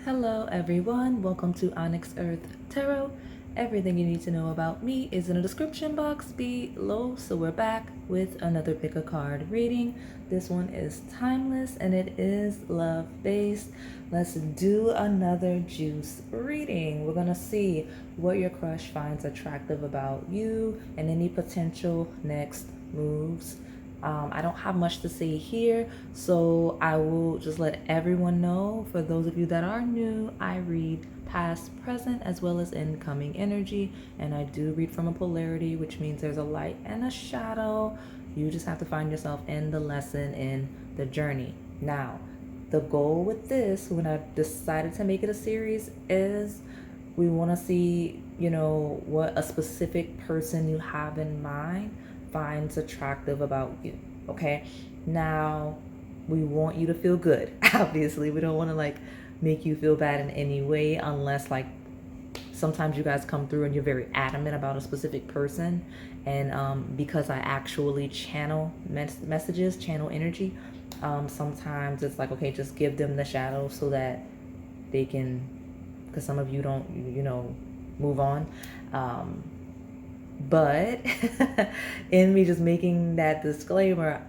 Hello, everyone. Welcome to Onyx Earth Tarot. Everything you need to know about me is in the description box below. So we're back with another pick a card reading. This one is timeless and it is love based. Let's do another juice reading. We're gonna see what your crush finds attractive about you and any potential next moves. I don't have much to say here, so I will just let everyone know. For those of you that are new, I read past, present, as well as incoming energy, and I do read from a polarity, which means there's a light and a shadow. You just have to find yourself in the lesson, in the journey. Now, the goal with this, when I decided to make it a series, is we want to see, what a specific person you have in mind finds attractive about you. Okay. Now, we want you to feel good. Obviously, we don't want to make you feel bad in any way, unless sometimes you guys come through and you're very adamant about a specific person. And because I actually channel messages, channel energy, sometimes it's like, okay, just give them the shadow so that they can, because some of you don't, move on. But in me just making that disclaimer,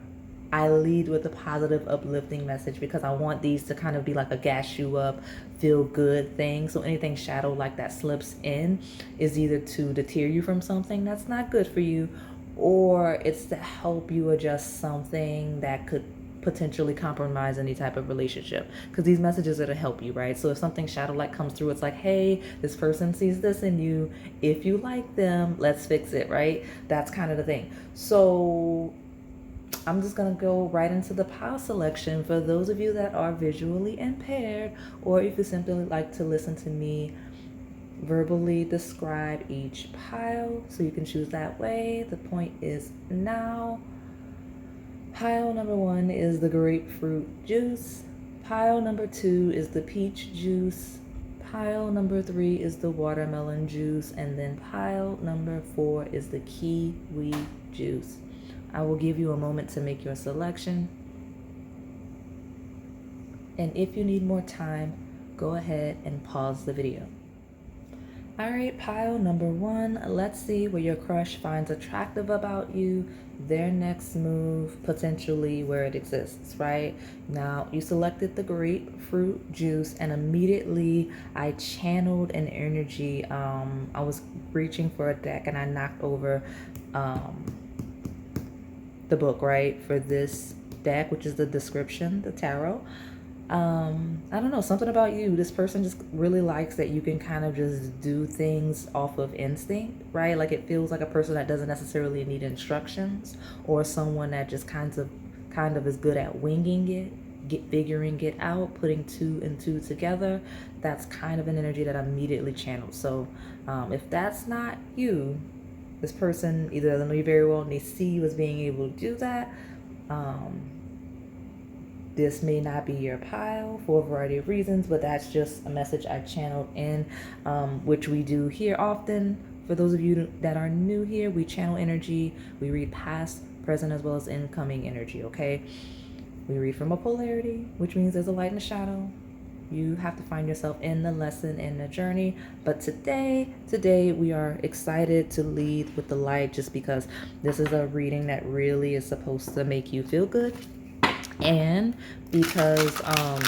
I lead with a positive, uplifting message because I want these to kind of be like a gas you up, feel good thing. So anything shadow like that slips in is either to deter you from something that's not good for you, or it's to help you adjust something that could potentially compromise any type of relationship, because these messages are to help you, right? So if something shadow like comes through, it's like, hey, this person sees this in you. If you like them, let's fix it, right? That's kind of the thing. So I'm just going to go right into the pile selection for those of you that are visually impaired, or if you simply like to listen to me verbally describe each pile, so you can choose that way. The point is now. Pile number 1 is the grapefruit juice. Pile number 2 is the peach juice. Pile number 3 is the watermelon juice. And then pile number 4 is the kiwi juice. I will give you a moment to make your selection. And if you need more time, go ahead and pause the video. All right, pile number 1. Let's see what your crush finds attractive about you, their next move, potentially where it exists, right? Now, you selected the grapefruit juice, and immediately I channeled an energy. I was reaching for a deck and I knocked over the book, right, for this deck, which is the description, the tarot. I don't know, something about you. This person just really likes that you can kind of just do things off of instinct, right? Like it feels like a person that doesn't necessarily need instructions, or someone that just kind of is good at winging it, figuring it out, putting 2 and 2 together. That's kind of an energy that I immediately channeled. So if that's not you, this person either doesn't know you very well and they see you as being able to do that. This may not be your pile for a variety of reasons, but that's just a message I channeled in, which we do here often. For those of you that are new here, we channel energy. We read past, present, as well as incoming energy, okay? We read from a polarity, which means there's a light and a shadow. You have to find yourself in the lesson, in the journey. But today we are excited to lead with the light, just because this is a reading that really is supposed to make you feel good. And because I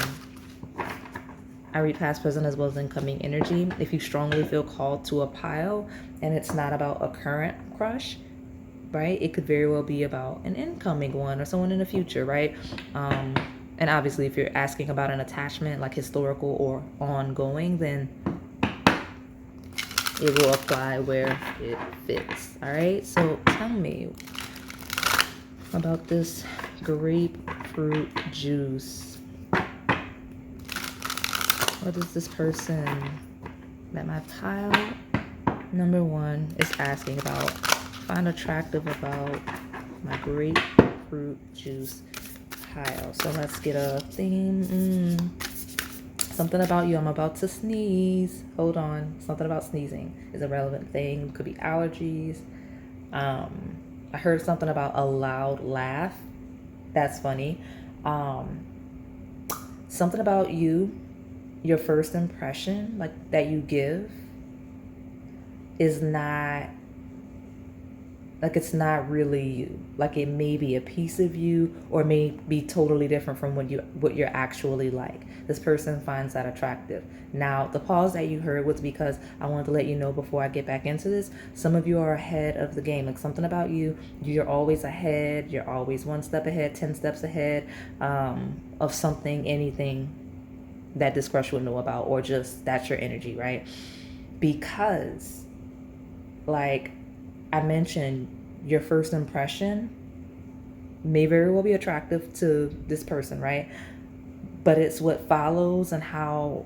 read past, present, as well as incoming energy, if you strongly feel called to a pile and it's not about a current crush, right? It could very well be about an incoming one or someone in the future, right? And obviously, if you're asking about an attachment, like historical or ongoing, then it will apply where it fits, all right? So tell me about this grapefruit juice. What is this person that my pile number 1 is asking about, find attractive about my grapefruit juice pile? So let's get a theme. Something about you. I'm about to sneeze. Hold on. Something about sneezing is a relevant thing. Could be allergies. I heard something about a loud laugh. That's funny. Something about you your first impression, like that you give, is not, like, it's not really you. Like, it may be a piece of you, or may be totally different from what you're actually like. This person finds that attractive. Now, the pause that you heard was because I wanted to let you know before I get back into this, some of you are ahead of the game. Like, something about you, you're always ahead. You're always one step ahead, 10 steps ahead of something, anything that this crush would know about, or just that's your energy, right? Because, like I mentioned, your first impression may very well be attractive to this person, right? But it's what follows and how,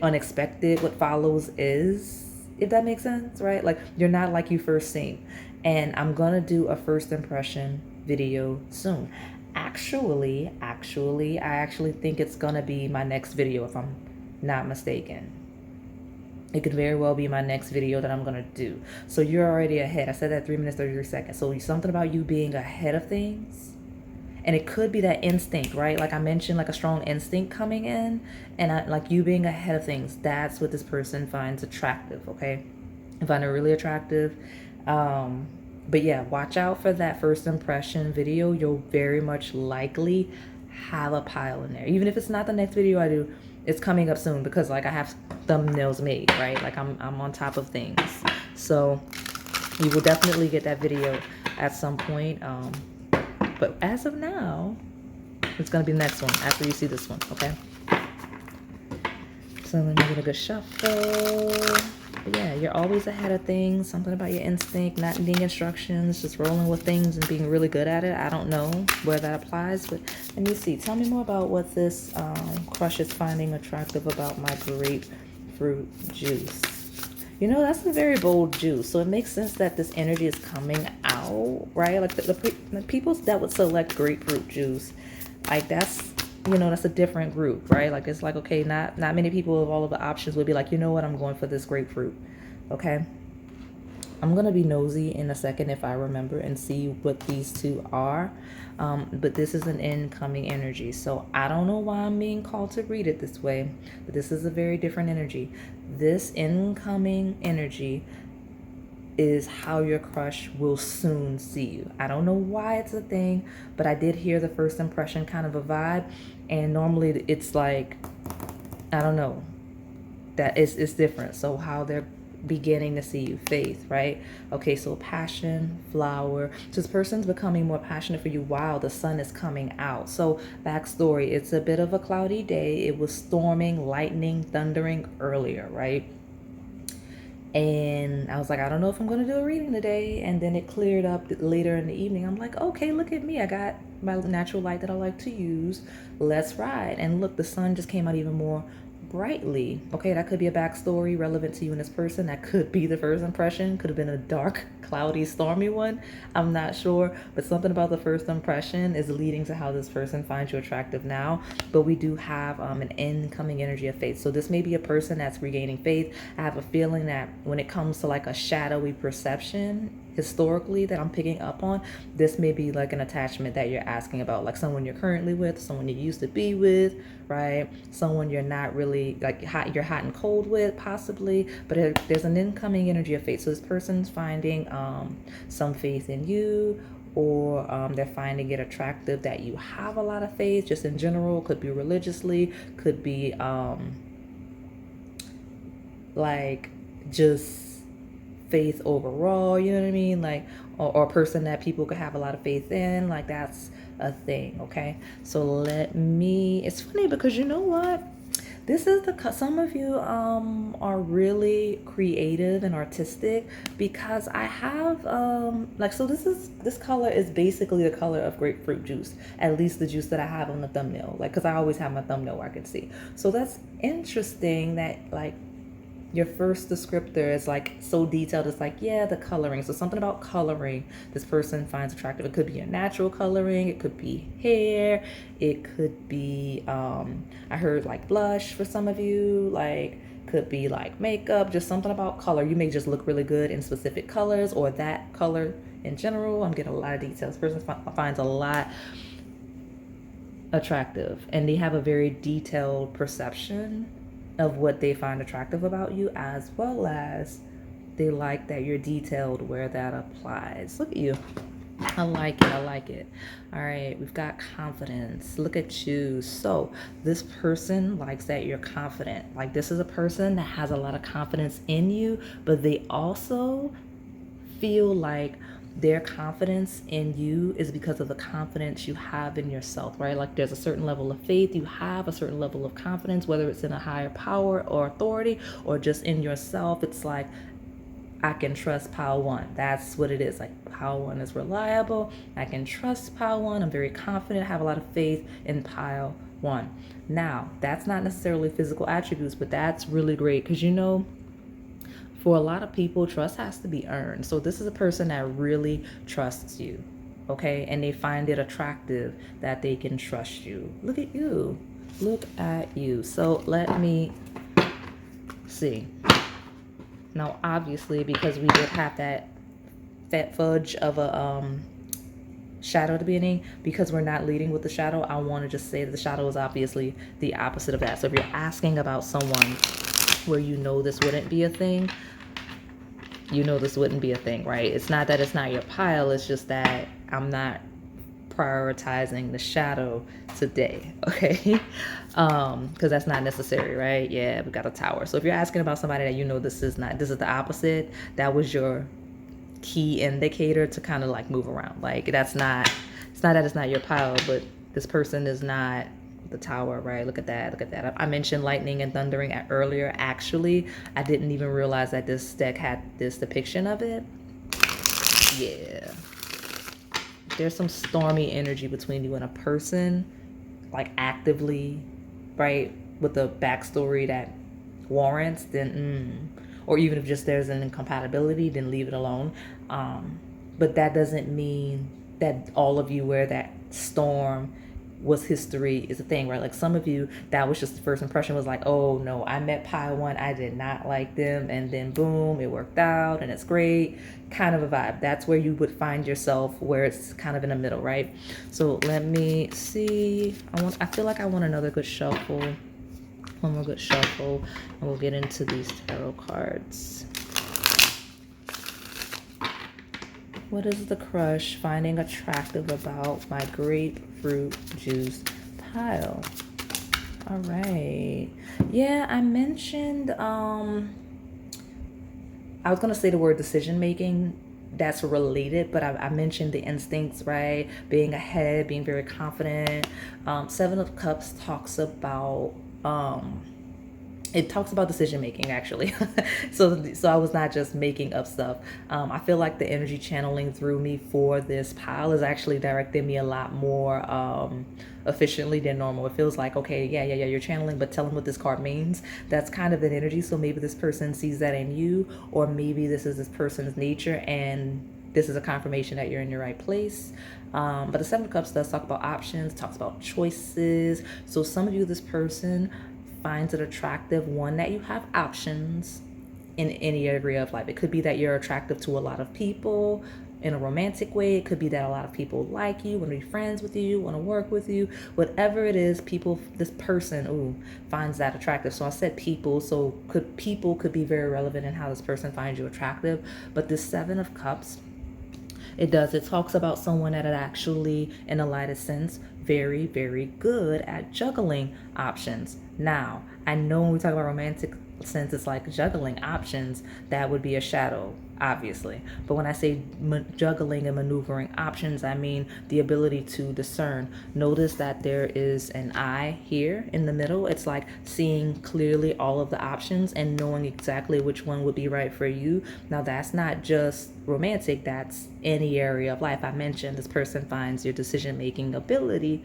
unexpected what follows is, if that makes sense, right? Like, you're not like you first seen. And I'm gonna do a first impression video soon. Actually, I actually think it's gonna be my next video, if I'm not mistaken. It could very well be my next video that I'm going to do. So you're already ahead. I said that 3 minutes, 33 seconds. So something about you being ahead of things. And it could be that instinct, right? Like I mentioned, like a strong instinct coming in. And like you being ahead of things. That's what this person finds attractive, okay? I find it really attractive. But yeah, watch out for that first impression video. You'll very much likely have a pile in there. Even if it's not the next video I do, it's coming up soon, because like I have thumbnails made, right? Like I'm on top of things. So you will definitely get that video at some point. But as of now, it's gonna be the next one after you see this one, okay? So let me get a good shuffle. But yeah, you're always ahead of things. Something about your instinct, not needing instructions, just rolling with things and being really good at it. I don't know where that applies, but let me see. Tell me more about what this crush is finding attractive about my grapefruit juice. That's a very bold juice, so it makes sense that this energy is coming out, right? Like the people that would select grapefruit juice, like that's a different group, right? Like, it's like, okay, not many people of all of the options would be like, you know what, I'm going for this grapefruit, okay? I'm going to be nosy in a second if I remember and see what these two are. But this is an incoming energy. So I don't know why I'm being called to read it this way, but this is a very different energy. This incoming energy is how your crush will soon see you. I don't know why it's a thing, but I did hear the first impression kind of a vibe. And normally it's like, I don't know, that it's different. So how they're beginning to see you, faith, right? Okay, so passion, flower. So this person's becoming more passionate for you while the sun is coming out. So backstory, it's a bit of a cloudy day. It was storming, lightning, thundering earlier, right? And I was like, I don't know if I'm going to do a reading today. And then it cleared up later in the evening. I'm like, okay, look at me. I got my natural light that I like to use. Let's ride. And look, the sun just came out even more brightly. Okay, that could be a backstory relevant to you and this person. That could be the first impression. Could have been a dark, cloudy, stormy one. I'm not sure. But something about the first impression is leading to how this person finds you attractive now. But we do have an incoming energy of faith. So this may be a person that's regaining faith. I have a feeling that when it comes to like a shadowy perception, historically, that I'm picking up on, this may be like an attachment that you're asking about, like someone you're currently with, someone you used to be with, right? Someone you're not really like you're hot and cold with, possibly. But there's an incoming energy of faith. So this person's finding some faith in you, or they're finding it attractive that you have a lot of faith, just in general. Could be religiously, could be like just faith overall, you know what I mean? Like, or a person that people could have a lot of faith in, like that's a thing, okay? So it's funny because you know what? This is some of you are really creative and artistic, because I have so this color is basically the color of grapefruit juice, at least the juice that I have on the thumbnail, like, because I always have my thumbnail where I can see. So that's interesting that like your first descriptor is like so detailed. It's like, yeah, the coloring. So something about coloring this person finds attractive. It could be your natural coloring. It could be hair. It could be, I heard like blush for some of you, like could be like makeup, just something about color. You may just look really good in specific colors, or that color in general. I'm getting a lot of details. This person finds a lot attractive, and they have a very detailed perception of what they find attractive about you, as well as they like that you're detailed where that applies. Look at you. I like it. I like it. All right, we've got confidence. Look at you. So this person likes that you're confident. Like, this is a person that has a lot of confidence in you, but they also feel like their confidence in you is because of the confidence you have in yourself, right? Like, there's a certain level of faith, you have a certain level of confidence, whether it's in a higher power or authority or just in yourself. It's like, I can trust pile one. That's what it is. Like, pile one is reliable. I can trust pile one. I'm very confident. I have a lot of faith in pile one. Now, that's not necessarily physical attributes, but that's really great because, you know, for a lot of people, trust has to be earned. So this is a person that really trusts you, okay? And they find it attractive that they can trust you. Look at you. Look at you. So let me see. Now, obviously, because we did have that fat fudge of a shadow at the beginning, because we're not leading with the shadow, I want to just say that the shadow is obviously the opposite of that. So if you're asking about someone where you know this wouldn't be a thing, you know this wouldn't be a thing, right? It's not that it's not your pile, it's just that I'm not prioritizing the shadow today, okay? Because that's not necessary, right? Yeah, we got a tower. So if you're asking about somebody that you know this is the opposite, that was your key indicator to kind of like move around. Like, it's not that it's not your pile, but this person is not the tower, right? Look at that. Look at that. I mentioned lightning and thundering earlier. Actually, I didn't even realize that this deck had this depiction of it. Yeah. There's some stormy energy between you and a person, like actively, right? With a backstory that warrants, then, or even if just there's an incompatibility, then leave it alone. But that doesn't mean that all of you where that storm was history is a thing, right? Like, some of you, that was just the first impression was like, oh no, I met pile one, I did not like them, and then boom, it worked out and it's great, kind of a vibe. That's where you would find yourself, where it's kind of in the middle, right? So let me see. I feel like I want another good shuffle, one more good shuffle, and we'll get into these tarot cards. What is the crush finding attractive about my grapefruit juice pile? All right. Yeah, I mentioned, I was going to say the word decision making. That's related, but I mentioned the instincts, right? Being ahead, being very confident. Seven of Cups talks about, it talks about decision making, actually. so I was not just making up stuff. I feel like the energy channeling through me for this pile is actually directing me a lot more efficiently than normal. It feels like, okay, yeah, you're channeling, but tell them what this card means. That's kind of an energy. So maybe this person sees that in you, or maybe this is this person's nature, and this is a confirmation that you're in your right place. But the Seven of Cups does talk about options, talks about choices. So some of you, this person finds it attractive, one, that you have options in any area of life. It could be that you're attractive to a lot of people in a romantic way. It could be that a lot of people like you, want to be friends with you, want to work with you. Whatever it is, this person finds that attractive. So I said people, so people could be very relevant in how this person finds you attractive. But this Seven of Cups, it talks about someone that is actually, in a lighter sense, very, very good at juggling options. Now, I know when we talk about romantic sense, it's like juggling options, that would be a shadow, obviously. But when I say juggling and maneuvering options, I mean the ability to discern. Notice that there is an eye here in the middle. It's like seeing clearly all of the options and knowing exactly which one would be right for you. Now, that's not just romantic, that's any area of life. I mentioned this person finds your decision-making ability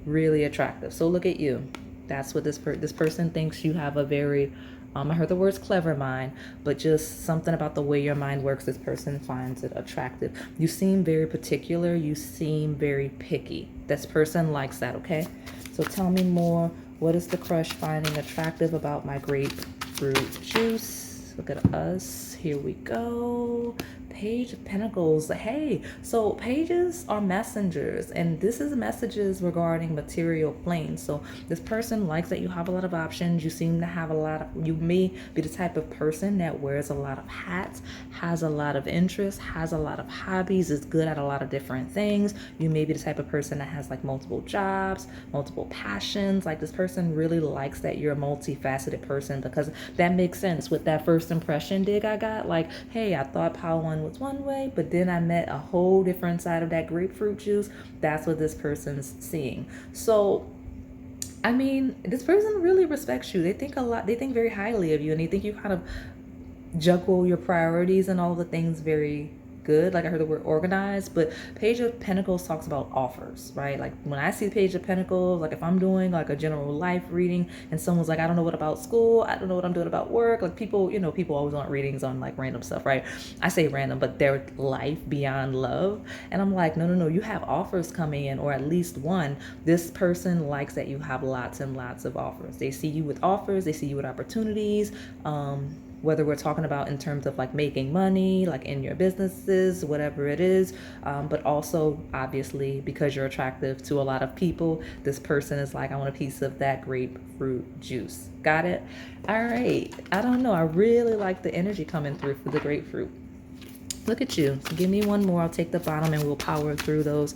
really attractive. So look at you. That's what this person thinks you have a very, I heard the words clever mind, but just something about the way your mind works, this person finds it attractive. You seem very particular. You seem very picky. This person likes that, okay? So tell me more. What is the crush finding attractive about my grapefruit juice? Look at us. Here we go. Page of Pentacles. Hey, so pages are messengers, and this is messages regarding material planes. So this person likes that you have a lot of options. You seem to have a lot of, you may be the type of person that wears a lot of hats, has a lot of interests, has a lot of hobbies, is good at a lot of different things. You may be the type of person that has like multiple jobs, multiple passions. Like this person really likes that you're a multifaceted person, because that makes sense with that first impression dig I got. Like, hey, I thought Palawan was one way, but then I met a whole different side of that grapefruit juice. That's what this person's seeing. So I mean, this person really respects you. They think a lot, they think very highly of you, and they think you kind of juggle your priorities and all the things very good. Like I heard the word organized, but Page of Pentacles talks about offers, right? Like when I see the Page of Pentacles, like if I'm doing like a general life reading and someone's like, I don't know what about school, I don't know what I'm doing about work. Like people, you know, people always want readings on like random stuff, right? I say random, but their life beyond love. And I'm like, no, you have offers coming in, or at least one. This person likes that you have lots and lots of offers. They see you with offers, they see you with opportunities. Whether we're talking about in terms of like making money, like in your businesses, whatever it is, but also obviously because you're attractive to a lot of people, this person is like, I want a piece of that grapefruit juice. Got it? All right. I don't know. I really like the energy coming through for the grapefruit. Look at you. Give me one more. I'll take the bottom and we'll power through those.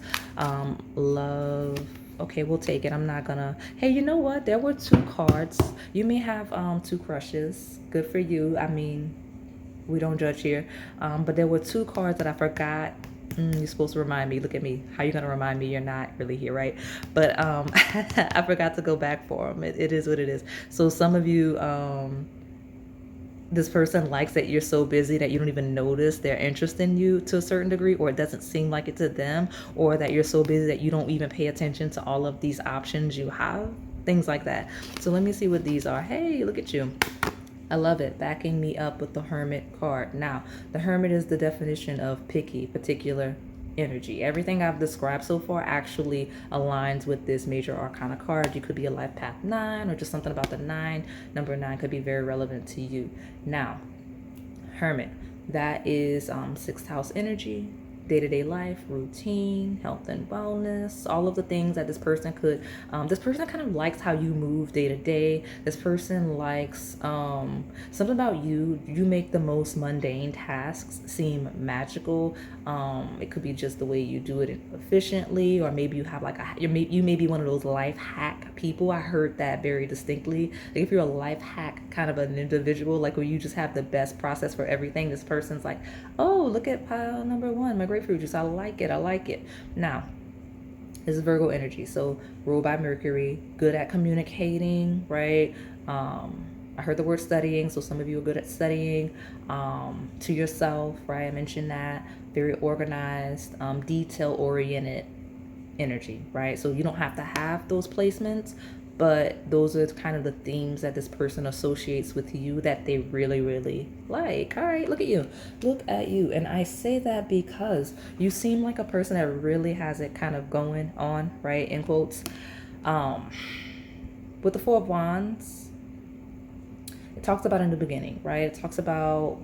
Love. Okay, we'll take it. I'm not gonna. Hey, you know what? There were two cards. You may have two crushes. Good for you. I mean, we don't judge here. But there were two cards that I forgot. You're supposed to remind me. Look at me. How you gonna remind me? You're not really here, right? But I forgot to go back for them. It is what it is. So some of you, this person likes that you're so busy that you don't even notice their interest in you to a certain degree, or it doesn't seem like it to them, or that you're so busy that you don't even pay attention to all of these options you have, things like that. So let me see what these are. Hey, look at you. I love it. Backing me up with the Hermit card. Now, the Hermit is the definition of picky, particular, energy. Everything I've described so far actually aligns with this major arcana card. You could be a life path 9, or just something about the 9. Number 9 could be very relevant to you. Now, Hermit, that is 6th house energy, day-to-day life, routine, health and wellness, all of the things that this person could, this person kind of likes how you move day to day. This person likes something about you. You make the most mundane tasks seem magical. It could be just the way you do it efficiently, or maybe you have like you may be one of those life hack people. I heard that very distinctly. Like if you're a life hack kind of an individual, like where you just have the best process for everything, this person's like, oh, look at pile number 1, my grapefruit juice. I like it. Now, this is Virgo energy. So ruled by Mercury, good at communicating, right? I heard the word studying. So some of you are good at studying to yourself, right? I mentioned that. Very organized, detail oriented energy, right? So you don't have to have those placements, but those are kind of the themes that this person associates with you that they really, really like. All right, look at you. Look at you. And I say that because you seem like a person that really has it kind of going on, right? In quotes. With the 4 of Wands, it talks about in the beginning, right? It talks about,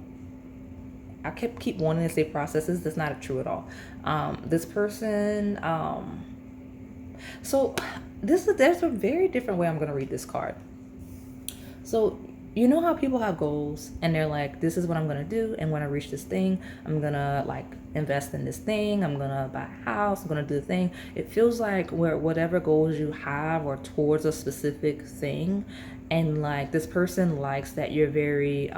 I keep wanting to say processes. That's not true at all. This person, so there's a very different way I'm going to read this card. So you know how people have goals and they're like, this is what I'm going to do, and when I reach this thing, I'm going to like invest in this thing, I'm going to buy a house, I'm going to do the thing. It feels like whatever goals you have are towards a specific thing, and like this person likes that you're very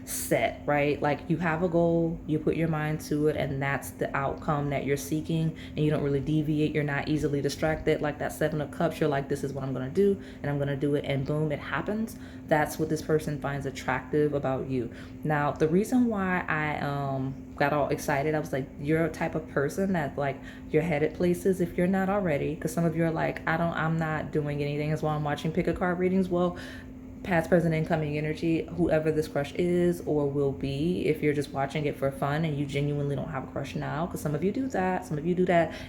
set, right? Like you have a goal, you put your mind to it, and that's the outcome that you're seeking, and you don't really deviate. You're not easily distracted. Like that 7 of Cups, you're like, this is what I'm gonna do, and I'm gonna do it, and boom, it happens. That's what this person finds attractive about you. Now, the reason why I got all excited, I was like, you're a type of person that like you're headed places if you're not already, because some of you are like, I'm not doing anything as well, I'm watching pick a card readings. Well, past, present, incoming energy, whoever this crush is or will be, if you're just watching it for fun and you genuinely don't have a crush now, because some of you do that,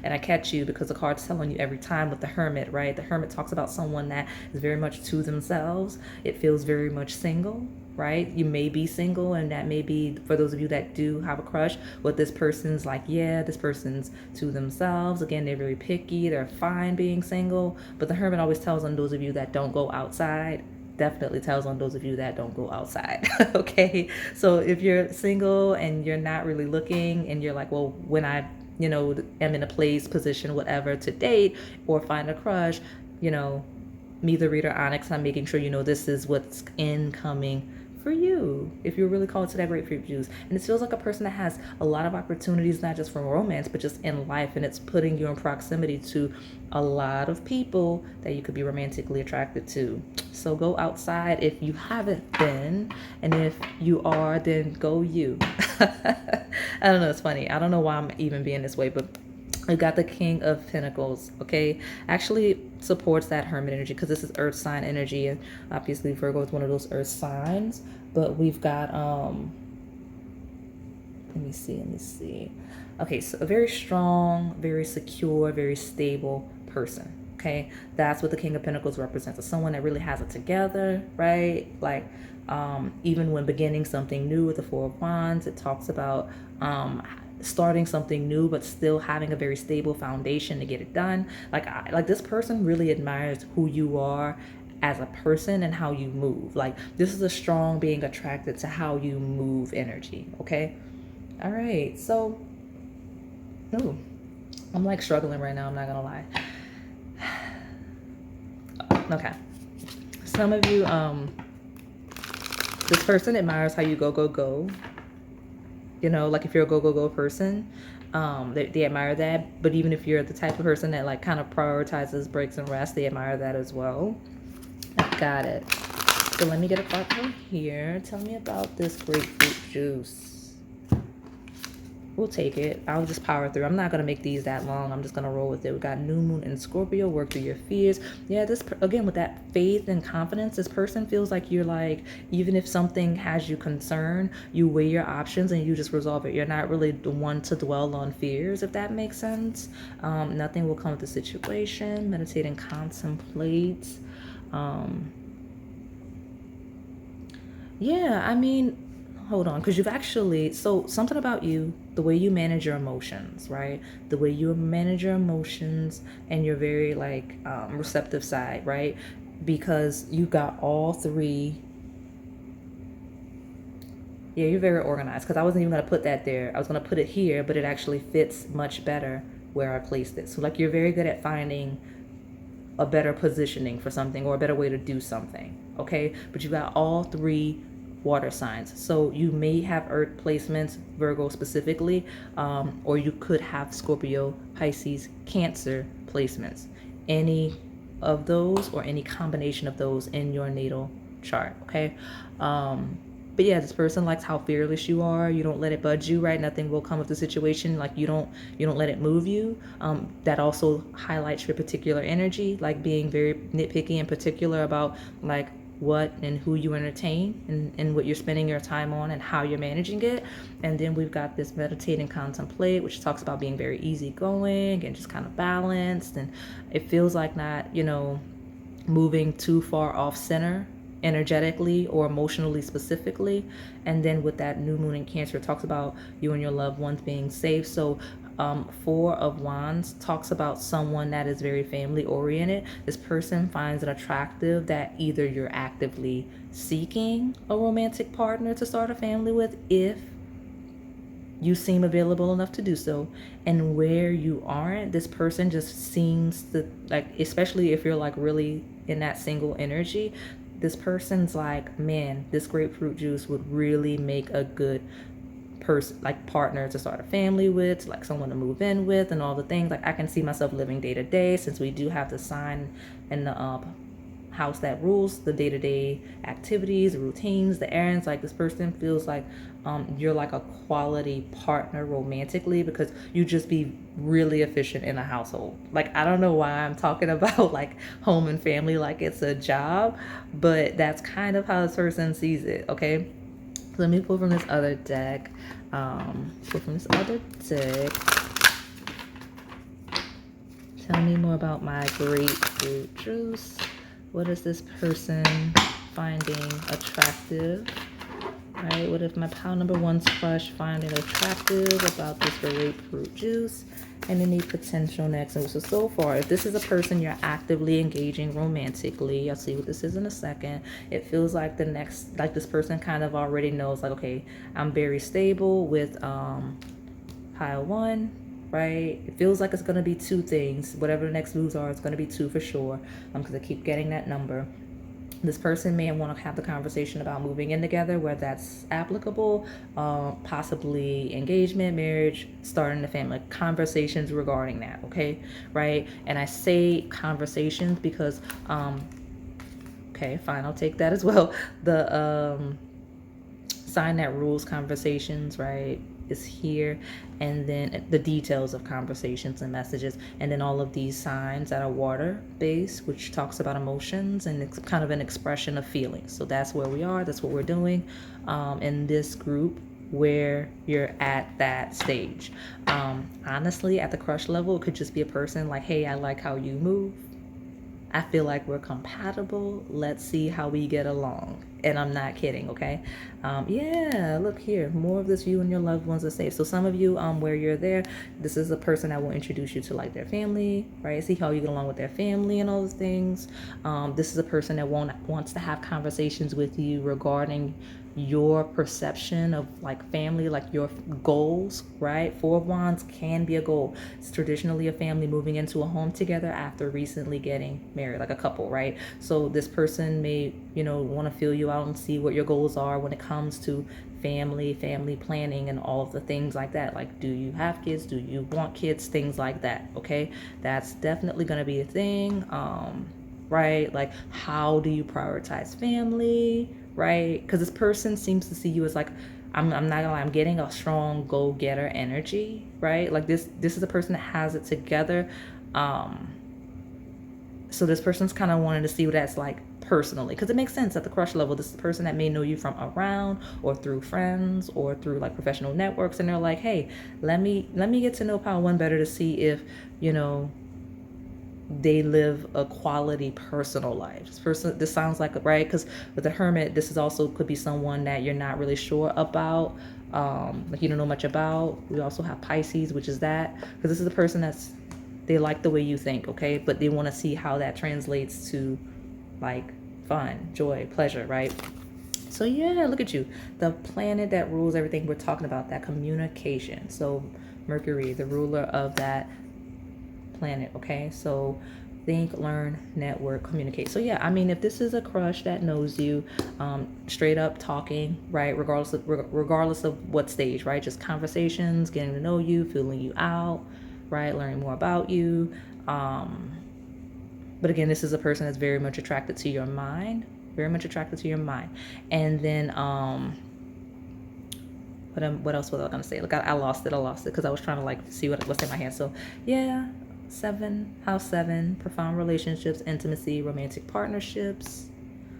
and I catch you because the card's telling you every time with the Hermit, right? The Hermit talks about someone that is very much to themselves. It feels very much single, right? You may be single, and that may be for those of you that do have a crush. What this person's like, yeah, this person's to themselves. Again, they're very picky. They're fine being single. But the Hermit always tells on those of you that don't go outside. Definitely tells on those of you that don't go outside. Okay, so if you're single and you're not really looking, and you're like, well, when I am in a place, position, whatever, to date or find a crush, me, the reader Onyx, I'm making sure this is what's incoming for you if you're really called to that grapefruit juice. And it feels like a person that has a lot of opportunities, not just for romance, but just in life. And it's putting you in proximity to a lot of people that you could be romantically attracted to. So go outside if you haven't been. And if you are, then go you. I don't know. It's funny. I don't know why I'm even being this way, but we got the King of Pentacles, okay? Actually supports that Hermit energy because this is Earth sign energy, and obviously Virgo is one of those Earth signs. But we've got let me see. Okay, so a very strong, very secure, very stable person. Okay, that's what the King of Pentacles represents. It's someone that really has it together, right? Like, even when beginning something new with the Four of Wands, it talks about starting something new, but still having a very stable foundation to get it done. Like this person really admires who you are as a person and how you move. Like, this is a strong being attracted to how you move energy. Okay. All right. So, no, I'm like struggling right now. I'm not gonna lie. Okay. Some of you, this person admires how you go. Like if you're a go person, they admire that. But even if you're the type of person that like kind of prioritizes breaks and rest, they admire that as well. Got it. So let me get a card from here. Tell me about this grapefruit juice. We'll take it. I'll just power through. I'm not going to make these that long. I'm just going to roll with it. We got new moon in Scorpio. Work through your fears. Yeah, this, again, with that faith and confidence, this person feels like you're like, even if something has you concerned, you weigh your options and you just resolve it. You're not really the one to dwell on fears, if that makes sense. Nothing will come with the situation. Meditate and contemplate. Yeah, I mean, hold on, because you've actually, so something about you, the way you manage your emotions, right? The way you manage your emotions and your very like receptive side, right? Because you got all three. Yeah, you're very organized, because I wasn't even going to put that there. I was going to put it here, but it actually fits much better where I placed it. So like, you're very good at finding a better positioning for something or a better way to do something, okay? But you got all three water signs. So you may have earth placements, Virgo specifically, or you could have Scorpio, Pisces, Cancer placements. Any of those or any combination of those in your natal chart, okay? But yeah, this person likes how fearless you are. You don't let it budge you, right? Nothing will come with the situation. Like, you don't let it move you. That also highlights your particular energy, like being very nitpicky and particular about like what and who you entertain and what you're spending your time on and how you're managing it. And then we've got this meditate and contemplate, which talks about being very easygoing and just kind of balanced. And it feels like not, moving too far off center energetically or emotionally specifically. And then with that new moon in Cancer, it talks about you and your loved ones being safe. So Four of Wands talks about someone that is very family oriented. This person finds it attractive that either you're actively seeking a romantic partner to start a family with, if you seem available enough to do so, and where you aren't, this person just seems to like, especially if you're like really in that single energy, this person's like, man, this grapefruit juice would really make a good person, like partner to start a family with, like someone to move in with, and all the things. Like, I can see myself living day to day, since we do have the sign in the house that rules the day-to-day activities, the routines, the errands. Like, this person feels like you're like a quality partner romantically, because you just be really efficient in a household. Like, I don't know why I'm talking about like home and family like it's a job, but that's kind of how this person sees it. Okay, so let me pull from this other deck. Tell me more about my grapefruit juice. What is this person finding attractive right? What if my pile number one's crush find it attractive about this grapefruit juice? And any potential next moves. So far, if this is a person you're actively engaging romantically, I'll see what this is in a second. It feels like this person kind of already knows, like, okay, I'm very stable with pile one, right? It feels like it's going to be two things. Whatever the next moves are, it's going to be two for sure. Because I keep getting that number. This person may want to have the conversation about moving in together, where that's applicable, possibly engagement, marriage, starting a family, conversations regarding that, okay, right? And I say conversations because, okay, fine, I'll take that as well. The sign that rules conversations, right, is here, and then the details of conversations and messages, and then all of these signs that are water based, which talks about emotions, and it's kind of an expression of feelings. So that's where we are, that's what we're doing in this group, where you're at that stage. Honestly, at the crush level, it could just be a person like, hey, I like how you move, I feel like we're compatible. Let's see how we get along. And I'm not kidding, okay? Yeah, look here. More of this, you and your loved ones are safe. So some of you, where you're there, this is a person that will introduce you to like their family, right? See how you get along with their family and all those things. This is a person that wants to have conversations with you regarding your perception of like family, like your goals, right? Four of Wands can be a goal. It's traditionally a family moving into a home together after recently getting married, like a couple, right? So this person may, want to feel you out and see what your goals are when it comes to family planning and all of the things like that. Like, do you have kids? Do you want kids? Things like that, okay? That's definitely going to be a thing, right? Like, how do you prioritize family, right? Because this person seems to see you as like, I'm not gonna lie, I'm getting a strong go-getter energy, right? Like this is a person that has it together. So this person's kind of wanting to see what that's like personally, because it makes sense at the crush level. This is the person that may know you from around or through friends or through like professional networks, and they're like, hey, let me get to know Power One better to see if they live a quality personal life. This sounds like, right? Because with the Hermit, this is also could be someone that you're not really sure about, like you don't know much about. We also have Pisces, which is that, because this is a person they like the way you think, okay, but they want to see how that translates to like fun, joy, pleasure, right? So yeah, look at you, the planet that rules everything we're talking about, that communication. So Mercury, the ruler of that planet, okay? So think, learn, network, communicate. So yeah, I mean, if this is a crush that knows you, straight up talking, right? Regardless of what stage, right? Just conversations, getting to know you, feeling you out, right? Learning more about you. But again, this is a person that's very much attracted to your mind, very much attracted to your mind. And then, what else was I gonna say? Look, I lost it because I was trying to like see what's in my hand. So yeah, house 7, profound relationships, intimacy, romantic partnerships,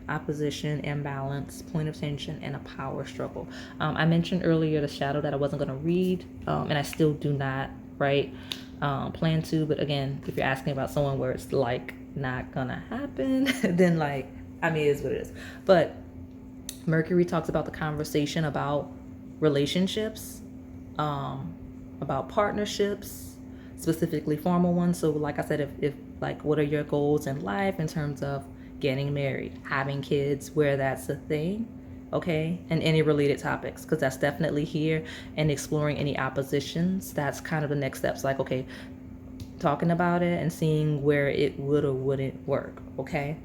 opposition, imbalance, point of tension, and a power struggle. I mentioned earlier the shadow that I wasn't going to read, and I still do not, right, plan to. But again, if you're asking about someone where it's like not gonna happen, then like, I mean, it is what it is. But Mercury talks about the conversation about relationships, about partnerships, specifically formal ones. So like I said, if like, what are your goals in life in terms of getting married, having kids, where that's a thing, okay, and any related topics, because that's definitely here. And exploring any oppositions, that's kind of the next steps. Like, okay, talking about it and seeing where it would or wouldn't work, okay?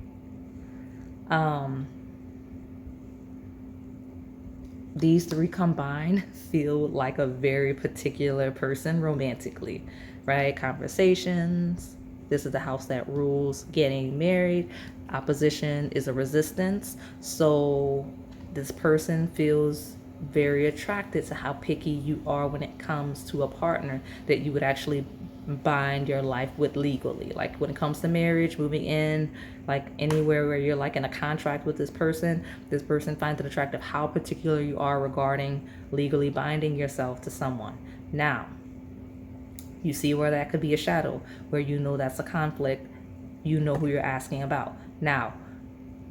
These three combined feel like a very particular person romantically, right? Conversations. This is the house that rules getting married. Opposition is a resistance. So this person feels very attracted to how picky you are when it comes to a partner that you would actually bind your life with legally. Like when it comes to marriage, moving in, like anywhere where you're like in a contract with this person finds it attractive how particular you are regarding legally binding yourself to someone. Now, you see where that could be a shadow, where that's a conflict, who you're asking about. Now,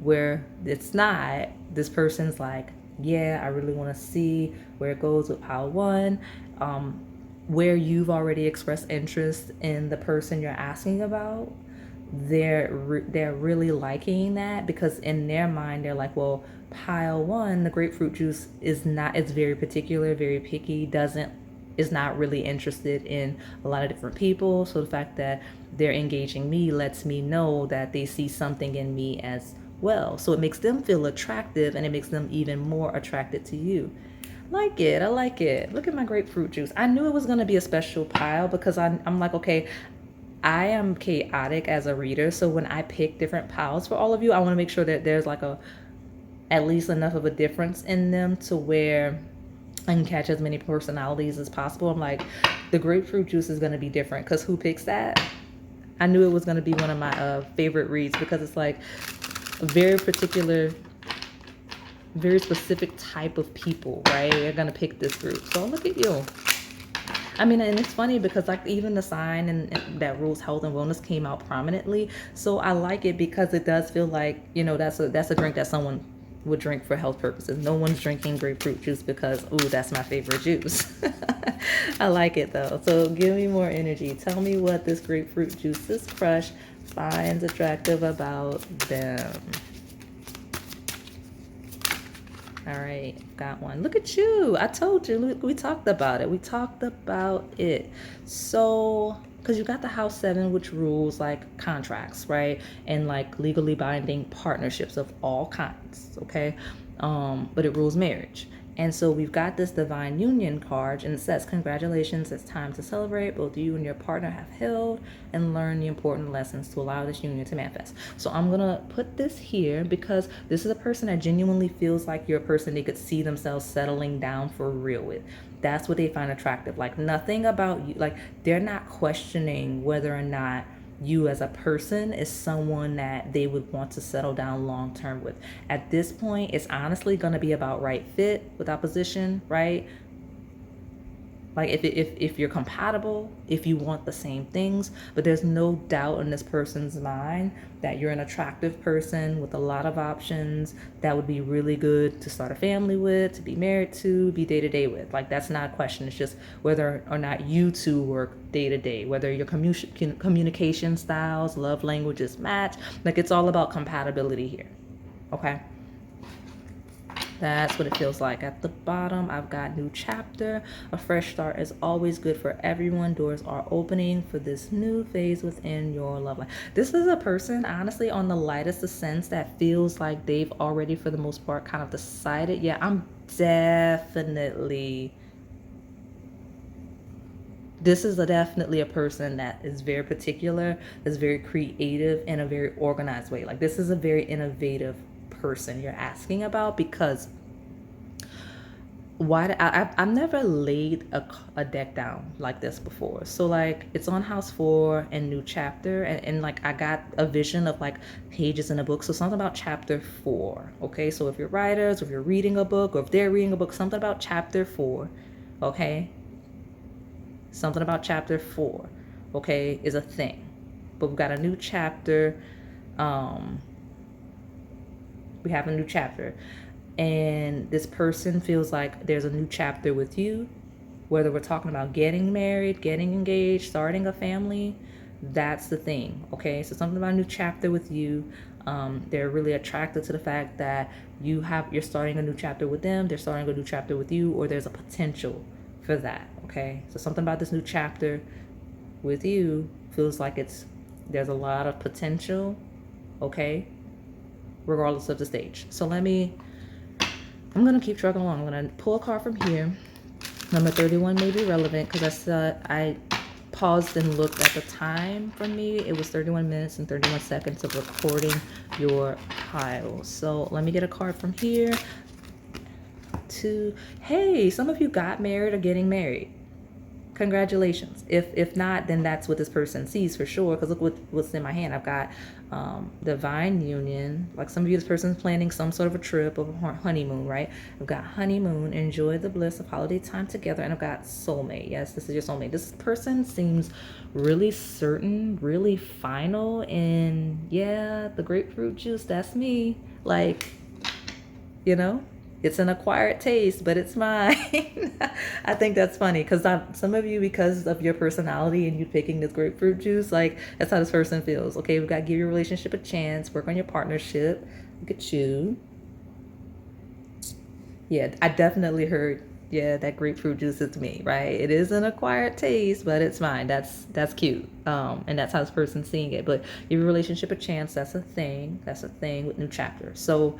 where it's not, this person's like, yeah, I really want to see where it goes with pile one. Where you've already expressed interest in the person you're asking about, they're really liking that, because in their mind they're like, well, pile one, the grapefruit juice is not, it's very particular, very picky, doesn't, is not really interested in a lot of different people. So the fact that they're engaging me lets me know that they see something in me as well. So it makes them feel attractive, and it makes them even more attracted to you. Like it, I like it. Look at my grapefruit juice. I knew it was going to be a special pile, because I'm like, okay, I am chaotic as a reader. So when I pick different piles for all of you, I want to make sure that there's like a, at least enough of a difference in them to where I can catch as many personalities as possible. I'm like, the grapefruit juice is going to be different, because who picks that? I knew it was going to be one of my favorite reads, because it's like a very particular, very specific type of people, right? They're going to pick this group. So look at you. I mean, and it's funny because like even the sign and that rules health and wellness came out prominently. So I like it because it does feel like, you know, that's a drink that someone would drink for health purposes. No one's drinking grapefruit juice because, ooh, that's my favorite juice. I like it though. So give me more energy. Tell me what this grapefruit juice's crush finds attractive about them. All right, got one. Look at you. I told you, we talked about it. We talked about it. So, because you got the house 7, which rules like contracts, right? And like legally binding partnerships of all kinds, okay? But it rules marriage. And so we've got this divine union card, and it says, congratulations, it's time to celebrate. Both you and your partner have healed and learned the important lessons to allow this union to manifest. So I'm going to put this here because this is a person that genuinely feels like you're a person they could see themselves settling down for real with. That's what they find attractive. Like nothing about you, like they're not questioning whether or not you as a person is someone that they would want to settle down long term with. At this point, it's honestly going to be about right fit with opposition, right? Like if you're compatible, if you want the same things, but there's no doubt in this person's mind that you're an attractive person with a lot of options that would be really good to start a family with, to be married to, be day to day with. Like that's not a question. It's just whether or not you two work day to day, whether your communication styles, love languages match. Like it's all about compatibility here. Okay. That's what it feels like. At the bottom, I've got new chapter. A fresh start is always good for everyone. Doors are opening for this new phase within your love life. This is a person, honestly, on the lightest of sense that feels like they've already, for the most part, kind of decided, yeah, I'm definitely... This is definitely a person that is very particular, is very creative in a very organized way. Like this is a very innovative person you're asking about, because I've never laid a deck down like this before. So like it's on house 4 and new chapter, and like I got a vision of like pages in a book. So something about chapter 4. Okay, so if you're writers, or if you're reading a book, or if they're reading a book, something about chapter 4. Okay, something about chapter 4, okay, is a thing. But we've got a new chapter. We have a new chapter, and this person feels like there's a new chapter with you, whether we're talking about getting married, getting engaged, starting a family. That's the thing. Okay, so something about a new chapter with you. They're really attracted to the fact that you're starting a new chapter with them, they're starting a new chapter with you, or there's a potential for that. Okay, so something about this new chapter with you feels like there's a lot of potential. Okay, regardless of the stage. So I'm going to keep trucking along. I'm going to pull a card from here. Number 31 may be relevant because I paused and looked at the time for me. It was 31 minutes and 31 seconds of recording your pile. So let me get a card from here. Hey, some of you got married or getting married. Congratulations. If not, then that's what this person sees for sure. Because look what's in my hand. I've got divine union. Like some of you, this person's planning some sort of a trip of a honeymoon, right? I've got honeymoon, enjoy the bliss of holiday time together. And I've got soulmate. Yes, this is your soulmate. This person seems really certain, really final. And yeah, the grapefruit juice, that's me. Like, you know? It's an acquired taste, but it's mine. I think that's funny because some of you, because of your personality and you picking this grapefruit juice, like that's how this person feels. Okay, we've got to give your relationship a chance, work on your partnership. Look at you. Yeah, I definitely heard, yeah, that grapefruit juice is me, right? It is an acquired taste, but it's mine. That's cute. And that's how this person's seeing it. But give your relationship a chance, that's a thing. That's a thing with new chapters. So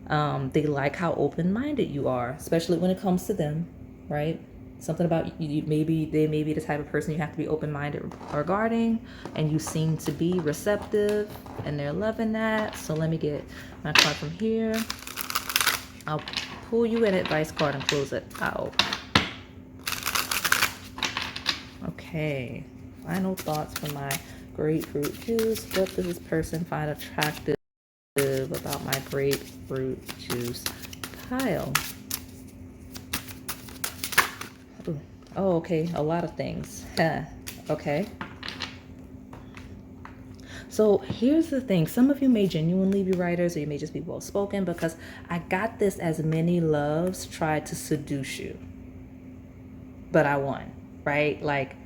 they like how open-minded you are, especially when it comes to them, right? Something about you, maybe they may be the type of person you have to be open-minded regarding, and you seem to be receptive, and they're loving that. So let me get my card from here. I'll pull you an advice card and close it out. Okay, final thoughts for my grapefruit juice. What does this person find attractive about my grapefruit juice pile? Ooh. Oh, okay, a lot of things. Okay. So here's the thing. Some of you may genuinely be writers, or you may just be well-spoken, because I got this as many loves tried to seduce you, but I won, right? Like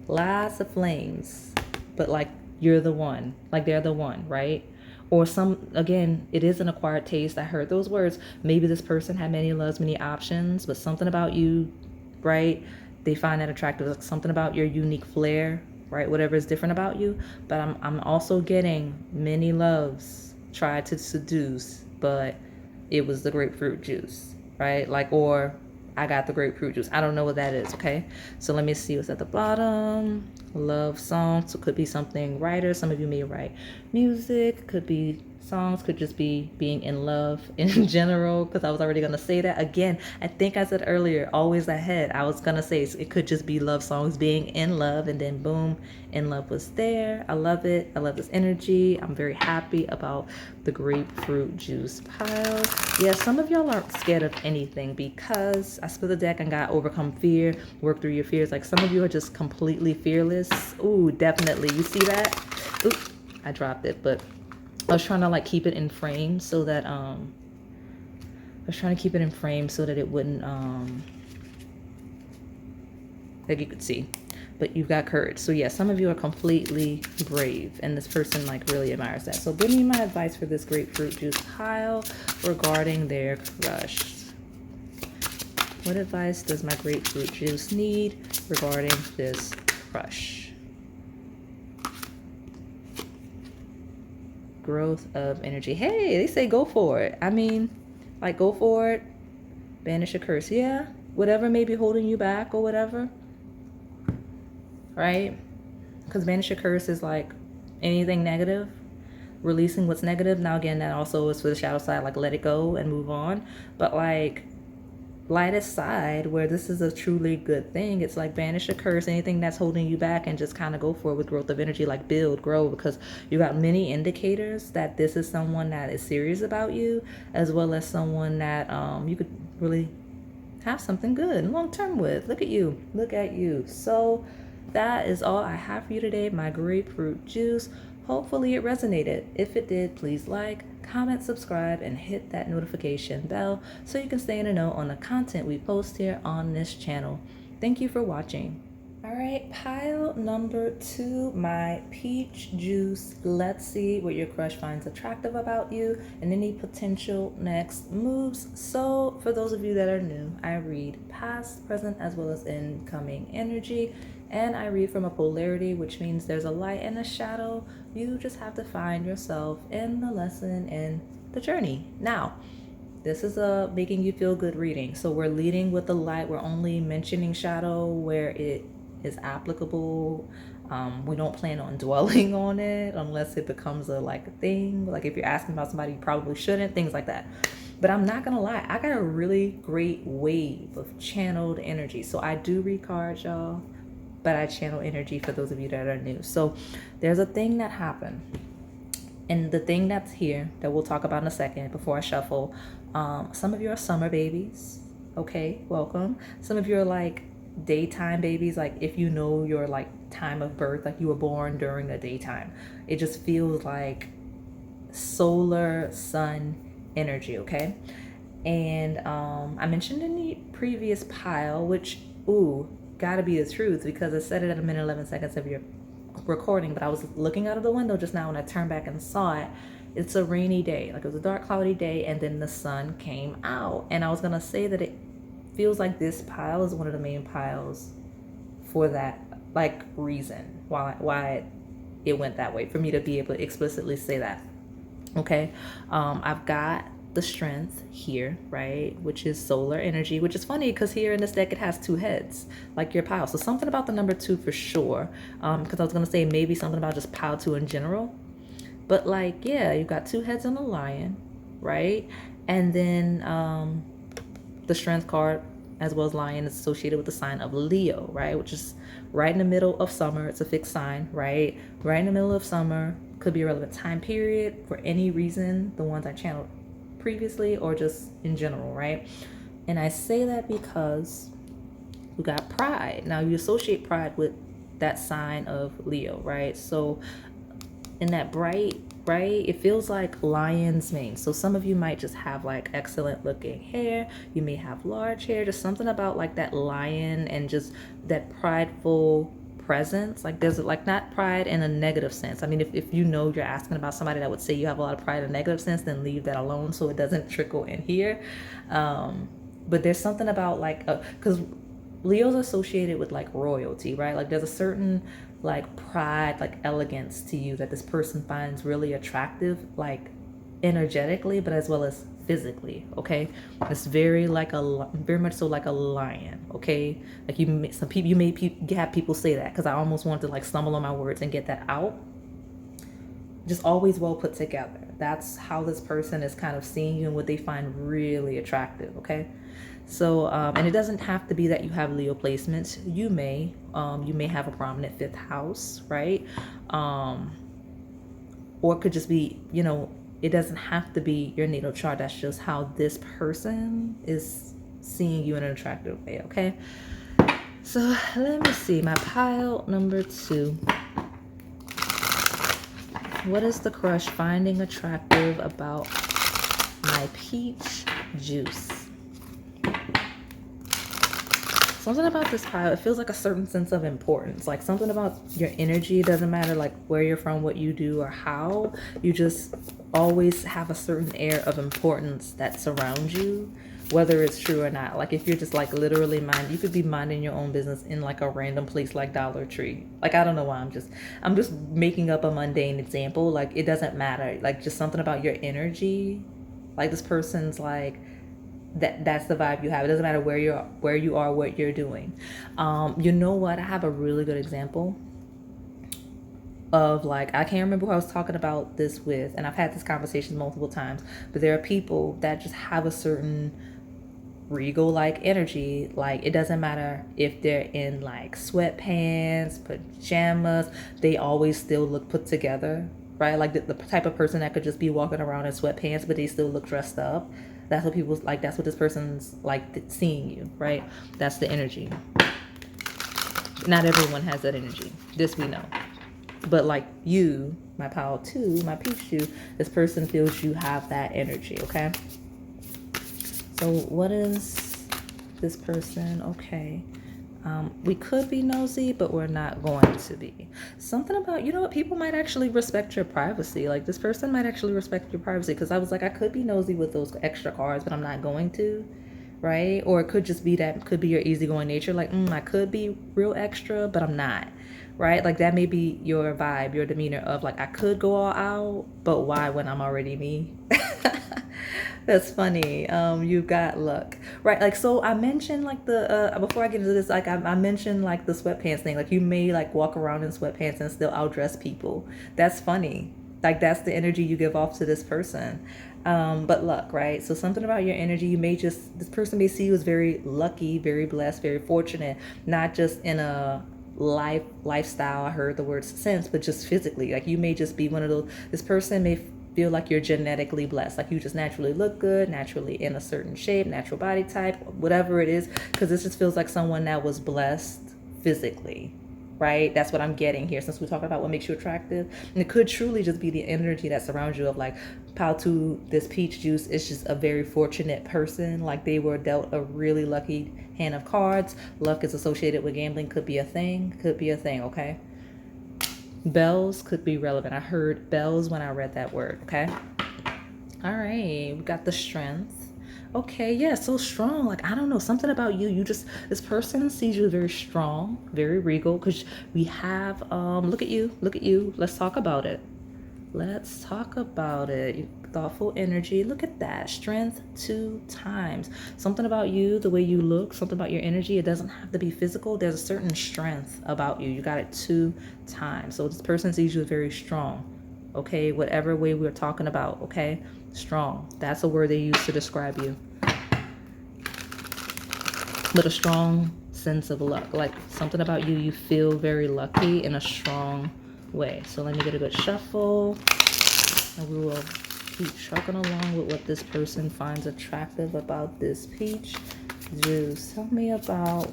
lots of flames, but like you're the one, like they're the one, right? Or some, again, it is an acquired taste. I heard those words. Maybe this person had many loves, many options, but something about you, right? They find that attractive. Like something about your unique flair, right? Whatever is different about you. But I'm also getting many loves tried to seduce, but it was the grapefruit juice, right? Like, or I got the grapefruit juice. I don't know what that is, okay? So let me see what's at the bottom. Love songs. So it could be something writer. Some of you may write music. Could be songs. Could just be being in love in general, because I was already going to say that. Again, I think I said earlier, always ahead. I was going to say it could just be love songs, being in love, and then boom, in love was there. I love it. I love this energy. I'm very happy about the grapefruit juice pile. Yeah, some of y'all aren't scared of anything, because I split the deck and got overcome fear, work through your fears. Like some of you are just completely fearless. Ooh, definitely. You see that? Ooh, I dropped it, but I was trying to like keep it in frame so that it wouldn't like you could see. But you've got courage. So yeah, some of you are completely brave, and this person like really admires that. So give me my advice for this grapefruit juice pile regarding their crush. What advice does my grapefruit juice need regarding this crush? Growth of energy. Hey, they say go for it. I mean, like go for it. Banish a curse. Yeah, whatever may be holding you back or whatever, right? Because banish a curse is like anything negative, releasing what's negative. Now again, that also is for the shadow side, like let it go and move on. But like light aside, where this is a truly good thing, it's like banish a curse, anything that's holding you back, and just kind of go for it with growth of energy, like build, grow, because you got many indicators that this is someone that is serious about you, as well as someone that you could really have something good long term with. Look at you. So that is all I have for you today, my grapefruit juice. Hopefully it resonated. If it did, please like, comment, subscribe, and hit that notification bell so you can stay in the know on the content we post here on this channel. Thank you for watching. All right, pile number 2, my peach juice. Let's see what your crush finds attractive about you and any potential next moves. So for those of you that are new, I read past, present, as well as incoming energy. And I read from a polarity, which means there's a light and a shadow. You just have to find yourself in the lesson and the journey. Now, this is a making you feel good reading. So we're leading with the light. We're only mentioning shadow where it is applicable. We don't plan on dwelling on it unless it becomes a thing. Like if you're asking about somebody, you probably shouldn't, things like that. But I'm not gonna lie, I got a really great wave of channeled energy. So I do read cards, y'all, but I channel energy for those of you that are new. So there's a thing that happened. And the thing that's here that we'll talk about in a second before I shuffle, some of you are summer babies. Okay, welcome. Some of you are like daytime babies, like if you know your like time of birth, like you were born during the daytime. It just feels like solar sun energy, okay? And I mentioned in the previous pile, which, ooh, gotta be the truth because I said it at a minute 11 seconds of your recording, but I was looking out of the window just now when I turned back and saw it. It's a rainy day, like it was a dark, cloudy day, and then the sun came out. And I was gonna say that it feels like this pile is one of the main piles for that, like, reason why it went that way, for me to be able to explicitly say that. Okay, I've got the strength here, right, which is solar energy, which is funny because here in this deck it has two heads like your pile, so something about the number 2 for sure, because I was going to say maybe something about just pile 2 in general, but like, yeah, you've got 2 heads on the lion, right? And then the strength card as well as lion is associated with the sign of Leo, right, which is right in the middle of summer. It's a fixed sign, right in the middle of summer. Could be a relevant time period for any reason, the ones I channeled previously or just in general, right? And I say that because we got pride. Now you associate pride with that sign of Leo, right? So in that bright, right, it feels like lion's mane. So some of you might just have like excellent looking hair. You may have large hair, just something about like that lion and just that prideful presence. Like there's like not pride in a negative sense. I mean, if you know you're asking about somebody that would say you have a lot of pride in a negative sense, then leave that alone so it doesn't trickle in here. But there's something about like, because Leo's associated with like royalty, right? Like there's a certain like pride, like elegance to you that this person finds really attractive, like energetically, but as well as physically. Okay, it's very much so like a lion. Okay, like you may have people say that because I almost wanted to like stumble on my words and get that out. Just always well put together. That's how this person is kind of seeing you and what they find really attractive. Okay. So, and it doesn't have to be that you have Leo placements. You may have a prominent 5th house, right? Or it could just be, it doesn't have to be your natal chart. That's just how this person is seeing you in an attractive way, okay? So let me see, my pile number 2. What is the crush finding attractive about my peach juice? Something about this pile, it feels like a certain sense of importance, like something about your energy. It doesn't matter like where you're from, what you do, or how. You just always have a certain air of importance that surrounds you, whether it's true or not. Like if you're just like literally you could be minding your own business in like a random place like Dollar Tree. Like I don't know why I'm just making up a mundane example. Like it doesn't matter. Like just something about your energy. Like this person's like, that's the vibe you have. It doesn't matter where you are, what you're doing. You know what? I have a really good example of like, I can't remember who I was talking about this with, and I've had this conversation multiple times, but there are people that just have a certain regal like energy. Like it doesn't matter if they're in like sweatpants, pajamas, they always still look put together, right? Like the type of person that could just be walking around in sweatpants, but they still look dressed up. That's what people's like. That's what this person's like seeing you, right? That's the energy. Not everyone has that energy. This we know. But like you, my pile 2, my peach 2, this person feels you have that energy, okay? So what is this person? Okay. We could be nosy, but we're not going to be. Something about, what, people might actually respect your privacy. Like this person might actually respect your privacy, because I was like, I could be nosy with those extra cards, but I'm not going to, right? Or it could just be that, could be your easygoing nature. Like, I could be real extra, but I'm not, right? Like that may be your vibe, your demeanor of like, I could go all out, but why when I'm already me? That's funny. You've got luck, right? Like, so I mentioned like the before I get into this, like I mentioned like the sweatpants thing. Like you may like walk around in sweatpants and still outdress people. That's funny. Like that's the energy you give off to this person. But luck, right? So something about your energy, this person may see you as very lucky, very blessed, very fortunate, not just in a lifestyle, I heard the word sense, but just physically. Like you may just be one of those, this person may feel like you're genetically blessed, like you just naturally look good, naturally in a certain shape, natural body type, whatever it is, because this just feels like someone that was blessed physically, right? That's what I'm getting here, since we're talking about what makes you attractive. And it could truly just be the energy that surrounds you of like, Pal to this peach juice is just a very fortunate person. Like they were dealt a really lucky hand of cards. Luck is associated with gambling. Could be a thing. Could be a thing, okay? Bells could be relevant. I heard bells when I read that word, okay? All right, we got the strength. Okay, yeah, so strong. Like, I don't know, something about you. You just, this person sees you very strong, very regal. Because we have, look at you, look at you. Let's talk about it. Let's talk about it. Thoughtful energy. Look at that. Strength 2 times. Something about you, the way you look, something about your energy. It doesn't have to be physical. There's a certain strength about you. You got it 2 times. So this person sees you as very strong. Okay, whatever way we're talking about, okay? Strong. That's a word they use to describe you. But a strong sense of luck. Like something about you, you feel very lucky in a strong way. So let me get a good shuffle. And we will keep trucking along with what this person finds attractive about this peach juice. Tell me about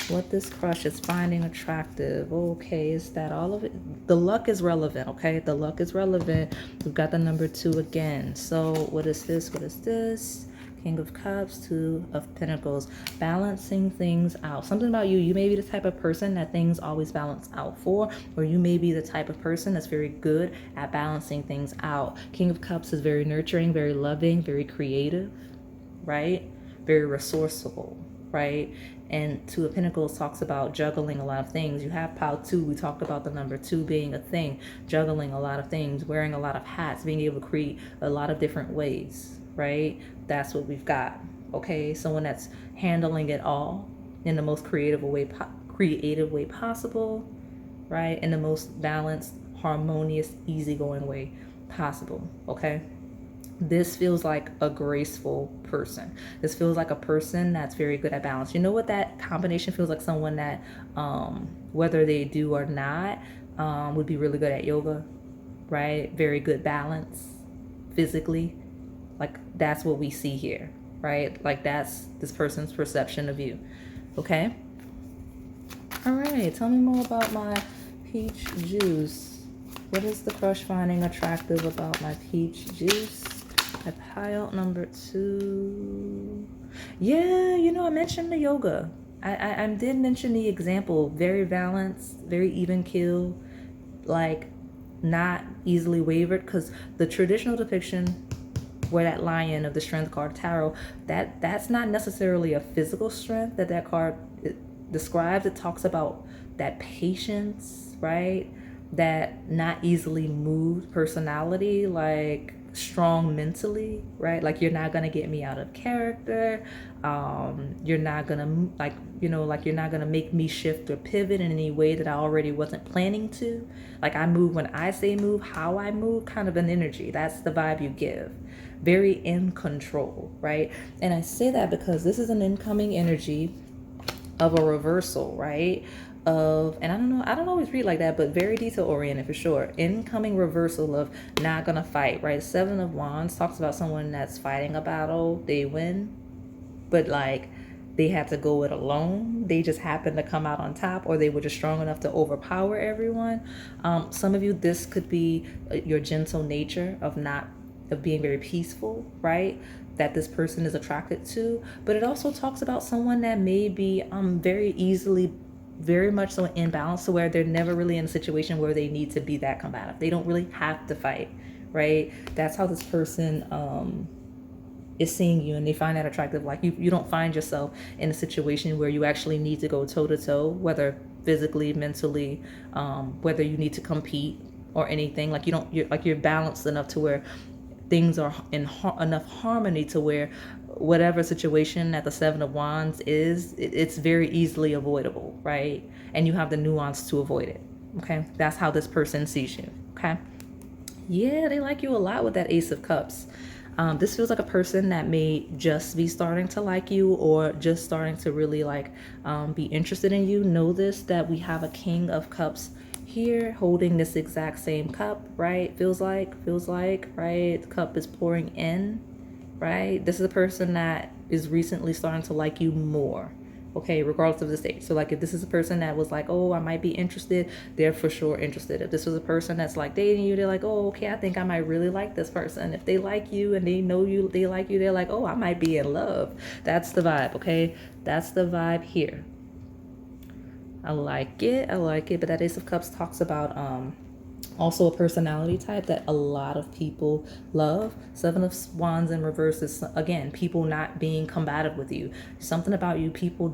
what this crush is finding attractive. Okay, is that all of it? The luck is relevant, okay? The luck is relevant. We've got the number 2 again. So what is this? What is this? King of Cups, 2 of Pentacles. Balancing things out. Something about you. You may be the type of person that things always balance out for, or you may be the type of person that's very good at balancing things out. King of Cups is very nurturing, very loving, very creative, right? Very resourceful, right? And 2 of Pentacles talks about juggling a lot of things. You have Pile 2. We talked about the number 2 being a thing, juggling a lot of things, wearing a lot of hats, being able to create a lot of different ways, right? That's what we've got. Okay, someone that's handling it all in the most creative way possible, right? In the most balanced, harmonious, easygoing way possible. Okay. This feels like a graceful person. This feels like a person that's very good at balance. You know what that combination feels like? Someone that, whether they do or not, would be really good at yoga, right? Very good balance physically. Like that's what we see here, right? Like that's this person's perception of you. Okay. All right. Tell me more about my peach juice. What is the crush finding attractive about my peach juice? I pile number 2. Yeah, you know, I mentioned the yoga. I did mention the example. Very balanced, very even keel, like not easily wavered. Because the traditional depiction where that lion of the strength card tarot, that's not necessarily a physical strength that card describes. It talks about that patience, right? That not easily moved personality, like strong mentally, right? Like you're not gonna get me out of character. You're not gonna like you're not gonna make me shift or pivot in any way that I already wasn't planning to. Like I move when I say move, how I move, kind of an energy. That's the vibe you give. Very in control, right? And I say that because this is an incoming energy of a reversal, right? Of, and I don't always read like that, but very detail oriented for sure. Incoming reversal of not gonna fight, right? 7 of Wands talks about someone that's fighting a battle, they win, but like they had to go it alone. They just happened to come out on top, or they were just strong enough to overpower everyone. Some of you, this could be your gentle nature of being very peaceful, right? That this person is attracted to. But it also talks about someone that may be very easily, very much so in balance, to where they're never really in a situation where they need to be that combative. They don't really have to fight, right? That's how this person is seeing you, and they find that attractive. Like you don't find yourself in a situation where you actually need to go toe to toe, whether physically, mentally, whether you need to compete or anything. Like you're balanced enough to where things are in enough harmony to where whatever situation that the 7 of Wands is, it's very easily avoidable, right? And you have the nuance to avoid it. Okay, that's how this person sees you. Okay, yeah, they like you a lot with that Ace of Cups. This feels like a person that may just be starting to like you, or just starting to really like be interested in you. Know this, that we have a King of Cups here holding this exact same cup, right? Feels like, right? The cup is pouring in, right? This is a person that is recently starting to like you more, okay, regardless of the stage. So like if this is a person that was like, oh, I might be interested, they're for sure interested. If this was a person that's like dating you, they're like, oh, okay, I think I might really like this person. If they like you and they know you, they like you, they're like, oh, I might be in love. That's the vibe, okay? That's the vibe here. I like it. I like it. But that Ace of Cups talks about also a personality type that a lot of people love. Seven of Wands in reverse is, again, people not being combative with you. Something about you, people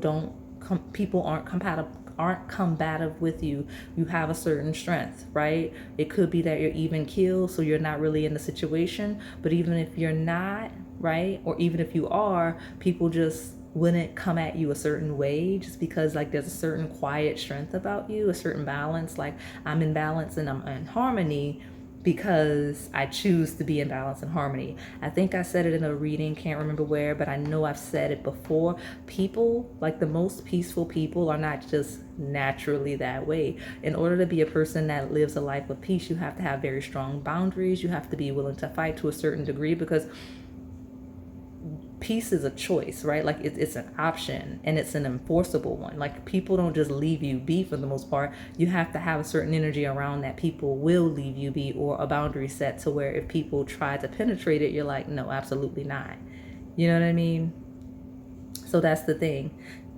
aren't combative with you. You have a certain strength, right? It could be that you're even keeled, so you're not really in the situation. But even if you're not, right, or even if you are, people just wouldn't come at you a certain way, just because like there's a certain quiet strength about you, a certain balance. Like I'm in balance and I'm in harmony because I choose to be in balance and harmony. I think I said it in a reading, can't remember where, but I know I've said it before. People, like the most peaceful people, are not just naturally that way. In order to be a person that lives a life of peace, you have to have very strong boundaries. You have to be willing to fight to a certain degree, because peace is a choice, right? Like it's an option, and it's an enforceable one. Like people don't just leave you be for the most part. You have to have a certain energy around that people will leave you be, or a boundary set to where if people try to penetrate it, you're like, no, absolutely not. You know what I mean? So that's the thing.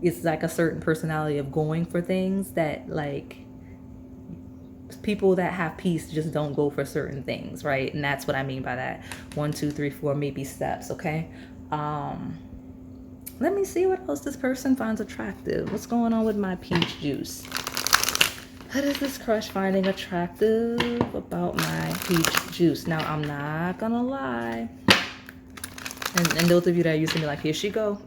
It's like a certain personality of going for things that, like, people that have peace just don't go for certain things, right? And that's what I mean by that. 1, 2, 3, 4, maybe steps, okay? Let me see what else this person finds attractive. What's going on with my peach juice? What is this crush finding attractive about my peach juice? Now, I'm not gonna lie. And those of you that are used to me, like, here she go.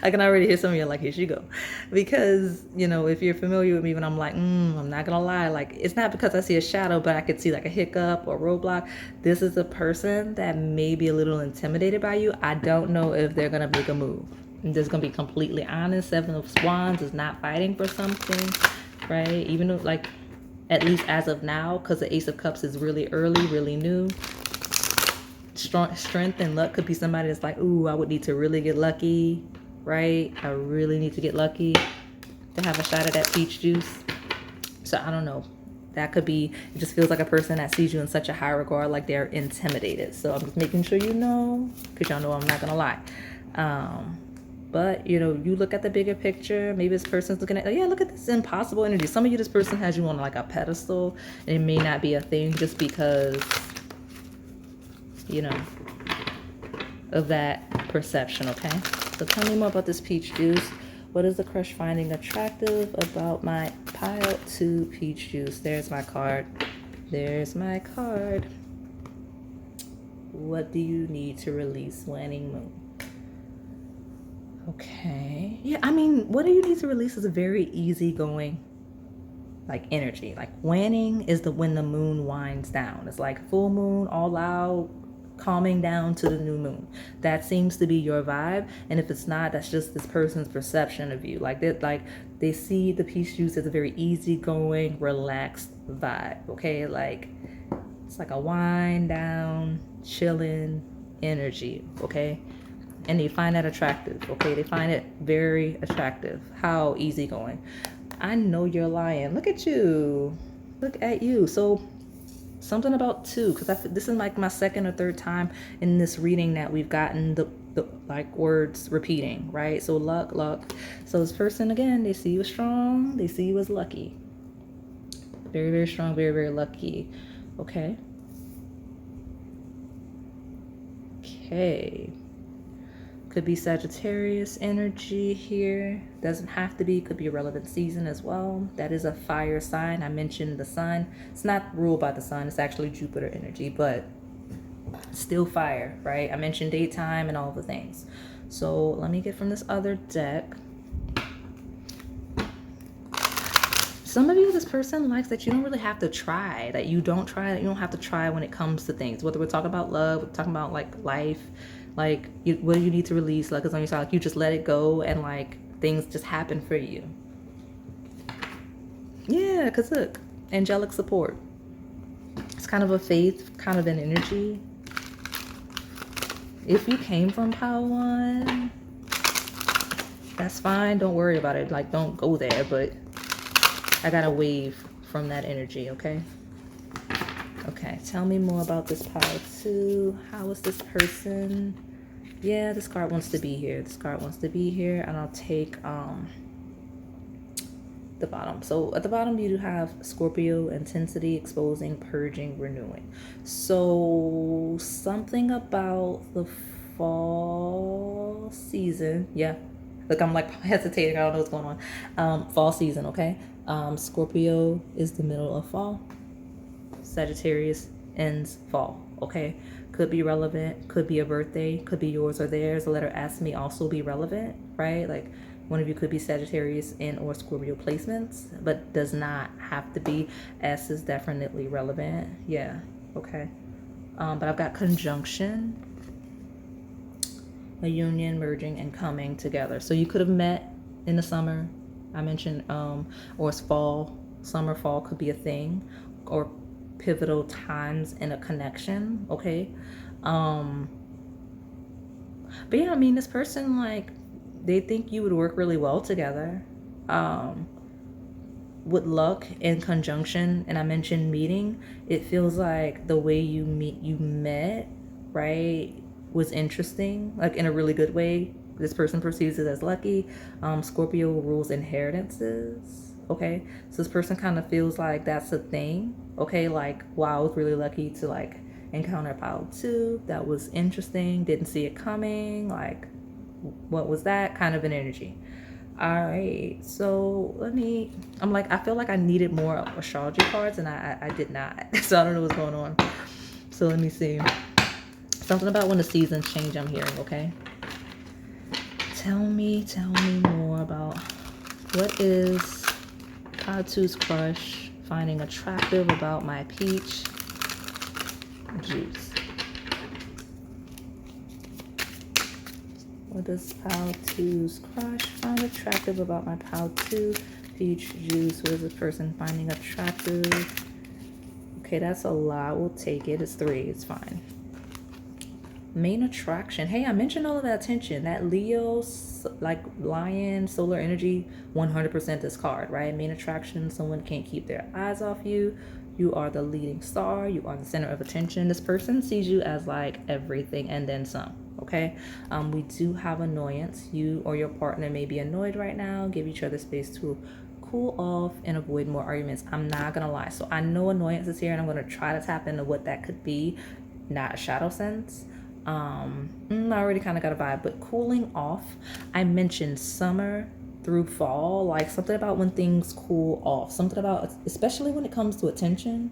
I can already hear some of you like, here she go. Because, you know, if you're familiar with me when I'm like, I'm not going to lie. Like, it's not because I see a shadow, but I could see like a hiccup or roadblock. This is a person that may be a little intimidated by you. I don't know if they're going to make a move. I'm just going to be completely honest. Seven of Wands is not fighting for something, right? Even though, like, at least as of now, because the Ace of Cups is really early, really new. Strength and luck could be somebody that's like, ooh, I would need to really get lucky, right? I really need to get lucky to have a shot at that peach juice. So I don't know. That could be, it just feels like a person that sees you in such a high regard, like they're intimidated. So I'm just making sure you know, because y'all know I'm not gonna lie. But, you know, you look at the bigger picture. Maybe this person's looking at, yeah, look at this impossible energy. Some of you, this person has you on like a pedestal. And it may not be a thing just because, you know, of that perception, okay? So tell me more about this peach juice. What is the crush finding attractive about my pile 2 peach juice? There's my card. There's my card. What do you need to release, waning moon? Okay. Yeah, I mean, what do you need to release is a very easygoing, like, energy. Like, waning is when the moon winds down. It's like full moon, all out, calming down to the new moon. That seems to be your vibe. And if it's not, that's just this person's perception of you. Like they see the peach juice as a very easygoing, relaxed vibe. Okay, like it's like a wind down, chilling energy. Okay, and they find that attractive. Okay, they find it very attractive. How easygoing. I know you're lying. Look at you. Look at you. So something about 2, because this is like my second or third time in this reading that we've gotten the like words repeating, right? So luck. So this person, again, they see you as strong. They see you as lucky. Very, very strong. Very, very lucky. Okay. Could be Sagittarius energy here. Doesn't have to be. Could be a relevant season as well. That is a fire sign. I mentioned the sun. It's not ruled by the sun. It's actually Jupiter energy, but still fire, right? I mentioned daytime and all the things. So let me get from this other deck. Some of you, this person likes that you don't really have to try. That you don't have to try when it comes to things. Whether we're talking about love, we're talking about like life. Like, what do you need to release? Like, it's on your side. Like, you just let it go, and like things just happen for you. Yeah, because look, angelic support. It's kind of a faith, kind of an energy. If you came from Pile 1, That's fine. Don't worry about it. Like, don't go there. But I got a wave from that energy, okay? Okay, tell me more about this pile 2. How is this person? Yeah, this card wants to be here. This card wants to be here. And I'll take the bottom. So at the bottom you do have Scorpio, intensity, exposing, purging, renewing. So something about the fall season. Yeah. Look, I'm like hesitating. I don't know what's going on. Fall season, okay? Scorpio is the middle of fall. Sagittarius ends fall, okay? Could be relevant, could be a birthday, could be yours or theirs. The letter S may also be relevant, right? Like one of you could be Sagittarius and or Scorpio placements, but does not have to be. S is definitely relevant. Yeah, okay. But I've got conjunction, a union, merging, and coming together. So you could have met in the summer. I mentioned, or it's fall, summer, fall could be a thing, or pivotal times in a connection, okay? But yeah, I mean, this person, like, they think you would work really well together. With luck and conjunction, and I mentioned meeting, it feels like the way you met, right, was interesting, like in a really good way. This person perceives it as lucky. Scorpio rules inheritances, okay? So this person kind of feels like that's a thing, okay? Like, wow, I was really lucky to like encounter pile 2. That was interesting. Didn't see it coming. Like, what was that kind of an energy? All right, so I'm like, I feel like I needed more astrology cards and I did not. So I don't know what's going on. So let me see. Something about when the seasons change, I'm hearing, okay? Tell me more about what is pile 2's crush finding attractive about my peach juice. What does pile 2's crush find attractive about my pile 2 peach juice? What is this person finding attractive? Okay, that's a lot. We'll take it. It's 3. It's fine. Main attraction. Hey, I mentioned all of that attention. That Leo, like lion, solar energy, 100% this card, right? Main attraction. Someone can't keep their eyes off you. You are the leading star. You are the center of attention. This person sees you as like everything and then some. Okay, we do have annoyance. You or your partner may be annoyed right now. Give each other space to cool off and avoid more arguments. I'm not gonna lie. So I know annoyance is here, and I'm gonna try to tap into what that could be. Not a shadow sense. I already kind of got a vibe, but cooling off. I mentioned summer through fall, like something about when things cool off. Something about, especially when it comes to attention.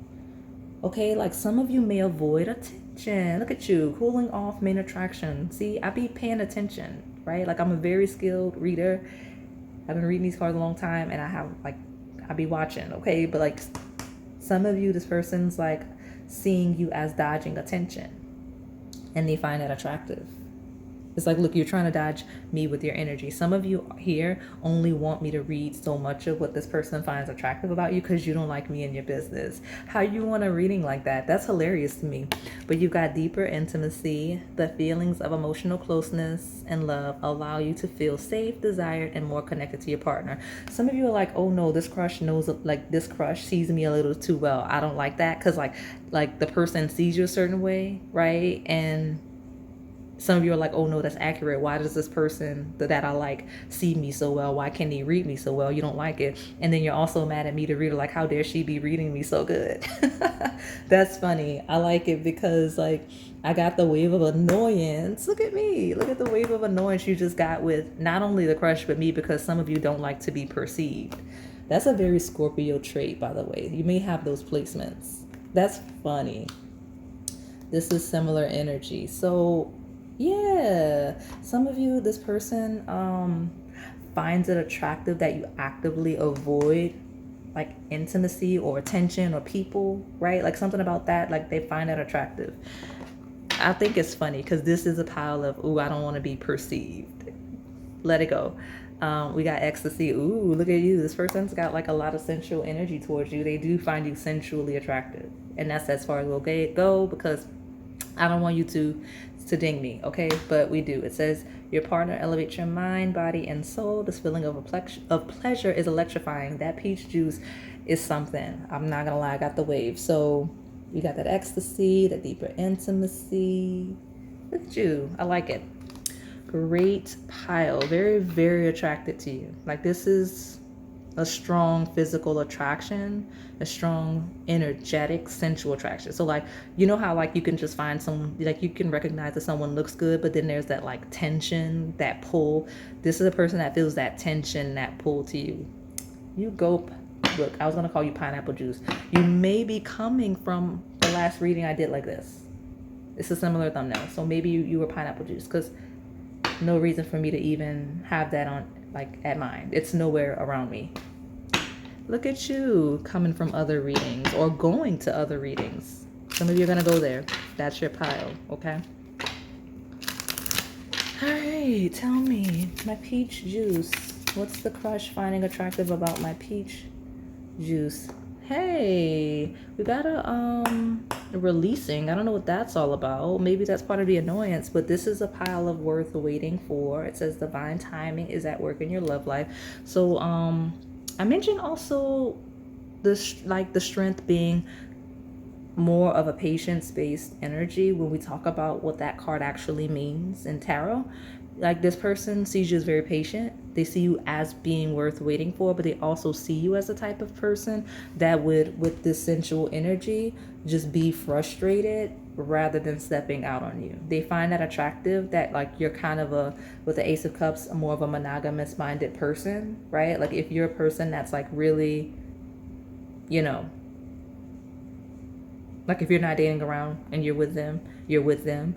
Okay, like some of you may avoid attention. Look at you, cooling off, main attraction. See, I be paying attention, right? Like I'm a very skilled reader. I've been reading these cards a long time, and I be watching, okay? But like some of you, this person's like seeing you as dodging attention, and they find that attractive. It's like, look, you're trying to dodge me with your energy. Some of you here only want me to read so much of what this person finds attractive about you because you don't like me in your business. How you want a reading like that? That's hilarious to me. But you've got deeper intimacy. The feelings of emotional closeness and love allow you to feel safe, desired, and more connected to your partner. Some of you are like, oh no, this crush knows, like this crush sees me a little too well. I don't like that because like the person sees you a certain way, right? And some of you are like, oh no, that's accurate. Why does this person that I like see me so well? Why can't he read me so well? You don't like it. And then you're also mad at me, the reader, like, how dare she be reading me so good? That's funny. I like it because like I got the wave of annoyance. Look at me. Look at the wave of annoyance you just got with not only the crush, but me, because some of you don't like to be perceived. That's a very Scorpio trait, by the way. You may have those placements. That's funny. This is similar energy. So yeah, some of you, this person finds it attractive that you actively avoid like intimacy or attention or people, right? Like something about that, like they find that attractive. I think it's funny because this is a pile of, ooh, I don't want to be perceived. Let it go. We got ecstasy. Ooh, look at you. This person's got like a lot of sensual energy towards you. They do find you sensually attractive. And that's as far as we'll go because I don't want you to ding me, okay? But we do. It says your partner elevates your mind, body, and soul. This feeling of pleasure is electrifying. That peach juice is something. I'm not gonna lie, I got the wave. So you got that ecstasy, that deeper intimacy. Look at you. I like it. Great pile. Very, very attracted to you. Like, this is a strong physical attraction, a strong energetic sensual attraction. So like, you know how like you can just find someone, like you can recognize that someone looks good, but then there's that like tension, that pull. This is a person that feels that tension, that pull to you. You go. Look, I was gonna call you pineapple juice. You may be coming from the last reading I did like this. It's a similar thumbnail, so maybe you were pineapple juice, because no reason for me to even have that on like at mine. It's nowhere around me. Look at you coming from other readings or going to other readings. Some of you are gonna go there. That's your pile, okay? All right, tell me, my peach juice. What's the crush finding attractive about my peach juice? Hey, we got a releasing. I don't know what that's all about. Maybe that's part of the annoyance, but this is a pile of worth waiting for. It says divine timing is at work in your love life. So I mentioned also this, like the strength being more of a patience-based energy when we talk about what that card actually means in tarot. Like, this person sees you as very patient. They see you as being worth waiting for, but they also see you as the type of person that would, with this sensual energy, just be frustrated rather than stepping out on you. They find that attractive, that like you're kind of a, with the Ace of Cups, more of a monogamous minded person, right? Like if you're a person that's like really, you know, like if you're not dating around and you're with them, you're with them.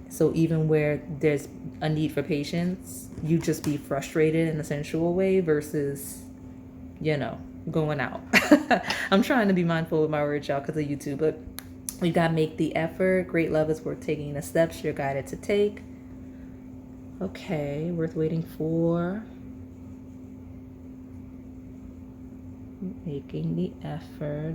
So even where there's a need for patience, you just be frustrated in a sensual way versus, you know, going out. I'm trying to be mindful with my words, y'all, because of YouTube, but we got to make the effort. Great love is worth taking the steps you're guided to take. Okay, worth waiting for. Making the effort.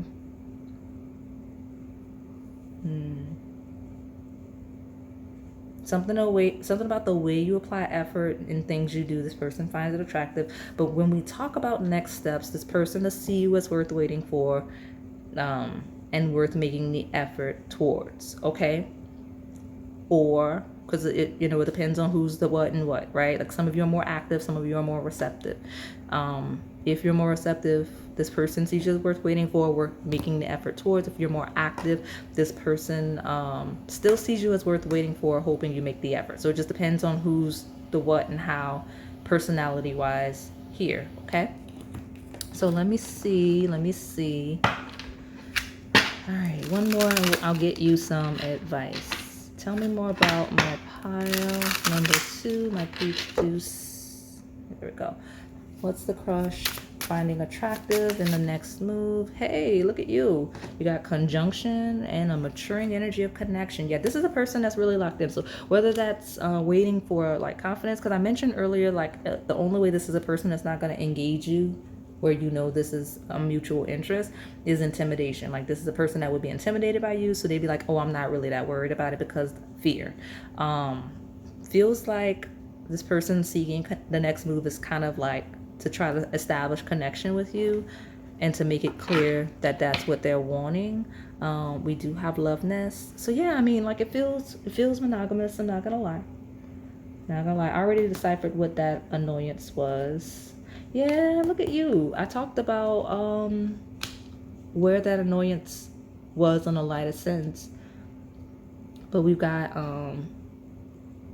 Something about the way you apply effort in things you do, this person finds it attractive. But when we talk about next steps, this person to see you as worth waiting for, and worth making the effort towards, okay? Or, because it depends on who's the what and what, right? Like some of you are more active, some of you are more receptive. If you're more receptive, this person sees you as worth waiting for, worth making the effort towards. If you're more active, this person still sees you as worth waiting for, hoping you make the effort. So it just depends on who's the what and how, personality wise here, okay? So let me see. All right, one more and I'll get you some advice. Tell me more about my pile. Number 2, my peach juice. There we go. What's the crush finding attractive in the next move? Hey, look at you. You got conjunction and a maturing energy of connection. Yeah, this is a person that's really locked in. So whether that's waiting for like confidence, because I mentioned earlier, like the only way this is a person that's not going to engage you where you know this is a mutual interest is intimidation. Like this is a person that would be intimidated by you, so they'd be like, oh, I'm not really that worried about it because fear. Feels like this person seeking the next move is kind of like to try to establish connection with you and to make it clear that that's what they're wanting. We do have love nest, so yeah, I mean, like it feels monogamous. I'm not gonna lie. I already deciphered what that annoyance was. Yeah, look at you. I talked about where that annoyance was on a lighter sense, but we've got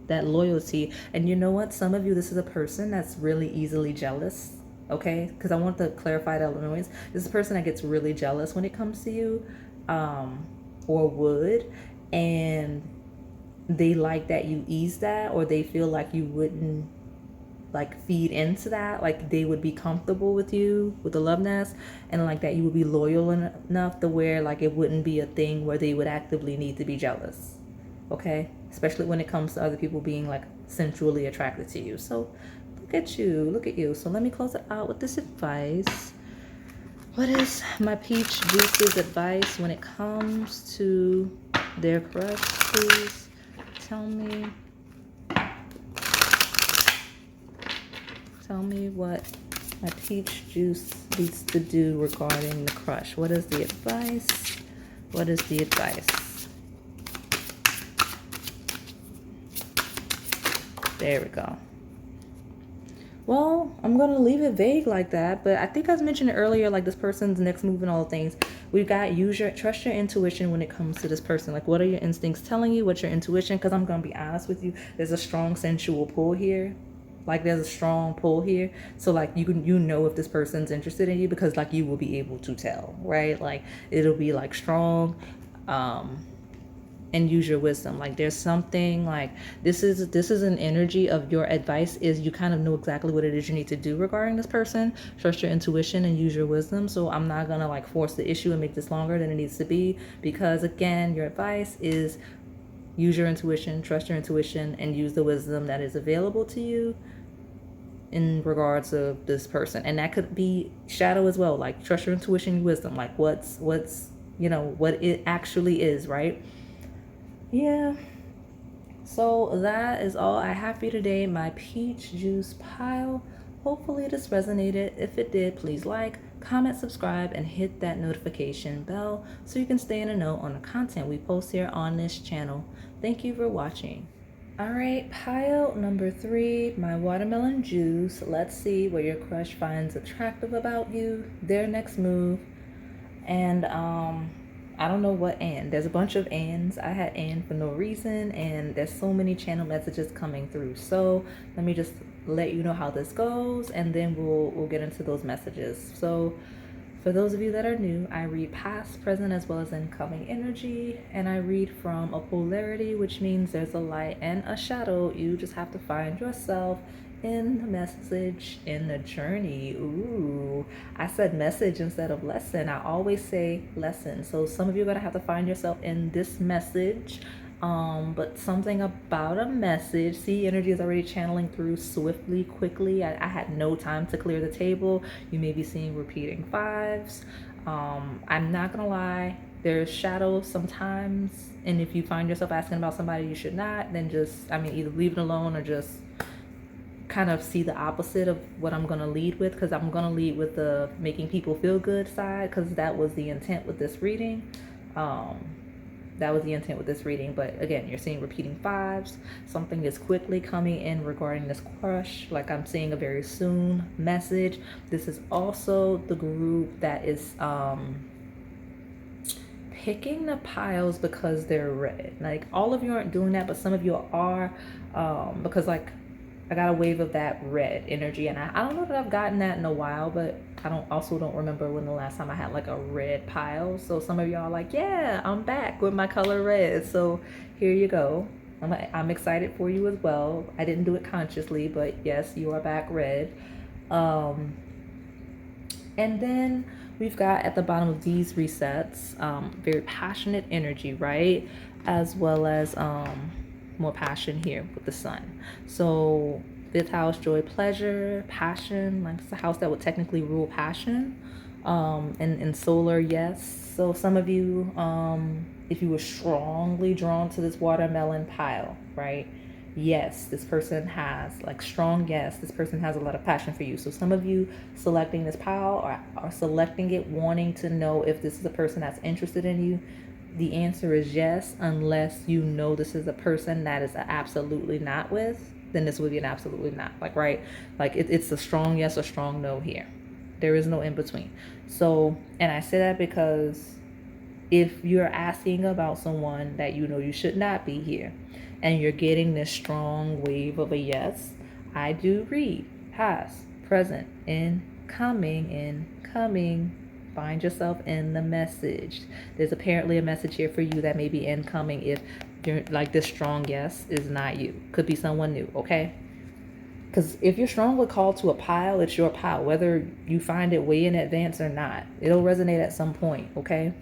that loyalty. And you know what? Some of you, this is a person that's really easily jealous, okay? Because I want to clarify that annoyance. This is a person that gets really jealous when it comes to you, or would, and they like that you ease that, or they feel like you wouldn't like feed into that, like they would be comfortable with you with the love nest, and like that you would be loyal enough to where like it wouldn't be a thing where they would actively need to be jealous, okay? Especially when it comes to other people being like sensually attracted to you. So look at you. So let me close it out with this advice. What is my peach juice's advice when it comes to their crush, please tell me what my peach juice needs to do regarding the crush. What is the advice? What is the advice? There we go. Well, I'm going to leave it vague like that, but I think I mentioned it earlier, like this person's next move and all the things. We've got trust your intuition when it comes to this person. Like, what are your instincts telling you? What's your intuition? Because I'm going to be honest with you, there's a strong sensual pull here. Like, there's a strong pull here. So, like, you know if this person's interested in you, because, like, you will be able to tell, right? Like, it'll be, like, strong. And use your wisdom. Like, there's something like this is an energy of your advice is you kind of know exactly what it is you need to do regarding this person. Trust your intuition and use your wisdom. So I'm not gonna like force the issue and make this longer than it needs to be, because again, your advice is use your intuition, trust your intuition, and use the wisdom that is available to you in regards of this person. And that could be shadow as well. Like, trust your intuition and wisdom. Like, what's you know what it actually is, right? Yeah, so that is all I have for you today, my peach juice pile. Hopefully this resonated. If it did, please like, comment, subscribe, and hit that notification bell so you can stay in the know on the content we post here on this channel. Thank you for watching. All right, pile number 3, my watermelon juice. Let's see what your crush finds attractive about you, their next move, and I don't know what and. There's a bunch of ands. I had and for no reason, and there's so many channel messages coming through. So let me just let you know how this goes, and then we'll get into those messages. So for those of you that are new, I read past, present, as well as incoming energy, and I read from a polarity, which means there's a light and a shadow. You just have to find yourself in the message, in the journey. Ooh, I said message instead of lesson. I always say lesson. So some of you are gonna have to find yourself in this message. But something about a message. See, energy is already channeling through swiftly, quickly. I had no time to clear the table. You may be seeing repeating 5s. I'm not gonna lie, there's shadows sometimes, and if you find yourself asking about somebody you should not, then just, either leave it alone or just kind of see the opposite of what I'm going to lead with, because I'm going to lead with the making people feel good side, because that was the intent with this reading. But again, you're seeing repeating 5s. Something is quickly coming in regarding this crush. Like, I'm seeing a very soon message. This is also the group that is picking the piles because they're red. Like, all of you aren't doing that, but some of you are, because like I got a wave of that red energy, and I don't know that I've gotten that in a while, but I don't remember when the last time I had like a red pile. So some of y'all are like, yeah, I'm back with my color red. So here you go. I'm excited for you as well. I didn't do it consciously, but yes, you are back red. And then we've got at the bottom of these resets, very passionate energy, right? As well as more passion here with the sun. So 5th house, joy, pleasure, passion, like it's a house that would technically rule passion. And solar, yes. So some of you, if you were strongly drawn to this watermelon pile, right? Yes, this person has like strong yes, this person has a lot of passion for you. So some of you selecting this pile are selecting it wanting to know if this is a person that's interested in you. The answer is yes, unless you know this is a person that is absolutely not with, then this would be an absolutely not. Like, right? Like it's a strong yes or strong no here. There is no in between. So, and I say that because if you're asking about someone that you know you should not be here, and you're getting this strong wave of a yes, I do read past, present, incoming. Find yourself in the message. There's apparently a message here for you that may be incoming if you're like this strong yes is not you. Could be someone new, okay? Because if you're strongly called to a pile, it's your pile, whether you find it way in advance or not. It'll resonate at some point, okay?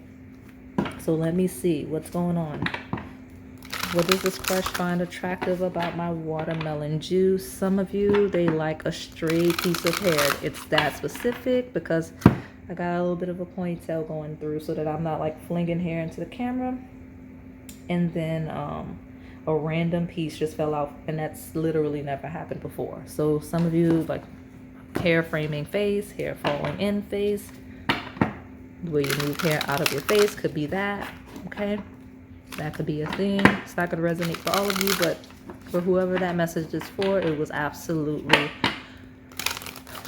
So let me see what's going on. What does this crush find attractive about my watermelon juice? Some of you, they like a straight piece of hair. It's that specific because I got a little bit of a ponytail going through so that I'm not like flinging hair into the camera. and then a random piece just fell out, and that's literally never happened before. So some of you, like hair framing face, hair falling in face, the way you move hair out of your face could be that. Okay, that could be a thing. It's not going to resonate for all of you, but for whoever that message is for, it was absolutely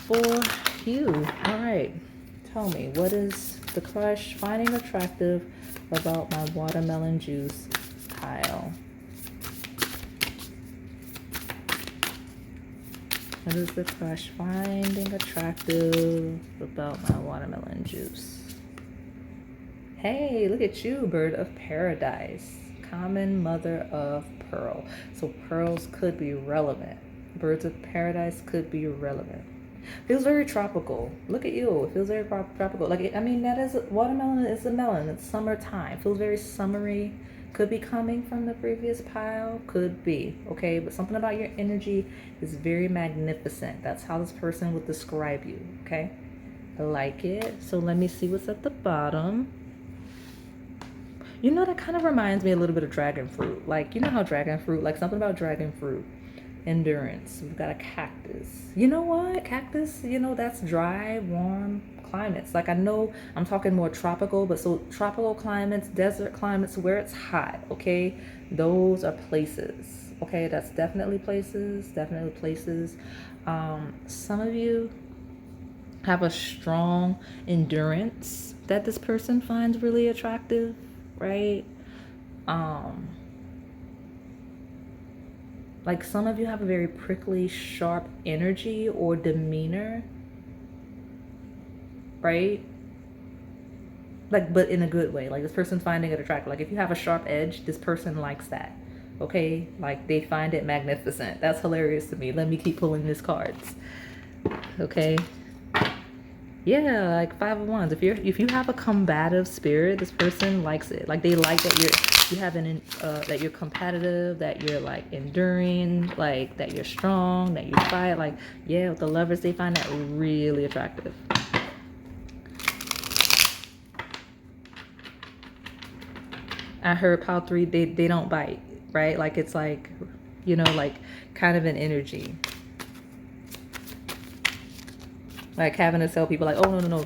for you. All right, tell me, what is the crush finding attractive about my watermelon juice pile? What is the crush finding attractive about my watermelon juice? Hey, look at you, bird of paradise. Common mother of pearl. So pearls could be relevant. Birds of paradise could be relevant. Feels very tropical. Look at you. It feels very tropical. Like, I mean, that is, watermelon is a melon. It's summertime. Feels very summery. Could be coming from the previous pile. Could be. Okay, but something about your energy is very magnificent. That's how this person would describe you. Okay, I like it. So let me see what's at the bottom. You know, that kind of reminds me a little bit of dragon fruit. Like, you know how dragon fruit, like something about dragon fruit. Endurance. We've got a cactus. You know what? Cactus, you know, that's dry, warm climates. Like, I know I'm talking more tropical, but so tropical climates, desert climates where it's hot, okay? Those are places, okay? That's definitely places, definitely places. Some of you have a strong endurance that this person finds really attractive, right? Like some of you have a very prickly, sharp energy or demeanor, right? Like, but in a good way. Like this person's finding it attractive. Like if you have a sharp edge, this person likes that, okay? Like they find it magnificent. That's hilarious to me. Let me keep pulling these cards, okay? Yeah, like Five of Wands. If you have a combative spirit, this person likes it. Like they like that you have that you're competitive, that you're like enduring, like that you're strong, that you fight. Like, yeah, with the Lovers, they find that really attractive. I heard pile 3, they don't bite, right? Like it's like, you know, like kind of an energy. Like having to tell people like, oh no,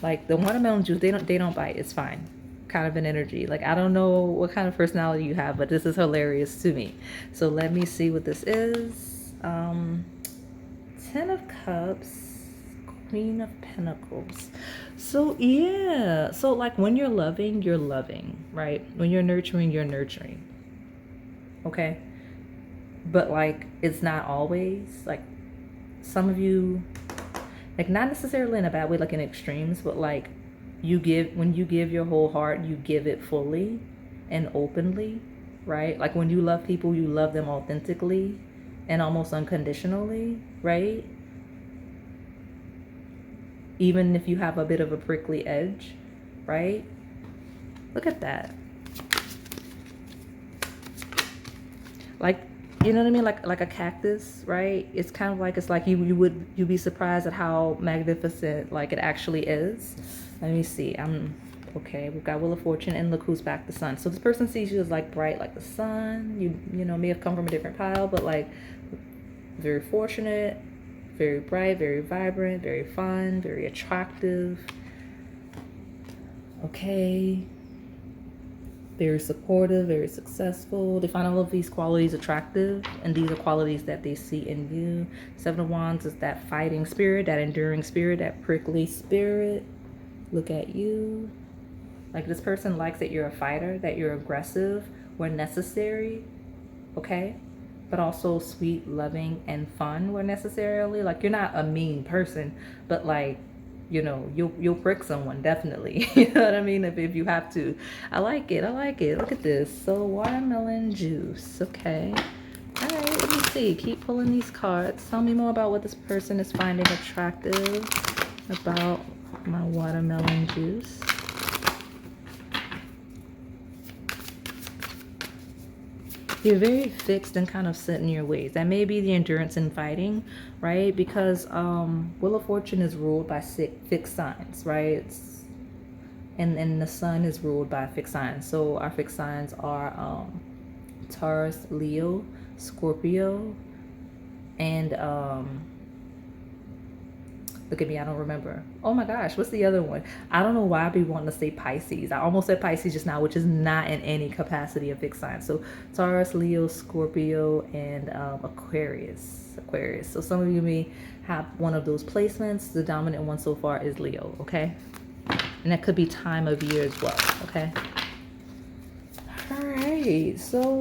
like the watermelon juice, they don't bite. It's fine. Kind of an energy. Like I don't know what kind of personality you have, but this is hilarious to me. So let me see what this is. 10 of Cups, Queen of Pentacles. So yeah, so like when you're loving, right? When you're nurturing. Okay, but like it's not always. Like some of you, like not necessarily in a bad way, like in extremes, but like when you give your whole heart, you give it fully and openly, right? Like when you love people, you love them authentically and almost unconditionally, right? Even if you have a bit of a prickly edge, right? Look at that. Like, you know what I mean? Like a cactus, right? It's kind of like, it's like you'd be surprised at how magnificent like it actually is. Let me see. Okay. We've got Wheel of Fortune and look who's back, the sun. So this person sees you as like bright like the sun. You know, may have come from a different pile, but like very fortunate, very bright, very vibrant, very fun, very attractive. Okay. Very supportive, very successful. They find all of these qualities attractive, and these are qualities that they see in you. 7 of Wands is that fighting spirit, that enduring spirit, that prickly spirit. Look at you. Like this person likes that you're a fighter, that you're aggressive where necessary, okay? But also sweet, loving, and fun where necessarily. Like you're not a mean person, but like, you know, you'll prick someone, definitely. You know what I mean? If you have to. I like it. Look at this. So watermelon juice. Okay. All right, let me see. Keep pulling these cards. Tell me more about what this person is finding attractive about my watermelon juice. You're very fixed and kind of set in your ways. That may be the endurance in fighting, right? Because Wheel of Fortune is ruled by fixed signs, right? and the sun is ruled by fixed signs. So our fixed signs are Taurus, Leo, Scorpio, and look at me, I don't remember. Oh my gosh, what's the other one? I don't know why I be wanting to say Pisces. I almost said Pisces just now, which is not in any capacity of fixed sign. So Taurus, Leo, Scorpio, and Aquarius. Aquarius. So some of you may have one of those placements. The dominant one so far is Leo, okay? And that could be time of year as well, okay? All right, so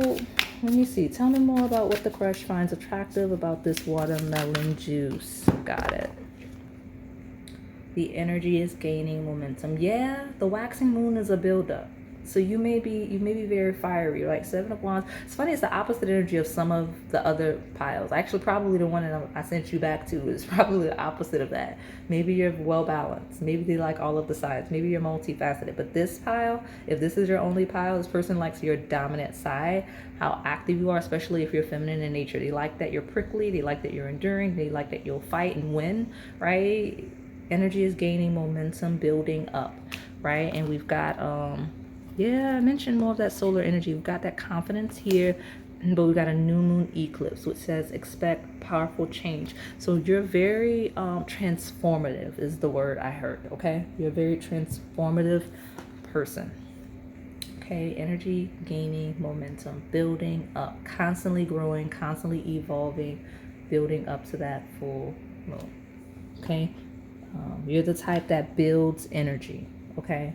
let me see. Tell me more about what the crush finds attractive about this watermelon juice. Got it. The energy is gaining momentum. Yeah, the waxing moon is a buildup. So you may be very fiery, like Seven of Wands. It's funny, it's the opposite energy of some of the other piles. Actually, probably the one that I sent you back to is probably the opposite of that. Maybe you're well balanced. Maybe they like all of the sides. Maybe you're multifaceted. But this pile, if this is your only pile, this person likes your dominant side, how active you are, especially if you're feminine in nature. They like that you're prickly. They like that you're enduring. They like that you'll fight and win, right? Energy is gaining momentum, building up, right? And we've got yeah, I mentioned more of that solar energy. We've got that confidence here, but we've got a new moon eclipse, which says expect powerful change. So you're very transformative is the word I heard, okay? You're a very transformative person. Okay, energy gaining momentum, building up, constantly growing, constantly evolving, building up to that full moon, okay? You're the type that builds energy, okay?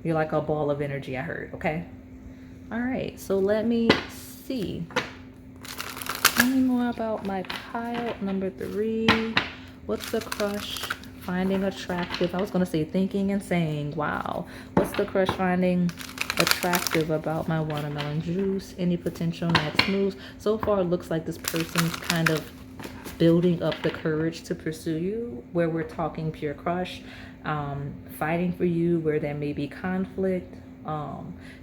You're like a ball of energy, I heard, okay? All right, so let me see. Tell me more about my pile number 3. What's the crush finding attractive? I was going to say thinking and saying, wow. What's the crush finding attractive about my watermelon juice? Any potential next moves? So far, it looks like this person's kind of building up the courage to pursue you, where we're talking pure crush, fighting for you where there may be conflict,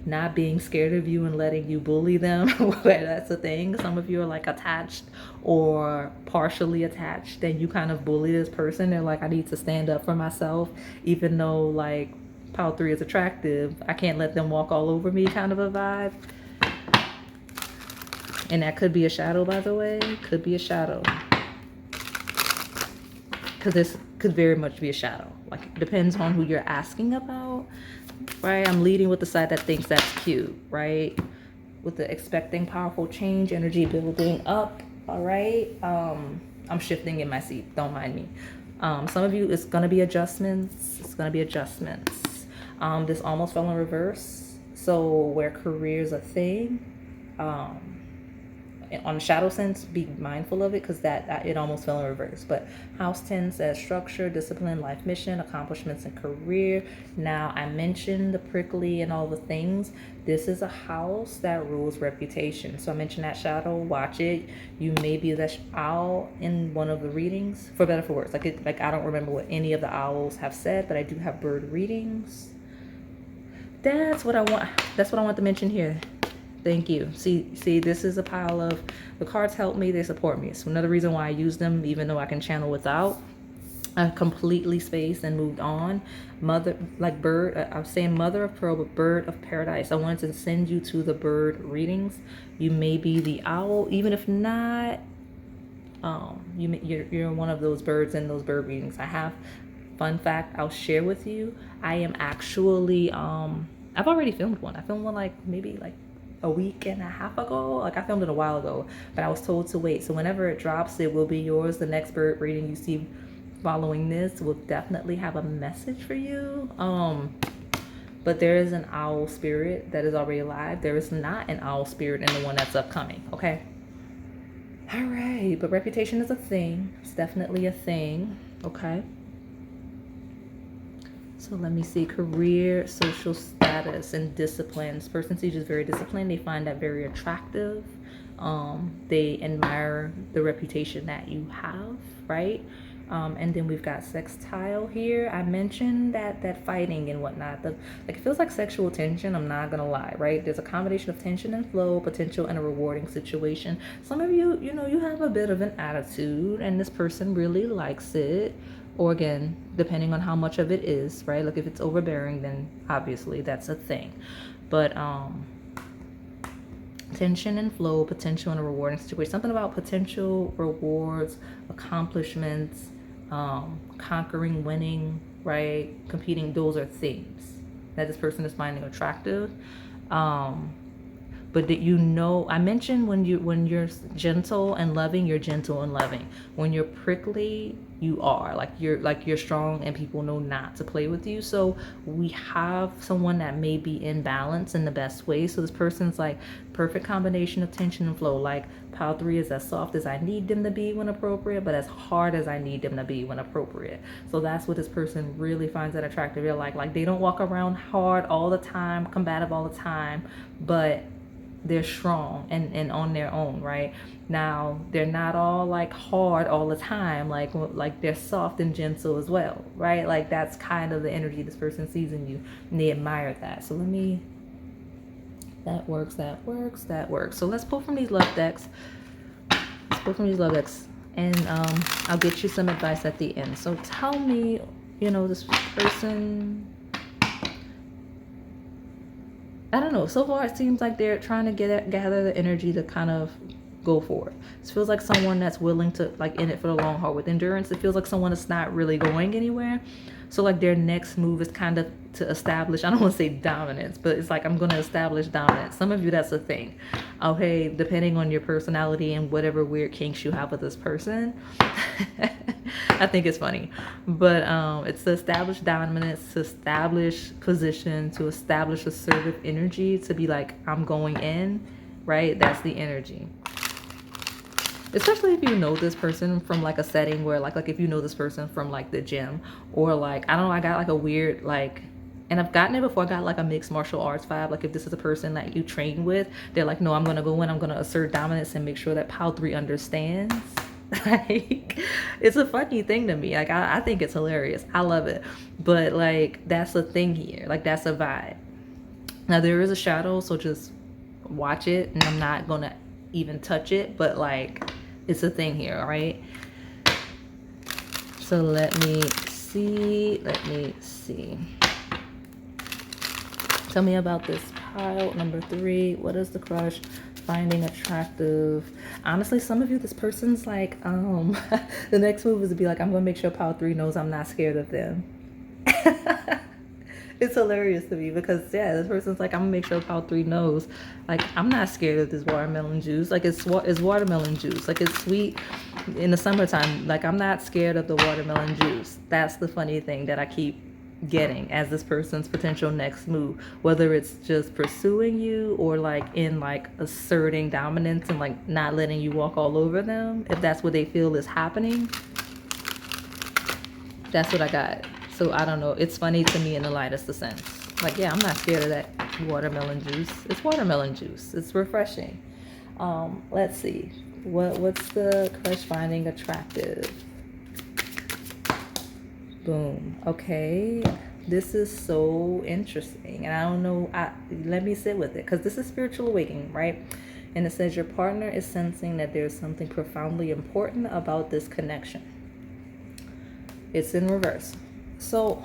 not being scared of you and letting you bully them where that's a thing. Some of you are like attached or partially attached and you kind of bully this person. They're like, I need to stand up for myself, even though like pile 3 is attractive. I can't let them walk all over me kind of a vibe. And that could be a shadow, by the way. Could be a shadow. Because this could very much be a shadow. Like, it depends on who you're asking about, right? I'm leading with the side that thinks that's cute, right? With the expecting powerful change, energy building up, all right? I'm shifting in my seat. Don't mind me. Some of you, it's going to be adjustments. It's going to be adjustments. This almost fell in reverse. So where career is a thing, on the shadow sense, be mindful of it because that it almost fell in reverse. But house 10 says structure, discipline, life mission, accomplishments, and career. Now, I mentioned the prickly and all the things. This is a house that rules reputation. So I mentioned that shadow. Watch it. You may be the owl in one of the readings, for better or for worse. Like I don't remember what any of the owls have said, but I do have bird readings. That's what I want. That's what I want to mention here. Thank you. See, this is a pile of, the cards help me, they support me. So another reason why I use them, even though I can channel without. I completely spaced and moved on. Mother, like bird, I was saying mother of pearl, but bird of paradise. I wanted to send you to the bird readings. You may be the owl, even if not, you're one of those birds in those bird readings. I have, fun fact, I'll share with you. I am actually, I've already filmed one. I filmed one like maybe like a week and a half ago. Like I filmed it a while ago, but I was told to wait. So whenever it drops, it will be yours. The next bird reading you see following this will definitely have a message for you. But there is an owl spirit that is already alive. There is not an owl spirit in the one that's upcoming, okay? All right, but reputation is a thing. It's definitely a thing, okay? So let me see, career, social status, and discipline. This person sees you as very disciplined. They find that very attractive. They admire the reputation that you have, right? And then we've got sextile here. I mentioned that fighting and whatnot. Like it feels like sexual tension. I'm not gonna lie, right? There's a combination of tension and flow, potential, and a rewarding situation. Some of you, you have a bit of an attitude, and this person really likes it. or again, depending on how much of it is, right? Like if it's overbearing, then obviously that's a thing. But tension and flow, potential in a rewarding situation. Something about potential rewards, accomplishments, conquering, winning, right? Competing. Those are things that this person is finding attractive. But that, you know, I mentioned when you're gentle and loving, you're gentle and loving. When you're prickly, you are like you're strong, and people know not to play with you. So we have someone that may be in balance in the best way. So this person's like perfect combination of tension and flow. Like pile 3 is as soft as I need them to be when appropriate, but as hard as I need them to be when appropriate. So that's what this person really finds that attractive. They're like they don't walk around hard all the time, combative all the time, but they're strong and on their own, right? Now they're not all like hard all the time, like they're soft and gentle as well, right? Like that's kind of the energy this person sees in you, and they admire that. So let me, that works. So let's pull from these love decks. And I'll get you some advice at the end. So tell me, you know, this person, I don't know. So far, it seems like they're trying to gather the energy to kind of go for it. It feels like someone that's willing to, like, in it for the long haul with endurance. It feels like someone that's not really going anywhere. So like their next move is kind of to establish, I don't want to say dominance, but it's like, I'm going to establish dominance. Some of you, that's a thing. Okay, depending on your personality and whatever weird kinks you have with this person. I think it's funny. But it's to establish dominance, to establish position, to establish assertive energy, to be like, I'm going in, right? That's the energy. Especially if you know this person from like a setting where like if you know this person from like the gym, or like, I don't know, I got like a weird like, and I've gotten it before, I got like a mixed martial arts vibe. Like if this is a person that you train with, they're like, no, I'm going to go in, I'm going to assert dominance and make sure that pile 3 understands. Like it's a funny thing to me. Like I think it's hilarious. I love it. But like that's a thing here. Like that's a vibe. Now there is a shadow, so just watch it, and I'm not going to even touch it, but like it's a thing here, all right? So let me see. Tell me about this pile number 3. What is the crush finding attractive? Honestly, some of you, this person's like the next move is to be like, I'm gonna make sure pile 3 knows I'm not scared of them. It's hilarious to me because yeah, this person's like, I'm gonna make sure pile 3 knows, like, I'm not scared of this watermelon juice. Like it's watermelon juice. Like it's sweet in the summertime. Like I'm not scared of the watermelon juice. That's the funny thing that I keep getting as this person's potential next move, whether it's just pursuing you or like in like asserting dominance and like not letting you walk all over them. If that's what they feel is happening, that's what I got. So I don't know. It's funny to me in the lightest of sense. Like, yeah, I'm not scared of that watermelon juice. It's watermelon juice. It's refreshing. Let's see. What's the crush finding attractive? Boom. Okay. This is so interesting. And I don't know. Let me sit with it, because this is spiritual awakening, right? And it says your partner is sensing that there's something profoundly important about this connection. It's in reverse. So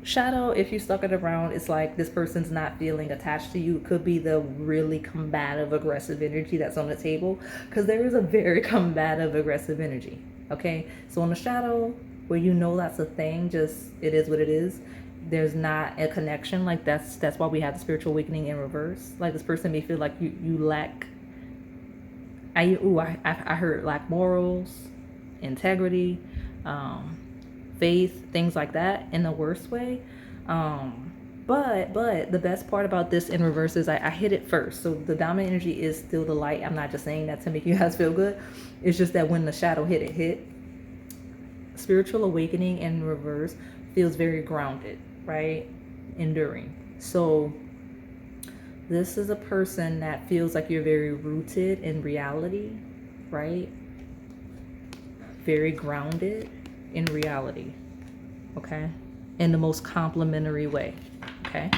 shadow, if you stuck it around, it's like this person's not feeling attached to you. It could be the really combative, aggressive energy that's on the table, because there is a very combative, aggressive energy. Okay, so on the shadow, where you know that's a thing, just it is what it is. There's not a connection. Like that's why we have the spiritual awakening in reverse. Like this person may feel like you lack. I heard lack morals, integrity, faith, things like that in the worst way. But the best part about this in reverse is I hit it first. So the dominant energy is still the light. I'm not just saying that to make you guys feel good. It's just that when the shadow hit, spiritual awakening in reverse feels very grounded, right? Enduring. So this is a person that feels like you're very rooted in reality, right? Very grounded in reality, okay? In the most complimentary way, okay?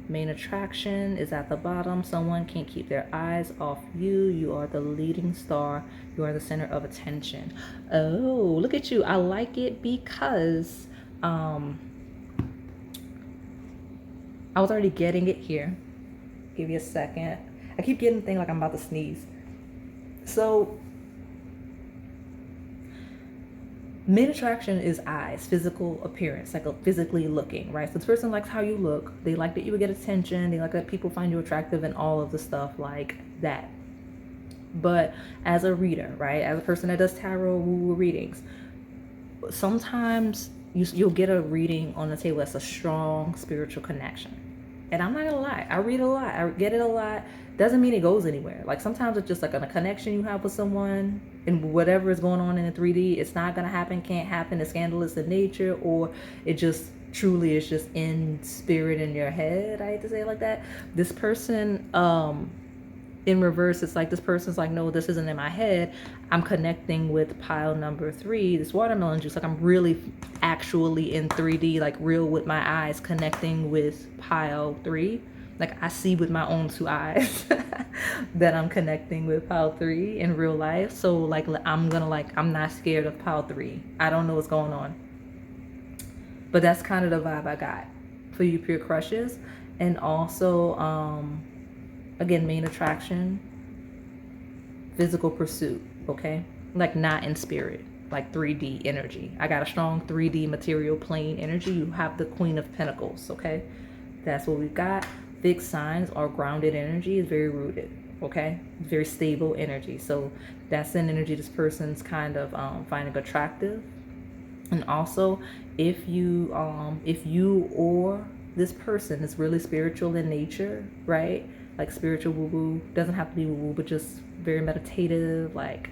Main attraction is at the bottom. Someone can't keep their eyes off you. You are the leading star. You are the center of attention. Oh, look at you. I like it because I was already getting it here. Give you a second. I keep getting the thing like I'm about to sneeze. So main attraction is eyes, physical appearance, like a physically looking, right? So this person likes how you look. They like that you would get attention. They like that people find you attractive and all of the stuff like that. But as a reader, right? As a person that does tarot woo readings, sometimes you'll get a reading on the table that's a strong spiritual connection. And I'm not gonna lie, I read a lot, I get it a lot. Doesn't mean it goes anywhere. Like sometimes it's just like a connection you have with someone, and whatever is going on in the 3D, it's not gonna happen, can't happen, it's scandalous in nature, or it just truly is just in spirit in your head. I hate to say it like that. This person, in reverse, it's like this person's like, no, this isn't in my head. I'm connecting with pile number 3, this watermelon juice. Like I'm really actually in 3D, like real with my eyes, connecting with pile 3. Like I see with my own 2 eyes that I'm connecting with pile 3 in real life. So like I'm not scared of pile 3. I don't know what's going on. But that's kind of the vibe I got for you pure crushes. And also, again, main attraction, physical pursuit, okay? Like not in spirit, like 3D energy. I got a strong 3D material plane energy. You have the Queen of Pentacles, okay? That's what we've got. Fixed signs or grounded energy is very rooted, okay? Very stable energy. So that's an energy this person's kind of finding attractive. And also, if you or this person is really spiritual in nature, right? Like spiritual woo-woo, doesn't have to be woo-woo, but just very meditative, like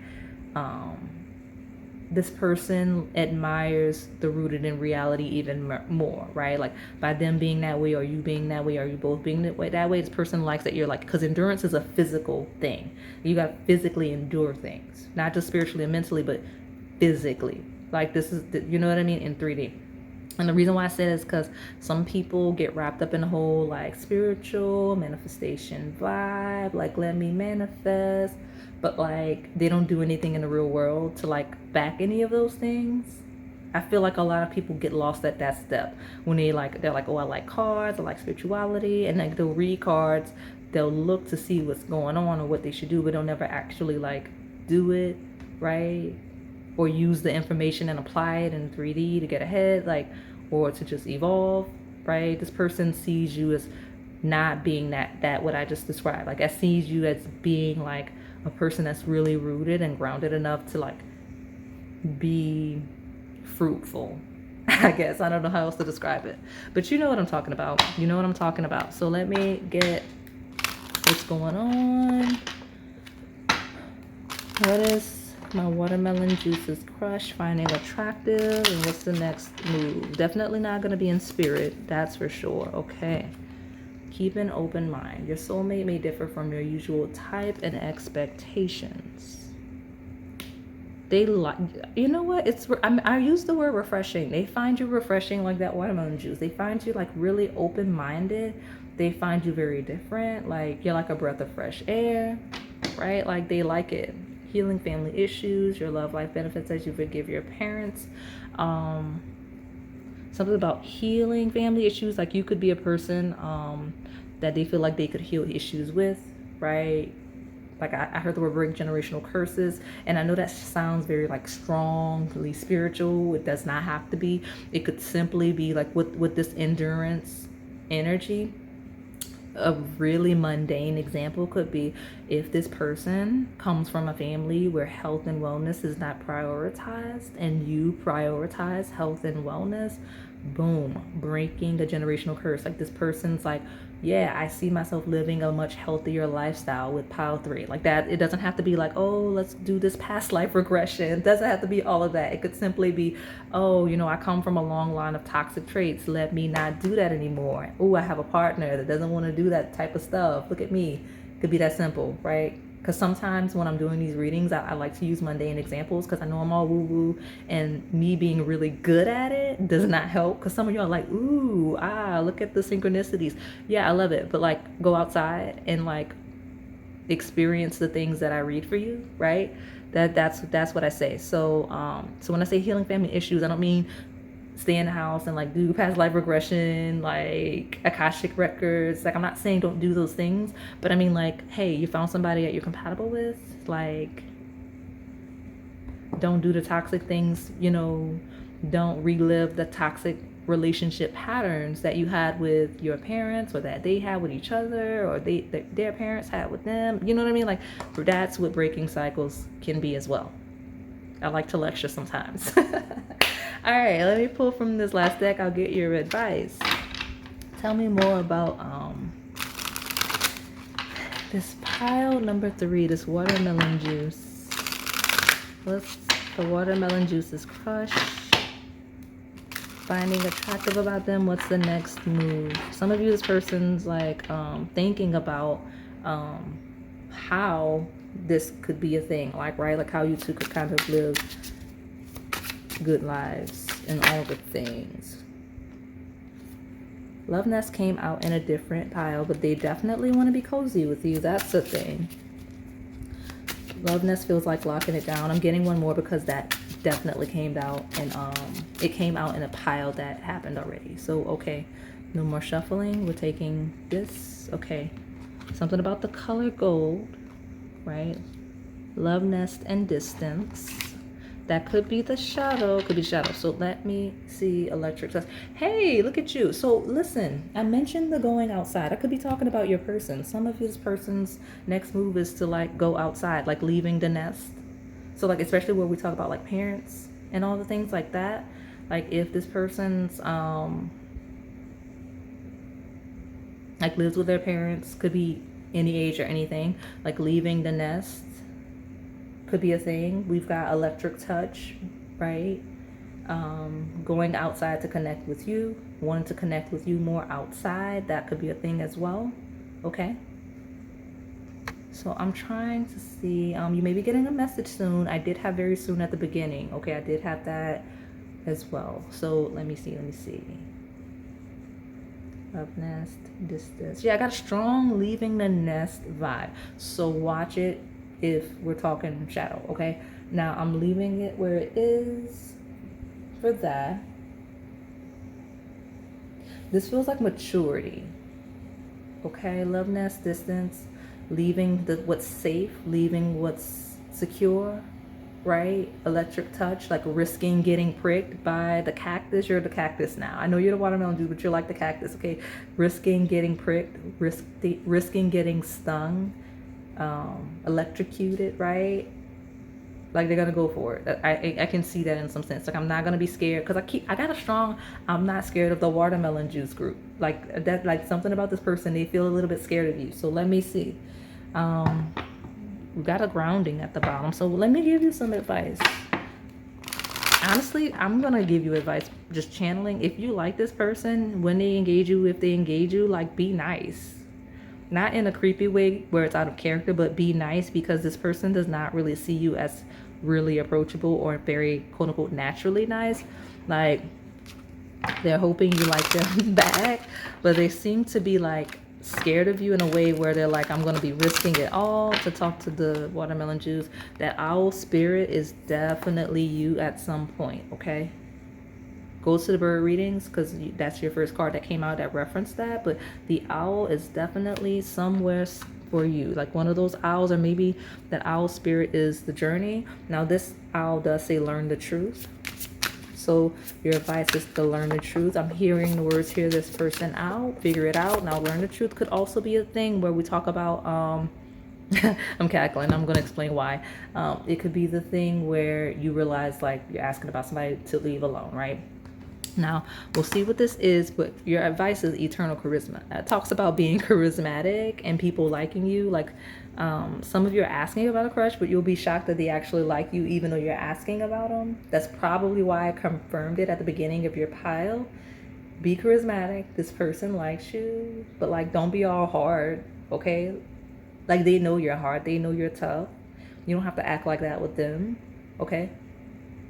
this person admires the rooted in reality even more, right? Like by them being that way, or you being that way, or you both being that way, this person likes that you're like, because endurance is a physical thing. You got to physically endure things, not just spiritually and mentally, but physically. Like this is, you know what I mean, in 3D. And the reason why I say this is because some people get wrapped up in the whole like spiritual manifestation vibe, like let me manifest, but like they don't do anything in the real world to like back any of those things. I feel like a lot of people get lost at that step when they're like, oh, I like cards, I like spirituality, and like they'll read cards, they'll look to see what's going on or what they should do, but they'll never actually like do it, right? Or use the information and apply it in 3D to get ahead, like, or to just evolve, right? This person sees you as not being that what I just described. Like I sees you as being like a person that's really rooted and grounded enough to like be fruitful. I guess I don't know how else to describe it, but you know what I'm talking about. You know what I'm talking about. So let me get what's going on. What is my watermelon juice's crush finding attractive, and what's the next move? Definitely not going to be in spirit, that's for sure. Okay, keep an open mind. Your soulmate may differ from your usual type and expectations. They like, you know what, I use the word refreshing. They find you refreshing, like that watermelon juice. They find you like really open-minded. They find you very different, like you're like a breath of fresh air, right? Like they like it. Healing family issues, your love life benefits as you forgive your parents. Something about healing family issues, like you could be a person that they feel like they could heal issues with, right? Like I heard the word break generational curses, and I know that sounds very like strongly spiritual. It does not have to be. It could simply be like with this endurance energy. A really mundane example could be if this person comes from a family where health and wellness is not prioritized, and you prioritize health and wellness, boom, breaking the generational curse. Like this person's like, yeah, I see myself living a much healthier lifestyle with pile 3. Like that, it doesn't have to be like, oh, let's do this past life regression. It doesn't have to be all of that. It could simply be, oh, you know, I come from a long line of toxic traits. Let me not do that anymore. Oh, I have a partner that doesn't want to do that type of stuff. Look at me. It could be that simple, right? Because sometimes when I'm doing these readings, I like to use mundane examples because I know I'm all woo-woo, and me being really good at it does not help. Because some of y'all are like, ooh, look at the synchronicities. Yeah, I love it. But like, go outside and like experience the things that I read for you, right? That's what I say. So so when I say healing family issues, I don't mean stay in the house and like do past life regression, like Akashic records. Like, I'm not saying don't do those things, but I mean, like, hey, you found somebody that you're compatible with, like, don't do the toxic things, don't relive the toxic relationship patterns that you had with your parents, or that they had with each other, or their parents had with them. You know what I mean? Like, that's what breaking cycles can be as well. I like to lecture sometimes. All right, let me pull from this last deck. I'll get your advice. Tell me more about this pile number 3, this watermelon juice. What's the watermelon juice's crush? Finding attractive about them. What's the next move? Some of you, this person's like thinking about how this could be a thing, like, right, like how you two could kind of live good lives and all the things. Love Nest came out in a different pile, but they definitely want to be cozy with you. That's the thing. Love Nest feels like locking it down. I'm getting one more because that definitely came out, and it came out in a pile that happened already. So okay, no more shuffling. We're taking this. Okay, something about the color gold, right? Love Nest and distance. That could be the shadow, could be shadow. So let me see electric touch. Hey, look at you. So listen, I mentioned the going outside. I could be talking about your person. Some of this person's next move is to like go outside, like leaving the nest. So like, especially where we talk about like parents and all the things like that. Like if this person's like lives with their parents, could be any age or anything, like leaving the nest could be a thing. We've got electric touch, right? Going outside to connect with you, wanting to connect with you more outside, that could be a thing as well. Okay, so I'm trying to see, you may be getting a message soon. I did have very soon at the beginning. Okay, I did have that as well. So let me see. Love Nest, distance. Yeah, I got a strong leaving the nest vibe. So watch it if we're talking shadow, okay? Now I'm leaving it where it is for that. This feels like maturity, okay? Love Nest, distance, leaving what's safe, leaving what's secure, right? Electric touch, like risking getting pricked by the cactus. You're the cactus now. I know you're the watermelon dude, but you're like the cactus, okay? Risking getting pricked, risking getting stung, electrocuted, right? Like they're gonna go for it. I can see that in some sense. Like, I'm not gonna be scared because I got a strong, I'm not scared of the watermelon juice group. Like that, like something about this person, they feel a little bit scared of you. So let me see. We got a grounding at the bottom. So let me give you some advice. Honestly, I'm gonna give you advice, just channeling. If you like this person, when they engage you, if they engage you, like, be nice. Not in a creepy way where it's out of character, but be nice, because this person does not really see you as really approachable or very quote unquote naturally nice. Like, they're hoping you like them back, but they seem to be like scared of you in a way where they're like, I'm gonna be risking it all to talk to the watermelon juice. That owl spirit is definitely you at some point, okay? Go to the bird readings because that's your first card that came out that referenced that. But the owl is definitely somewhere for you, like one of those owls, or maybe that owl spirit is the journey. Now this owl does say learn the truth, so your advice is to learn the truth. I'm hearing the words here, this person out, figure it out. Now learn the truth could also be a thing where we talk about I'm cackling, I'm going to explain why. It could be the thing where you realize, like, you're asking about somebody to leave alone, right? Now, we'll see what this is, but your advice is eternal charisma. It talks about being charismatic and people liking you. Like, some of you are asking about a crush, but you'll be shocked that they actually like you even though you're asking about them. That's probably why I confirmed it at the beginning of your pile. Be charismatic. This person likes you, but, like, don't be all hard, okay? Like, they know your heart, they know you're tough. You don't have to act like that with them, okay?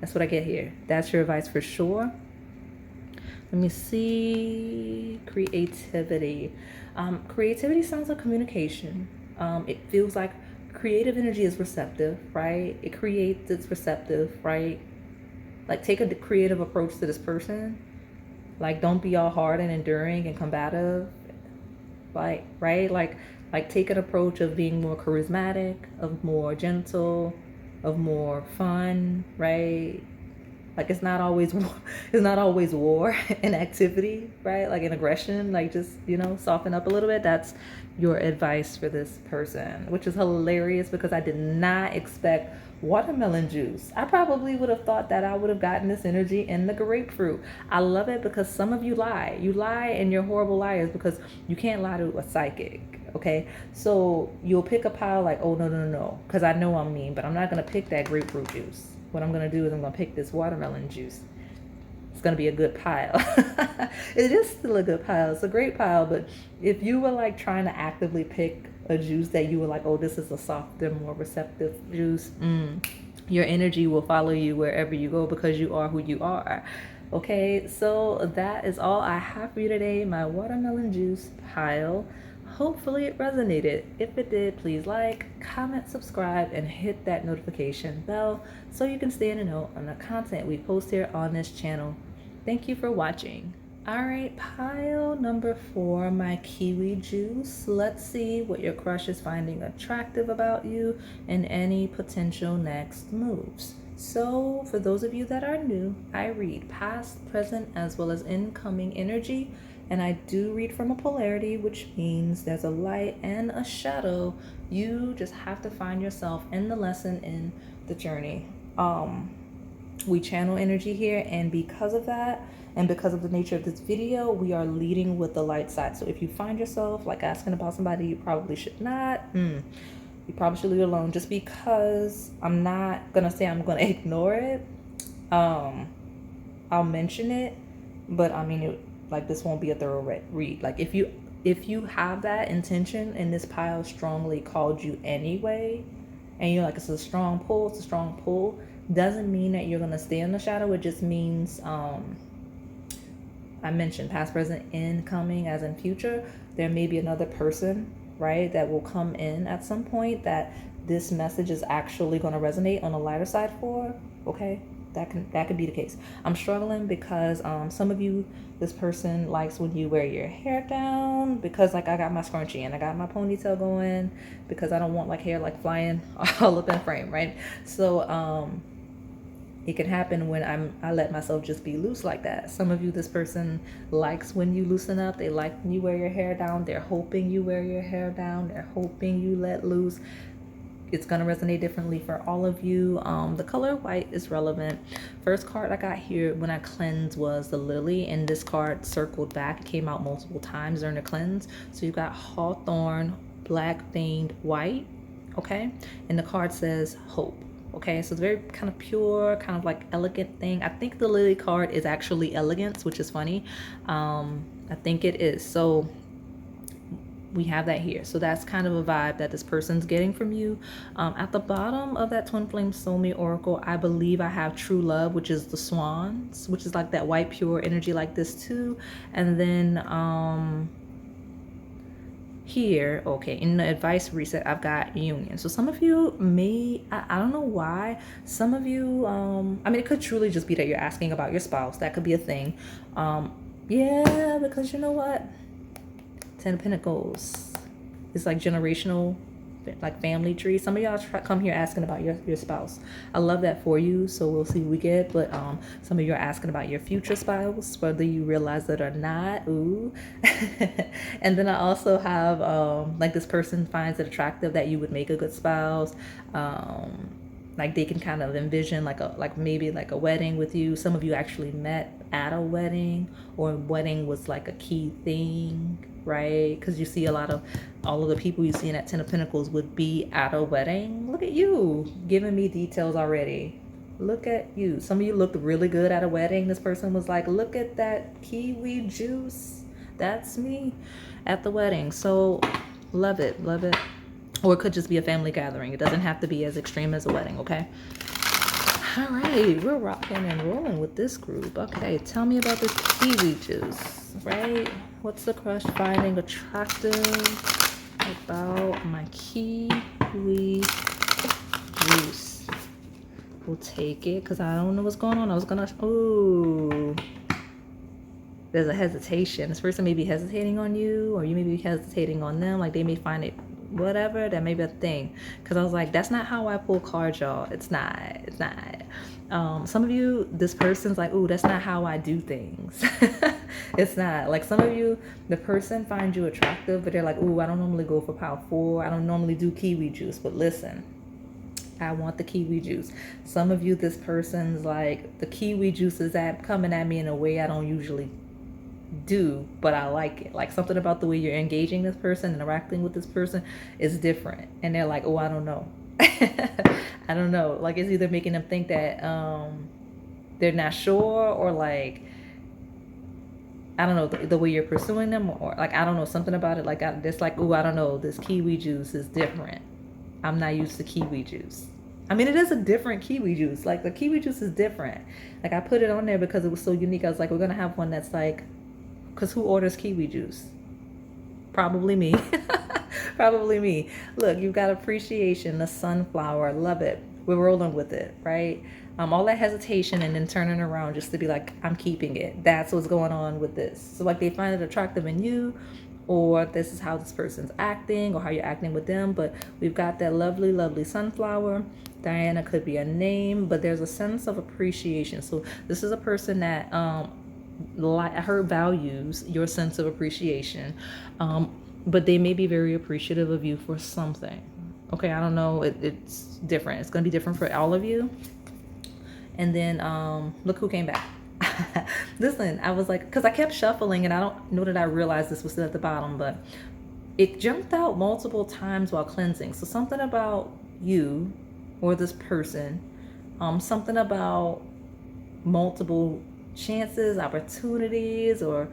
That's what I get here. That's your advice for sure. Let me see. Creativity. Creativity sounds like communication. It feels like creative energy is receptive, right? It creates, it's receptive, right? Like, take a creative approach to this person. Like, don't be all hard and enduring and combative. Like, right? Like take an approach of being more charismatic, of more gentle, of more fun, right? Like, it's not always it's not always war and activity, right? Like, an aggression. Like, just, you know, soften up a little bit. That's your advice for this person, which is hilarious because I did not expect watermelon juice. I probably would have thought that I would have gotten this energy in the grapefruit. I love it because some of you lie. You lie and you're horrible liars because you can't lie to a psychic. Okay, so you'll pick a pile like, oh, no, because I know I'm mean, but I'm not gonna pick that grapefruit juice. What I'm gonna do is I'm gonna pick this watermelon juice. It's gonna be a good pile. It is still a good pile. It's a great pile, but if you were like trying to actively pick a juice that you were like, oh, this is a softer, more receptive juice, your energy will follow you wherever you go because you are who you are. Okay, so that is all I have for you today, my watermelon juice pile. Hopefully it resonated. If it did, please like, comment, subscribe, and hit that notification bell so you can stay in the know on the content we post here on this channel. Thank you for watching. All right, pile number 4, my kiwi juice. Let's see what your crush is finding attractive about you and any potential next moves. So for those of you that are new, I read past, present, as well as incoming energy. And I do read from a polarity, which means there's a light and a shadow. You just have to find yourself in the lesson, in the journey. We channel energy here, and because of that, and because of the nature of this video, we are leading with the light side. So if you find yourself like asking about somebody you probably should not, you probably should leave it alone, just because I'm not gonna say I'm gonna ignore it. I'll mention it, but I mean, like, this won't be a thorough read. Like, if you have that intention and this pile strongly called you anyway, and you're like, it's a strong pull, doesn't mean that you're gonna stay in the shadow. It just means I mentioned past, present, incoming, as in future. There may be another person, right, that will come in at some point that this message is actually going to resonate on the lighter side for. Okay, that could be the case. I'm struggling because some of you, this person likes when you wear your hair down, because like I got my scrunchie and I got my ponytail going because I don't want like hair like flying all up in frame, right? So it can happen when I let myself just be loose like that. Some of you, this person likes when you loosen up. They like when you wear your hair down. They're hoping you wear your hair down. They're hoping you let loose. It's going to resonate differently for all of you. The color white is relevant. First card I got here when I cleansed was the lily, and this card circled back. It came out multiple times during the cleanse. So you got hawthorn, black veined white, okay? And the card says hope. Okay, so it's very kind of pure, kind of like elegant thing. I think the lily card is actually elegance, which is funny. I think it is. So we have that here. So that's kind of a vibe that this person's getting from you. At the bottom of that twin flame soulmate oracle, I believe I have true love, which is the swans, which is like that white pure energy like this too. And then here, okay, in the advice reset, I've got union. So some of you may, I don't know why, some of you, I mean, it could truly just be that you're asking about your spouse. That could be a thing. Yeah, because you know what? 10 of Pentacles. It's like generational, like family tree. Some of y'all come here asking about your spouse. I love that for you, so we'll see what we get. But some of you are asking about your future spouse, whether you realize that or not. Ooh. And then I also have like, this person finds it attractive that you would make a good spouse. Like, they can kind of envision like maybe like a wedding with you. Some of you actually met at a wedding, or wedding was like a key thing, right? Because you see a lot of, all of the people you see in that 10 of Pentacles would be at a wedding. Look at you giving me details already. Look at you. Some of you looked really good at a wedding. This person was like, look at that kiwi juice. That's me at the wedding. So love it, love it. Or it could just be a family gathering. It doesn't have to be as extreme as a wedding, okay? All right, we're rocking and rolling with this group. Okay, tell me about this kiwi juice, right? What's the crush finding attractive about my kiwi juice? We'll take it because I don't know what's going on. I was gonna, ooh. There's a hesitation. This person may be hesitating on you, or you may be hesitating on them. Like they may find it whatever, that may be a thing. Because I was like, that's not how I pull cards, y'all. It's not. Some of you, this person's like, ooh, that's not how I do things. It's not. Like some of you, the person finds you attractive, but they're like, ooh, I don't normally go for power 4. I don't normally do kiwi juice. But listen, I want the kiwi juice. Some of you, this person's like, the kiwi juice is coming at me in a way I don't usually do, but I like it. Like something about the way you're engaging this person, interacting with this person is different. And they're like, oh, I don't know. I don't know. Like it's either making them think that they're not sure, or like, I don't know, the way you're pursuing them, or like, I don't know, something about it. Like it's like, oh, I don't know, this kiwi juice is different. I'm not used to kiwi juice. I mean, it is a different kiwi juice. Like the kiwi juice is different. Like I put it on there because it was so unique. I was like, we're gonna have one that's like, because who orders kiwi juice? Probably me. Probably me. Look, you've got appreciation, the sunflower, love it. We're rolling with it, right? All that hesitation and then turning around just to be like, I'm keeping it. That's what's going on with this. So like they find it attractive in you, or this is how this person's acting, or how you're acting with them. But we've got that lovely, lovely sunflower. Diana could be a name, but there's a sense of appreciation. So this is a person that her values your sense of appreciation, but they may be very appreciative of you for something. Okay, I don't know, it's different. It's going to be different for all of you. And then look who came back. Listen, I was like, because I kept shuffling and I don't know that I realized this was still at the bottom, but it jumped out multiple times while cleansing. So something about you or this person, something about multiple chances, opportunities, or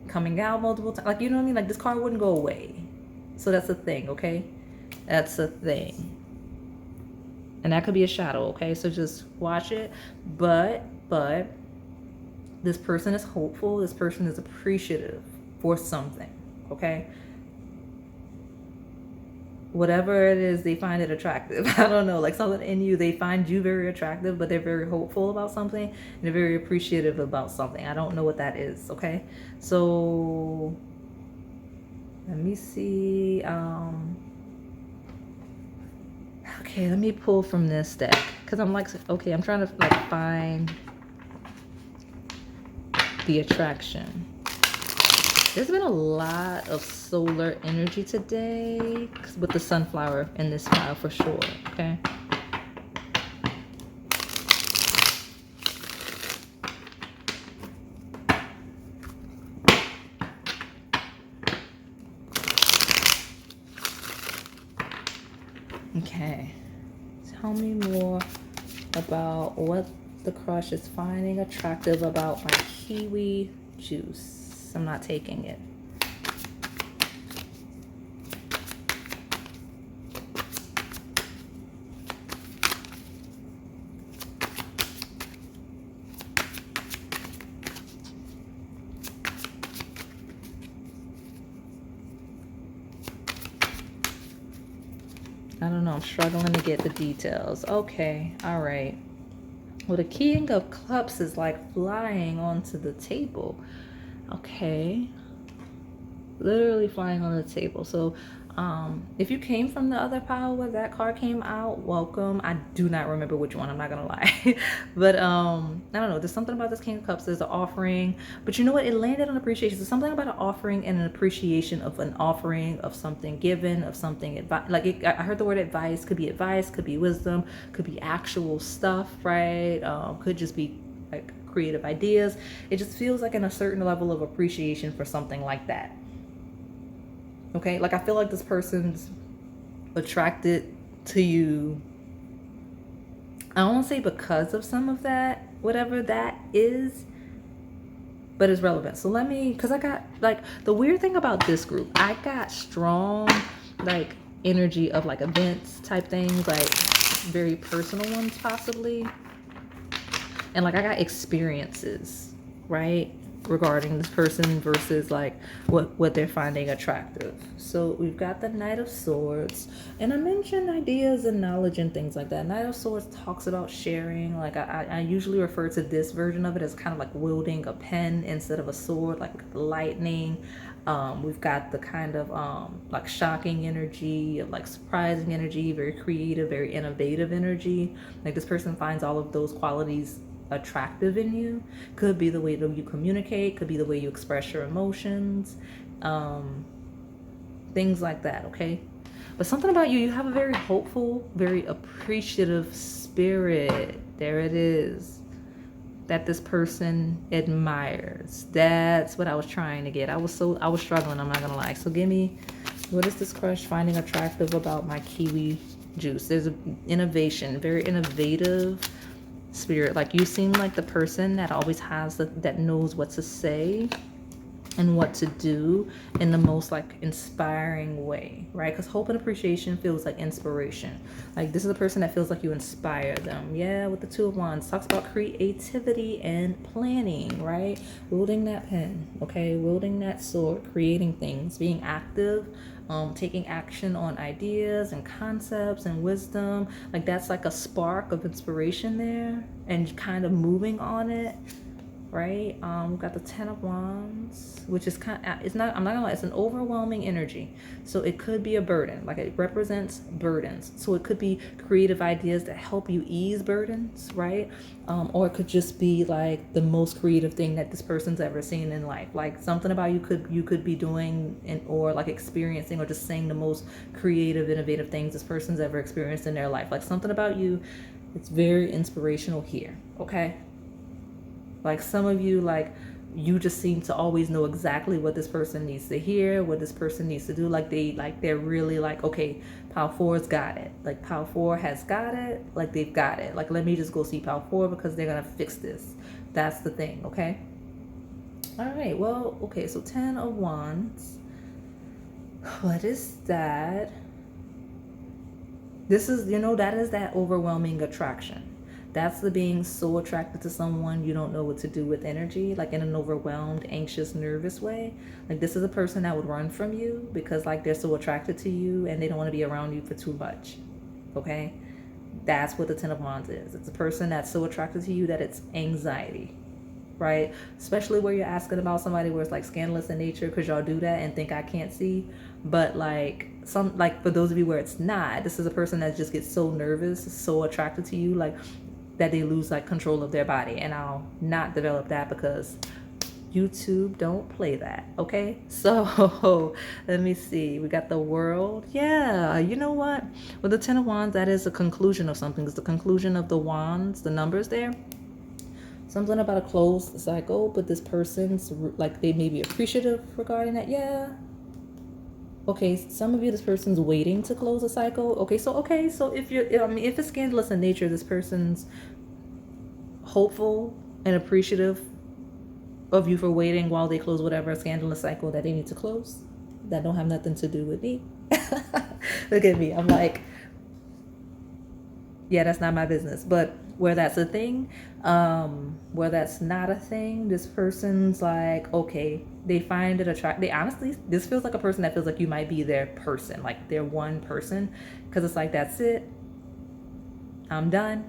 coming out multiple times. Like, you know what I mean? Like this card wouldn't go away. So that's a thing, okay? That's a thing. And that could be a shadow, okay? So just watch it. But this person is hopeful. This person is appreciative for something, okay? Whatever it is, they find it attractive. I don't know, like something in you, they find you very attractive, but they're very hopeful about something, and they're very appreciative about something. I don't know what that is, okay? So let me see. Okay, let me pull from this deck, because I'm like, okay, I'm trying to like find the attraction. There's been a lot of solar energy today with the sunflower in this file for sure, okay? Okay, tell me more about what the crush is finding attractive about my kiwi juice. I'm not taking it. I don't know, I'm struggling to get the details. Okay, all right. Well, the King of Cups is like flying onto the table. Okay, literally flying on the table. So if you came from the other pile where that card came out, welcome. I do not remember which one, I'm not gonna lie. But I don't know, there's something about this King of Cups. There's an offering, but you know what, it landed on appreciation. There's something about an offering and an appreciation of an offering, of something given, of something like I heard the word advice. Could be advice, could be wisdom, could be actual stuff, right? Could just be like creative ideas. It just feels like in a certain level of appreciation for something like that. Okay, like I feel like this person's attracted to you, I don't want to say because of some of that, whatever that is, but it's relevant. So let me, because I got like, the weird thing about this group, I got strong like energy of like events type things, like very personal ones possibly. And like I got experiences, right, regarding this person versus like what they're finding attractive. So we've got the Knight of Swords, and I mentioned ideas and knowledge and things like that. Knight of Swords talks about sharing. Like I usually refer to this version of it as kind of like wielding a pen instead of a sword, like lightning. We've got the kind of like shocking energy, like surprising energy, very creative, very innovative energy. Like this person finds all of those qualities attractive in you. Could be the way that you communicate, could be the way you express your emotions, things like that, okay? But something about you have a very hopeful, very appreciative spirit. There it is. That this person admires. That's what I was trying to get. I was struggling, I'm not gonna lie. So give me, what is this crush finding attractive about my kiwi juice? There's an innovation, very innovative spirit. Like you seem like the person that always has that knows what to say and what to do in the most like inspiring way, right? Because hope and appreciation feels like inspiration. Like this is a person that feels like you inspire them. Yeah, with the Two of Wands, talks about creativity and planning, right? Wielding that pen, okay? Wielding that sword, creating things, being active, taking action on ideas and concepts and wisdom. Like that's like a spark of inspiration there, and kind of moving on it, right? We've got the Ten of Wands, which is kind of, it's not, I'm not gonna lie, it's an overwhelming energy. So it could be a burden, like it represents burdens. So it could be creative ideas that help you ease burdens, right? Or it could just be like the most creative thing that this person's ever seen in life. Like something about you could be doing and or like experiencing or just saying the most creative, innovative things this person's ever experienced in their life. Like something about you, it's very inspirational here, okay? Like some of you, like you just seem to always know exactly what this person needs to hear, what this person needs to do. Like they're really like, okay, Pal 4's got it. Like Pal 4 has got it. Like they've got it. Like let me just go see Pal 4 because they're gonna fix this. That's the thing, okay? All right, well, okay, so 10 of Wands. What is that? This is, that is that overwhelming attraction. That's the being so attracted to someone you don't know what to do with energy, like in an overwhelmed, anxious, nervous way. Like this is a person that would run from you because like they're so attracted to you and they don't want to be around you for too much. Okay? That's what the Ten of Wands is. It's a person that's so attracted to you that it's anxiety, right? Especially where you're asking about somebody where it's like scandalous in nature, because y'all do that and think I can't see. But like for those of you where it's not, this is a person that just gets so nervous, so attracted to you, like that they lose like control of their body. And I'll not develop that because YouTube don't play that, okay? So let me see. We got the World. Yeah, you know what? With the Ten of Wands, that is a conclusion of something. It's the conclusion of the wands, the numbers there. Something about a closed cycle, but this person's like they may be appreciative regarding that. Yeah. Okay, some of you, this person's waiting to close a cycle. Okay, so if if it's scandalous in nature, this person's hopeful and appreciative of you for waiting while they close whatever scandalous cycle that they need to close. That don't have nothing to do with me. Look at me. I'm like, yeah, that's not my business. But where that's a thing, where that's not a thing, this person's like, okay, they find it attractive. They honestly, this feels like a person that feels like you might be their person, like their one person, because it's like, that's it. I'm done.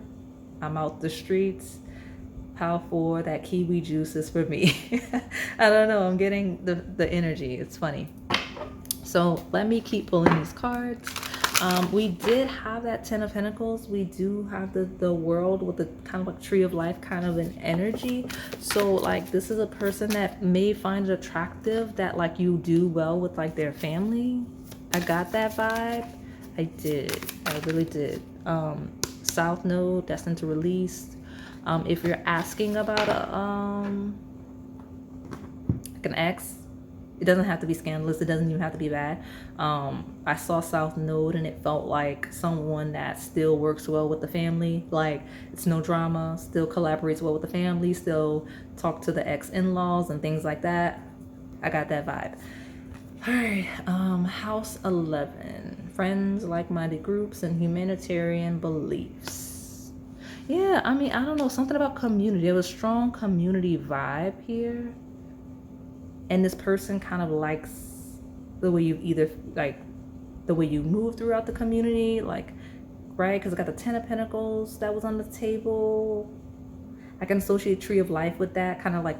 I'm out the streets. Pal 4, that kiwi juice is for me. I don't know. I'm getting the energy. It's funny. So let me keep pulling these cards. We did have that 10 of Pentacles. We do have the World with the kind of like Tree of Life kind of an energy. So like this is a person that may find it attractive that like you do well with like their family. I got that vibe. I did. I really did. South Node, destined to release. If you're asking about like an ex, it doesn't have to be scandalous. It doesn't even have to be bad. I saw South Node and it felt like someone that still works well with the family. Like it's no drama, still collaborates well with the family, still talk to the ex-in-laws and things like that. I got that vibe. All right, house 11, friends, like-minded groups, and humanitarian beliefs. Yeah, I mean, I don't know, something about community. There was a strong community vibe here. And this person kind of likes the way you either, like, the way you move throughout the community, like, right? Because I got the 10 of Pentacles that was on the table. I can associate Tree of Life with that, kind of like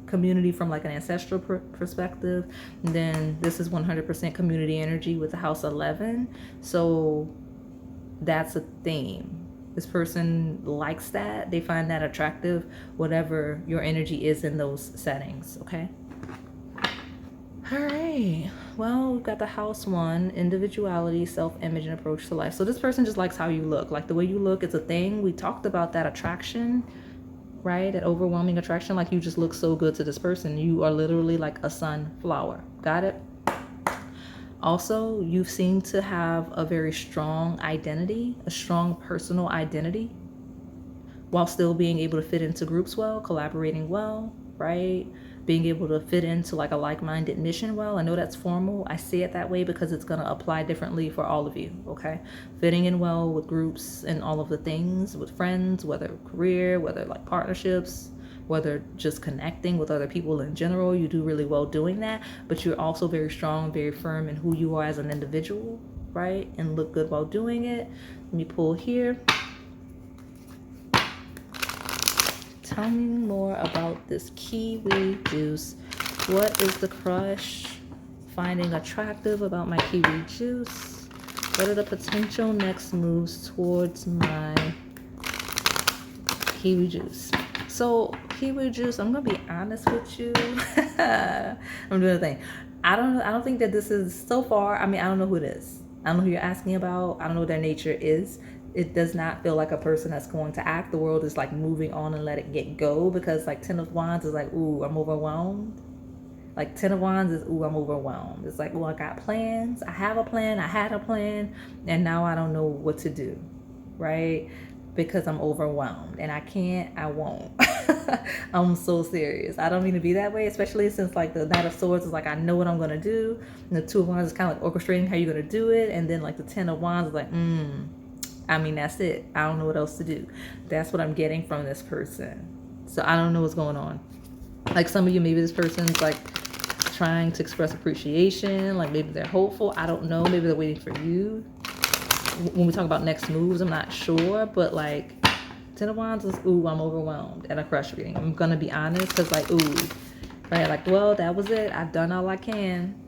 community from like an ancestral perspective. And then this is 100% community energy with the house 11. So that's a theme. This person likes that. They find that attractive, whatever your energy is in those settings, okay? All right. Well, we've got the house 1, individuality, self-image, and approach to life. So this person just likes how you look. Like the way you look, it's a thing. We talked about that attraction, right? That overwhelming attraction. Like you just look so good to this person. You are literally like a sunflower. Got it? Also, you seem to have a very strong identity, a strong personal identity, while still being able to fit into groups well, collaborating well, right? Being able to fit into like a like-minded mission well. I know that's formal. I say it that way because it's going to apply differently for all of you, okay? Fitting in well with groups and all of the things, with friends, whether career, whether like partnerships, whether just connecting with other people in general. You do really well doing that, but you're also very strong, very firm in who you are as an individual, right? And look good while doing it. Let me pull here. Tell me more about this kiwi juice. What is the crush finding attractive about my kiwi juice? What are the potential next moves towards my kiwi juice? So kiwi juice, I'm gonna be honest with you. I'm doing a thing. I don't think that this is so far. I mean, I don't know who it is. I don't know who you're asking about. I don't know what their nature is. It does not feel like a person that's going to act. The world is like moving on and let it get go, because like 10 of Wands is like, ooh, I'm overwhelmed. Like 10 of Wands is, ooh, I'm overwhelmed. It's like, well, I got plans. I have a plan. I had a plan. And now I don't know what to do, right? Because I'm overwhelmed and I can't, I won't. I'm so serious. I don't mean to be that way, especially since like the Knight of Swords is like, I know what I'm going to do. And the Two of Wands is kind of like orchestrating how you're going to do it. And then like the 10 of Wands is like, I mean, that's it. I don't know what else to do. That's what I'm getting from this person. So I don't know what's going on. Like some of you, maybe this person's like trying to express appreciation. Like maybe they're hopeful. I don't know. Maybe they're waiting for you. When we talk about next moves, I'm not sure. But like 10 of Wands is, ooh, I'm overwhelmed at a crush reading. I'm going to be honest, because like, ooh, right? Like, well, that was it. I've done all I can.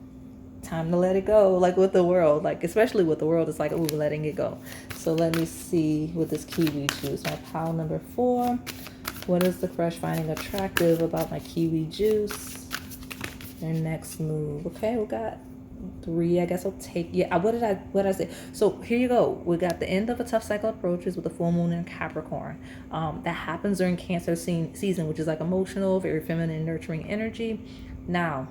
Time to let it go. Like with the world, like especially with the world, it's like, ooh, letting it go. So let me see with this kiwi juice. My pile number 4. What is the crush finding attractive about my kiwi juice? Their next move. Okay, we got 3. I guess I'll take, yeah, what did I say? So here you go. We got the end of a tough cycle approaches with the full moon in Capricorn. That happens during Cancer season, which is like emotional, very feminine, nurturing energy. Now,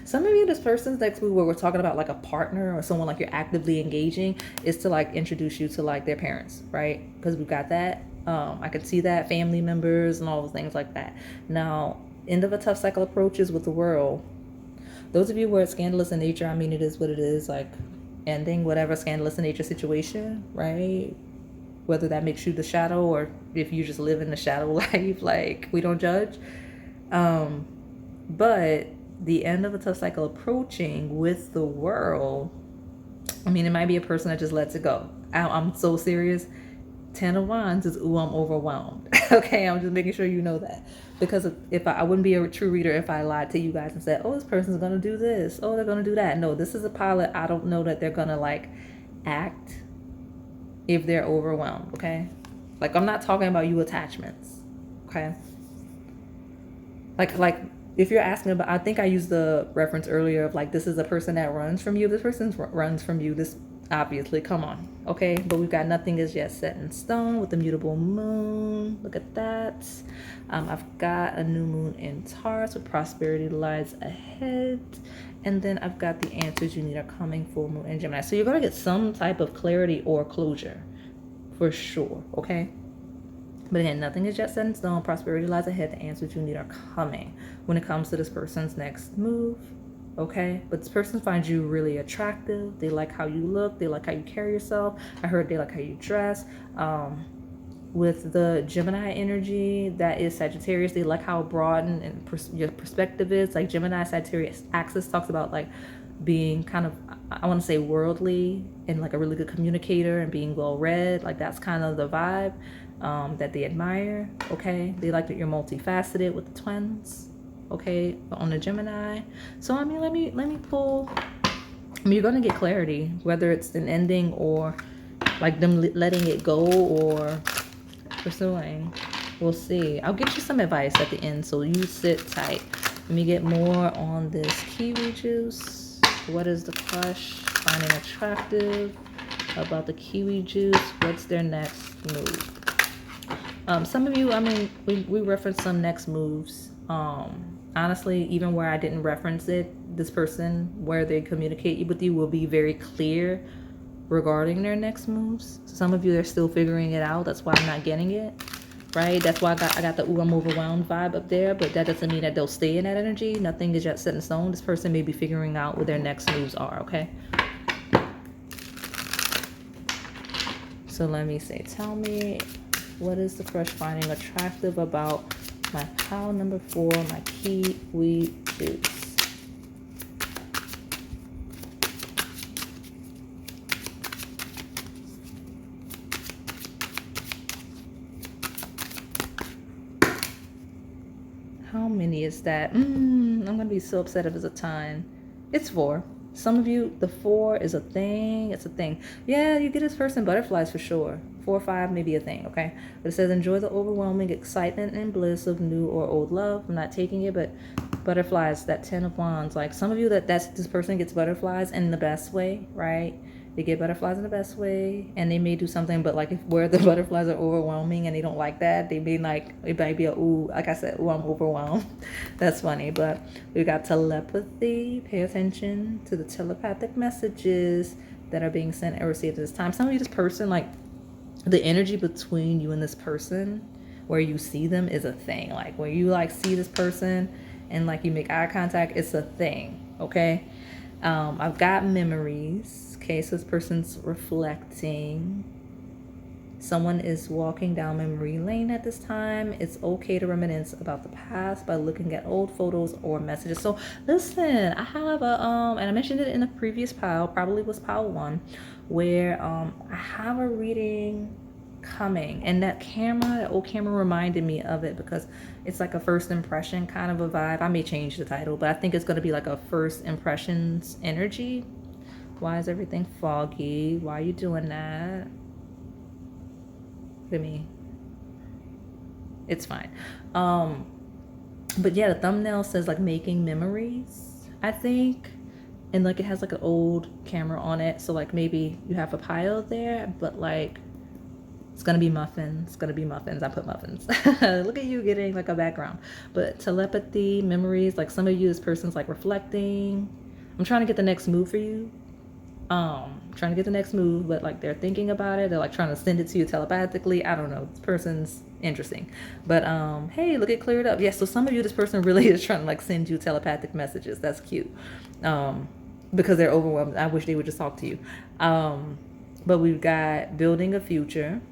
some of you, this person's next move, where we're talking about like a partner or someone like you're actively engaging, is to like introduce you to like their parents, right? Because we've got that. I could see that, family members and all those things like that. Now, end of a tough cycle approaches with the world. Those of you where it's scandalous in nature, I mean, it is what it is, like ending whatever scandalous in nature situation, right? Whether that makes you the shadow or if you just live in the shadow life, like we don't judge. But the end of a tough cycle approaching with the world, I mean, it might be a person that just lets it go. I'm so serious. 10 of Wands is, ooh, I'm overwhelmed. Okay, I'm just making sure you know that. Because if I wouldn't be a true reader if I lied to you guys and said, oh, this person's going to do this. Oh, they're going to do that. No, this is a pilot. I don't know that they're going to like act if they're overwhelmed, okay? Like, I'm not talking about you attachments, okay? Like if you're asking about, I think I used the reference earlier of like, this is a person that runs from you. This person runs from you. This obviously, come on, okay? But we've got nothing is yet set in stone with the mutable moon. Look at that. I've got a new moon in Taurus with prosperity lies ahead. And then I've got the answers you need are coming, full moon in Gemini. So you're going to get some type of clarity or closure for sure, okay? But again, nothing is yet set in stone. Prosperity lies ahead. The answers you need are coming when it comes to this person's next move. okay? But this person finds you really attractive. They like how you look. They like how you carry yourself. I heard they like how you dress. With the Gemini energy, that is Sagittarius, they like how broad and your perspective is. Like Gemini Sagittarius axis talks about like being kind of, I want to say worldly and like a really good communicator and being well read. Like that's kind of the vibe that they admire. Okay, they like that you're multifaceted with the twins. Okay, on the Gemini. So I mean, let me pull. I mean, you're gonna get clarity, whether it's an ending or like them letting it go or pursuing. We'll see. I'll get you some advice at the end, so you sit tight. Let me get more on this kiwi juice. What is the crush finding attractive about the kiwi juice? What's their next move? Some of you, I mean, we referenced some next moves. Honestly, even where I didn't reference it, this person, where they communicate with you, will be very clear regarding their next moves. Some of you are still figuring it out. That's why I'm not getting it, right? That's why I got the ooh, I'm overwhelmed vibe up there, but that doesn't mean that they'll stay in that energy. Nothing is yet set in stone. This person may be figuring out what their next moves are, okay? So let me say, tell me, what is the crush finding attractive about my pile number 4, my kiwi juice? How many is that? I'm gonna be so upset if it's a ton. It's 4. Some of you, the 4 is a thing. It's a thing. Yeah, you get this person butterflies for sure. 4 or 5 may be a thing, okay? But it says enjoy the overwhelming excitement and bliss of new or old love. I'm not taking it, but butterflies, that 10 of wands. Like some of you, this person gets butterflies in the best way, right? They get butterflies in the best way, and they may do something, but like if where the butterflies are overwhelming and they don't like that, they may like, it might be a ooh, like I said, ooh, I'm overwhelmed. That's funny. But we got telepathy. Pay attention to the telepathic messages that are being sent and received at this time. Some of you, this person, like the energy between you and this person, where you see them, is a thing. Like where you like see this person and like you make eye contact, it's a thing. Okay. I've got memories. Okay, so this person's reflecting. Someone is walking down memory lane at this time. It's okay to reminisce about the past by looking at old photos or messages. So listen, I have a and I mentioned it in a previous pile, probably was pile 1, where I have a reading coming, and that old camera reminded me of it because it's like a first impression kind of a vibe. I may change the title, but I think it's going to be like a first impressions energy. Why is everything foggy? Why are you doing that? Look at me. It's fine. But yeah, the thumbnail says like making memories, I think. And like it has like an old camera on it. So like maybe you have a pile there, but like it's gonna be muffins. It's gonna be muffins. I put muffins. Look at you getting like a background. But telepathy, memories, like some of you, this person's like reflecting. I'm trying to get the next move for you. Trying to get the next move, but like they're thinking about it. They're like trying to send it to you telepathically. I don't know. This person's interesting. But hey, look, it cleared up. Yeah, so some of you, this person really is trying to like send you telepathic messages. That's cute. Because they're overwhelmed. I wish they would just talk to you. But we've got building a future.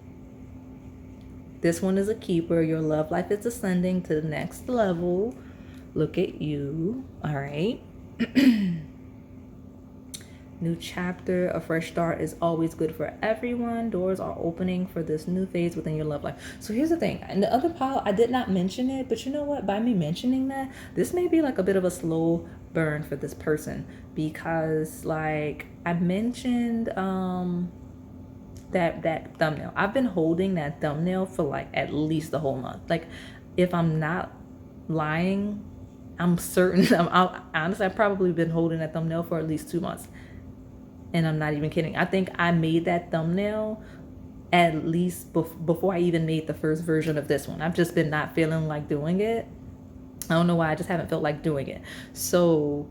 This one is a keeper. Your love life is ascending to the next level. Look at you. All right. New chapter, a fresh start is always good for everyone. Doors are opening for this new phase within your love life. So here's the thing. In the other pile, I did not mention it, but you know what? By me mentioning that, this may be like a bit of a slow burn for this person, because like I mentioned that thumbnail. I've been holding that thumbnail for like at least the whole month. Like if I'm not lying, I'm certain, honestly, I've probably been holding that thumbnail for at least 2 months. And I'm not even kidding. I think I made that thumbnail at least before I even made the first version of this one. I've just been not feeling like doing it. I don't know why. I just haven't felt like doing it. So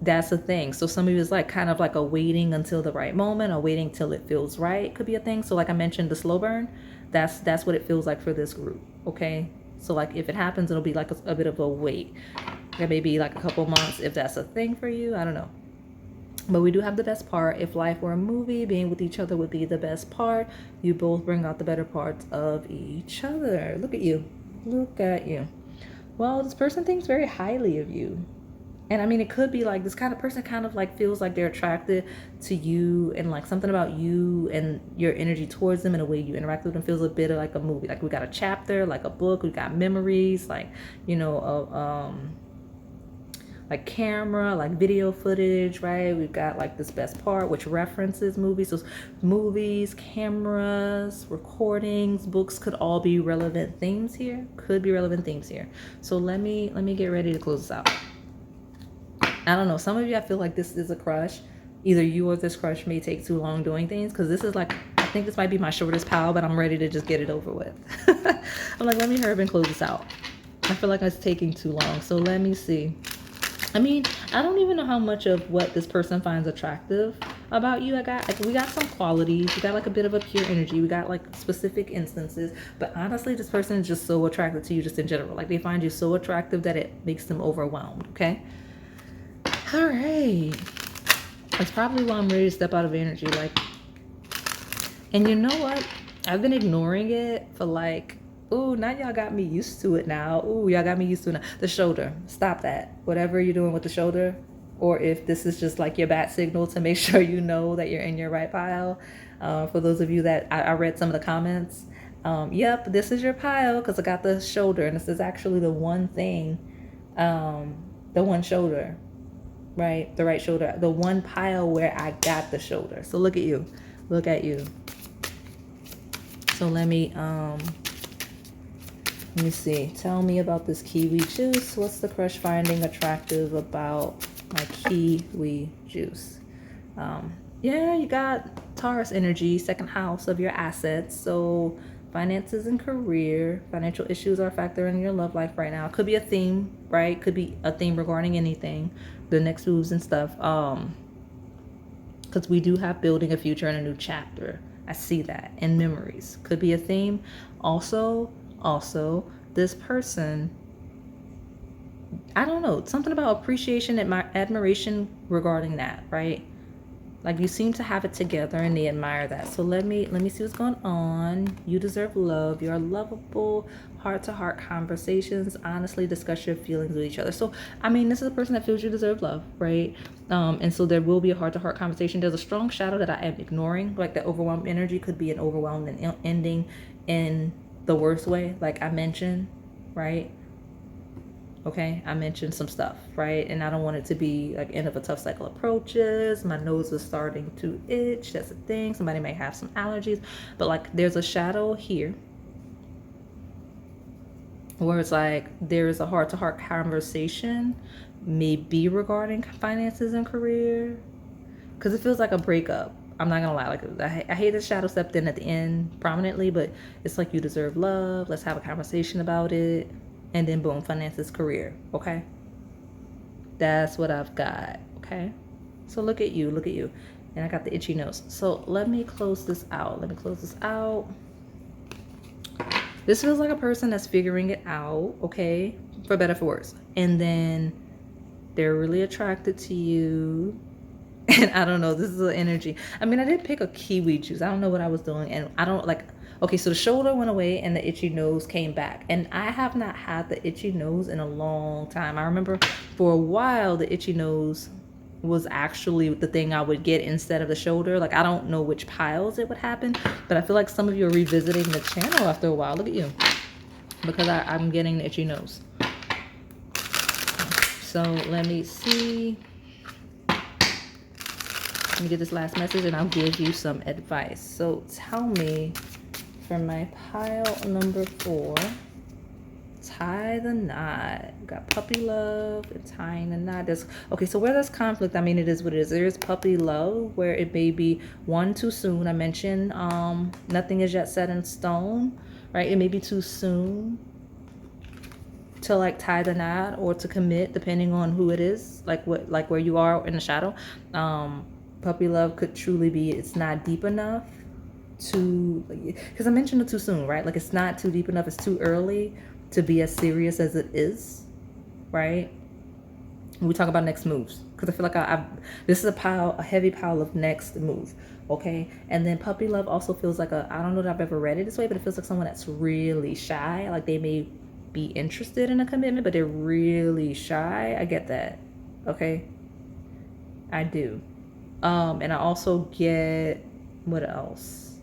that's the thing. So some of you is like kind of like a waiting until the right moment, or waiting till it feels right, could be a thing. So like I mentioned, the slow burn, that's what it feels like for this group. Okay. So like if it happens, it'll be like a bit of a wait. It may be like a couple months if that's a thing for you. I don't know. But we do have the best part. If life were a movie, being with each other would be the best part. You both bring out the better parts of each other. Look at you. Look at you. Well, this person thinks very highly of you. And I mean, it could be like this kind of person kind of like feels like they're attracted to you, and like something about you and your energy towards them and the way you interact with them feels a bit of like a movie. Like we got a chapter, like a book, we got memories, like, you know, like camera, like video footage, right? We've got like this best part, which references movies. So movies, cameras, recordings, books could all be relevant themes here. Could be relevant themes here. So let me get ready to close this out. I don't know. Some of you, I feel like this is a crush. Either you or this crush may take too long doing things, because this is like, I think this might be my shortest pile, but I'm ready to just get it over with. I'm like, let me hurry up and close this out. I feel like it's taking too long. So let me see. I mean, I don't even know how much of what this person finds attractive about you. We got some qualities. We got like a bit of a pure energy. We got like specific instances. But honestly, this person is just so attracted to you just in general. Like they find you so attractive that it makes them overwhelmed, okay? All right. That's probably why I'm ready to step out of energy. Like, and you know what? I've been ignoring it for like, ooh, now y'all got me used to it now. Ooh, y'all got me used to it now. The shoulder. Stop that. Whatever you're doing with the shoulder, or if this is just like your bat signal to make sure you know that you're in your right pile. For those of you that I read some of the comments. Yep, this is your pile because I got the shoulder. And this is actually the one thing, the one shoulder. Right, the right shoulder, the one pile where I got the shoulder. So look at you, look at you. So let me see. Tell me about this kiwi juice. What's the crush finding attractive about my kiwi juice? Yeah, you got Taurus energy, second house of your assets. So finances and career, financial issues are a factor in your love life right now. Could be a theme, right? Could be a theme regarding anything, the next moves and stuff. Because we do have building a future and a new chapter. I see that. And memories could be a theme. Also, this person, I don't know, something about appreciation and admiration regarding that, right? Like you seem to have it together and they admire that. So let me see what's going on. You deserve love. You're lovable. Heart-to-heart conversations. Honestly discuss your feelings with each other. So, I mean, this is a person that feels you deserve love, right? And so there will be a heart-to-heart conversation. There's a strong shadow that I am ignoring. Like the overwhelmed energy could be an overwhelmed and ending in the worst way, like I mentioned, right? Okay, I mentioned some stuff, right? And I don't want it to be like end of a tough cycle approaches. My nose is starting to itch. That's a thing. Somebody may have some allergies. But like there's a shadow here where it's like there's a heart-to-heart conversation, maybe regarding finances and career. Because it feels like a breakup. I'm not gonna lie. Like I hate that shadow stepped in at the end prominently, but it's like you deserve love. Let's have a conversation about it. And then boom, finances, career, okay? That's what I've got, okay? So look at you. And I got the itchy nose. So let me close this out. This feels like a person that's figuring it out, okay? For better, for worse. And then they're really attracted to you. And I don't know, this is the energy. I mean, I did pick a kiwi juice. I don't know what I was doing. And I don't like... Okay, so the shoulder went away and the itchy nose came back. And I have not had the itchy nose in a long time. I remember for a while, the itchy nose was actually the thing I would get instead of the shoulder. Like, I don't know which piles it would happen, but I feel like some of you are revisiting the channel after a while. Look at you. Because I'm getting the itchy nose. So let me see. Let me get this last message and I'll give you some advice. So tell me, for my pile number 4, tie the knot. We got puppy love and tying the knot. Okay, so where there's conflict, I mean, it is what it is. There's puppy love where it may be one too soon. I mentioned nothing is yet set in stone, right? It may be too soon to like tie the knot or to commit, depending on who it is, like where you are in the shadow. Puppy love could truly be it's not deep enough to, because I mentioned it too soon, right? Like it's not too deep enough, it's too early to be as serious as it is, right? we talk about next moves, because I feel like this is a heavy pile of next move. Okay. And then puppy love also feels like I don't know that I've ever read it this way, but it feels like someone that's really shy. Like they may be interested in a commitment, but they're really shy. I get that. Okay. I do. And I also get, what else?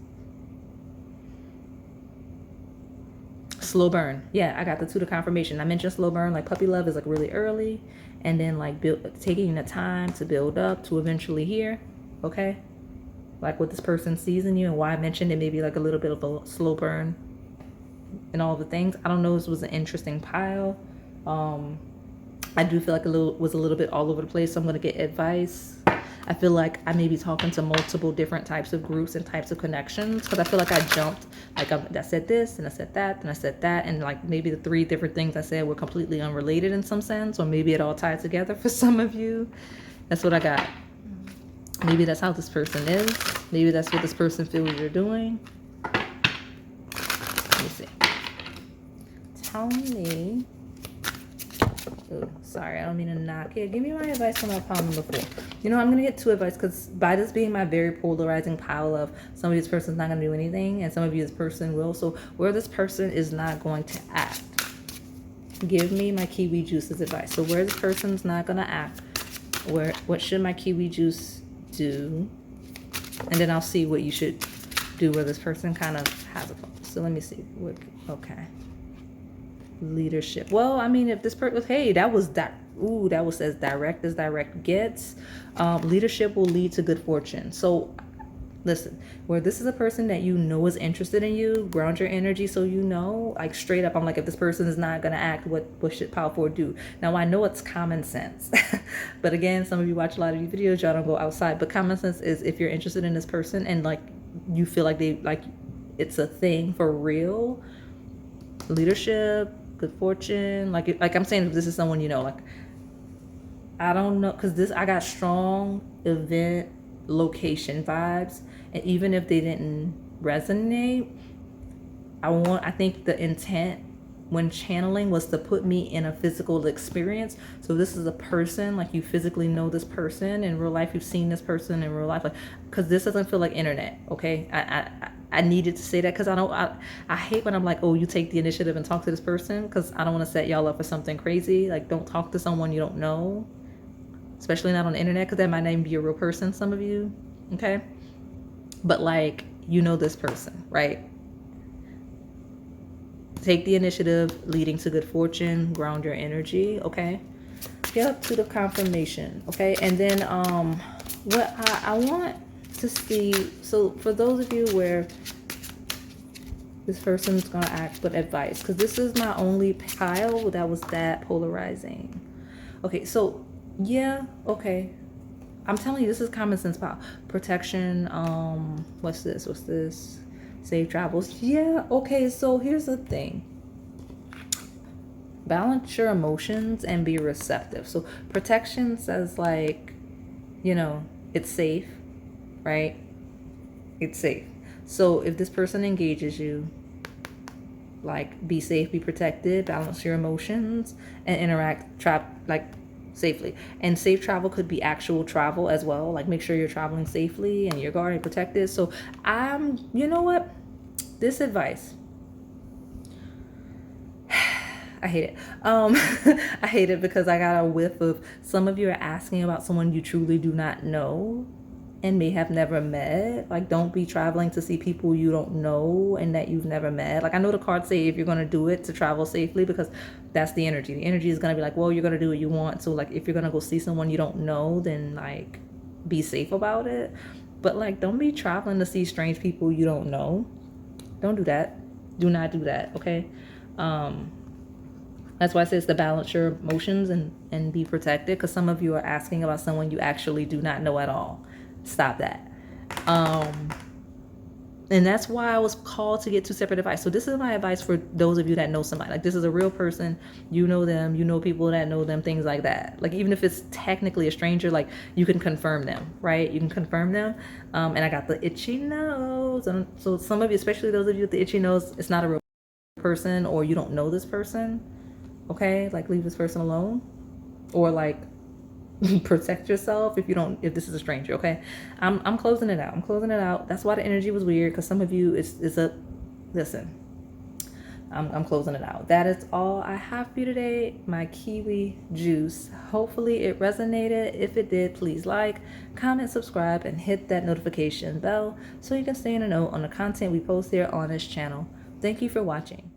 Slow burn. Yeah, I got the 2 to confirmation. I mentioned slow burn, like puppy love is like really early, and then like taking the time to build up to eventually here. Okay. Like what this person sees in you, and why I mentioned it, maybe like a little bit of a slow burn and all the things. I don't know. This was an interesting pile. I do feel like was a little bit all over the place. So I'm gonna get advice. I feel like I may be talking to multiple different types of groups and types of connections, because I feel like I jumped. Like I said this, and I said that, and I said that, and like maybe the 3 different things I said were completely unrelated in some sense, or maybe it all tied together for some of you. That's what I got. Maybe that's how this person is. Maybe that's what this person feels you're doing. Let me see. Tell me. Oh, sorry, I don't mean to knock. Here, give me my advice on my pile number 4. You know, I'm going to get 2 advice, because by this being my very polarizing pile of some of this person's not going to do anything, and some of you, this person will. So where this person is not going to act, give me my Kiwi Juice's advice. So where this person's not going to act, what should my Kiwi Juice do? And then I'll see what you should do where this person kind of has a phone. So let me see. Okay. Leadership. Well, I mean, if this person, hey, that was as direct as direct gets. Leadership will lead to good fortune. So listen, where this is a person that you know is interested in you, ground your energy. So you know, like straight up, I'm like, if this person is not going to act, what should Power 4 do? Now, I know it's common sense, but again, some of you watch a lot of these videos, y'all don't go outside, but common sense is if you're interested in this person and like you feel like it's a thing for real, leadership, good fortune, like I'm saying, if this is someone you know, like I don't know, because I got strong event location vibes, and even if they didn't resonate, I think the intent when channeling was to put me in a physical experience. So this is a person, like you physically know this person in real life, you've seen this person in real life, like, because this doesn't feel like internet. Okay, I needed to say that, because I hate when I'm like, oh, you take the initiative and talk to this person, because I don't want to set y'all up for something crazy. Like, don't talk to someone you don't know, especially not on the internet, because that might not even be a real person, some of you. Okay, but like, you know this person, right? Take the initiative, leading to good fortune, ground your energy. Okay, yep, to the confirmation. Okay, and then what I want to see, so for those of you where this person's gonna act, but advice, because this is my only pile that was that polarizing. Okay, so yeah, okay, I'm telling you, this is common sense pile. Protection, what's this? Safe travels. Yeah, okay, so here's the thing. Balance your emotions and be receptive. So protection says, like, you know, it's safe, right? It's safe. So if this person engages you, like, be safe, be protected, balance your emotions, and interact, safely. And safe travel could be actual travel as well. Like, make sure you're traveling safely and you're guarded, protected. So you know what? This advice, I hate it. I hate it because I got a whiff of some of you are asking about someone you truly do not know and may have never met. Like, don't be traveling to see people you don't know and that you've never met. Like, I know the cards say if you're going to do it, to travel safely, because that's the energy. The energy is going to be like, well, you're going to do what you want. So, like, if you're going to go see someone you don't know, then, like, be safe about it. But, like, don't be traveling to see strange people you don't know. Don't do that. Do not do that, okay? That's why I say it's to balance your emotions and be protected, because some of you are asking about someone you actually do not know at all. Stop that. And that's why I was called to get 2 separate advice. So this is my advice for those of you that know somebody. Like, this is a real person. You know them. You know people that know them, things like that. Like, even if it's technically a stranger, like, you can confirm them, right? You can confirm them. And I got the itchy nose. And so some of you, especially those of you with the itchy nose, it's not a real person, or you don't know this person. Okay? Like, leave this person alone. Or, like, protect yourself if this is a stranger. Okay, I'm closing it out. I'm closing it out. That's why the energy was weird, because some of you is a listen. I'm closing it out. That is all I have for you today. My kiwi juice. Hopefully it resonated. If it did, please like, comment, subscribe, and hit that notification bell so you can stay in the know on the content we post here on this channel. Thank you for watching.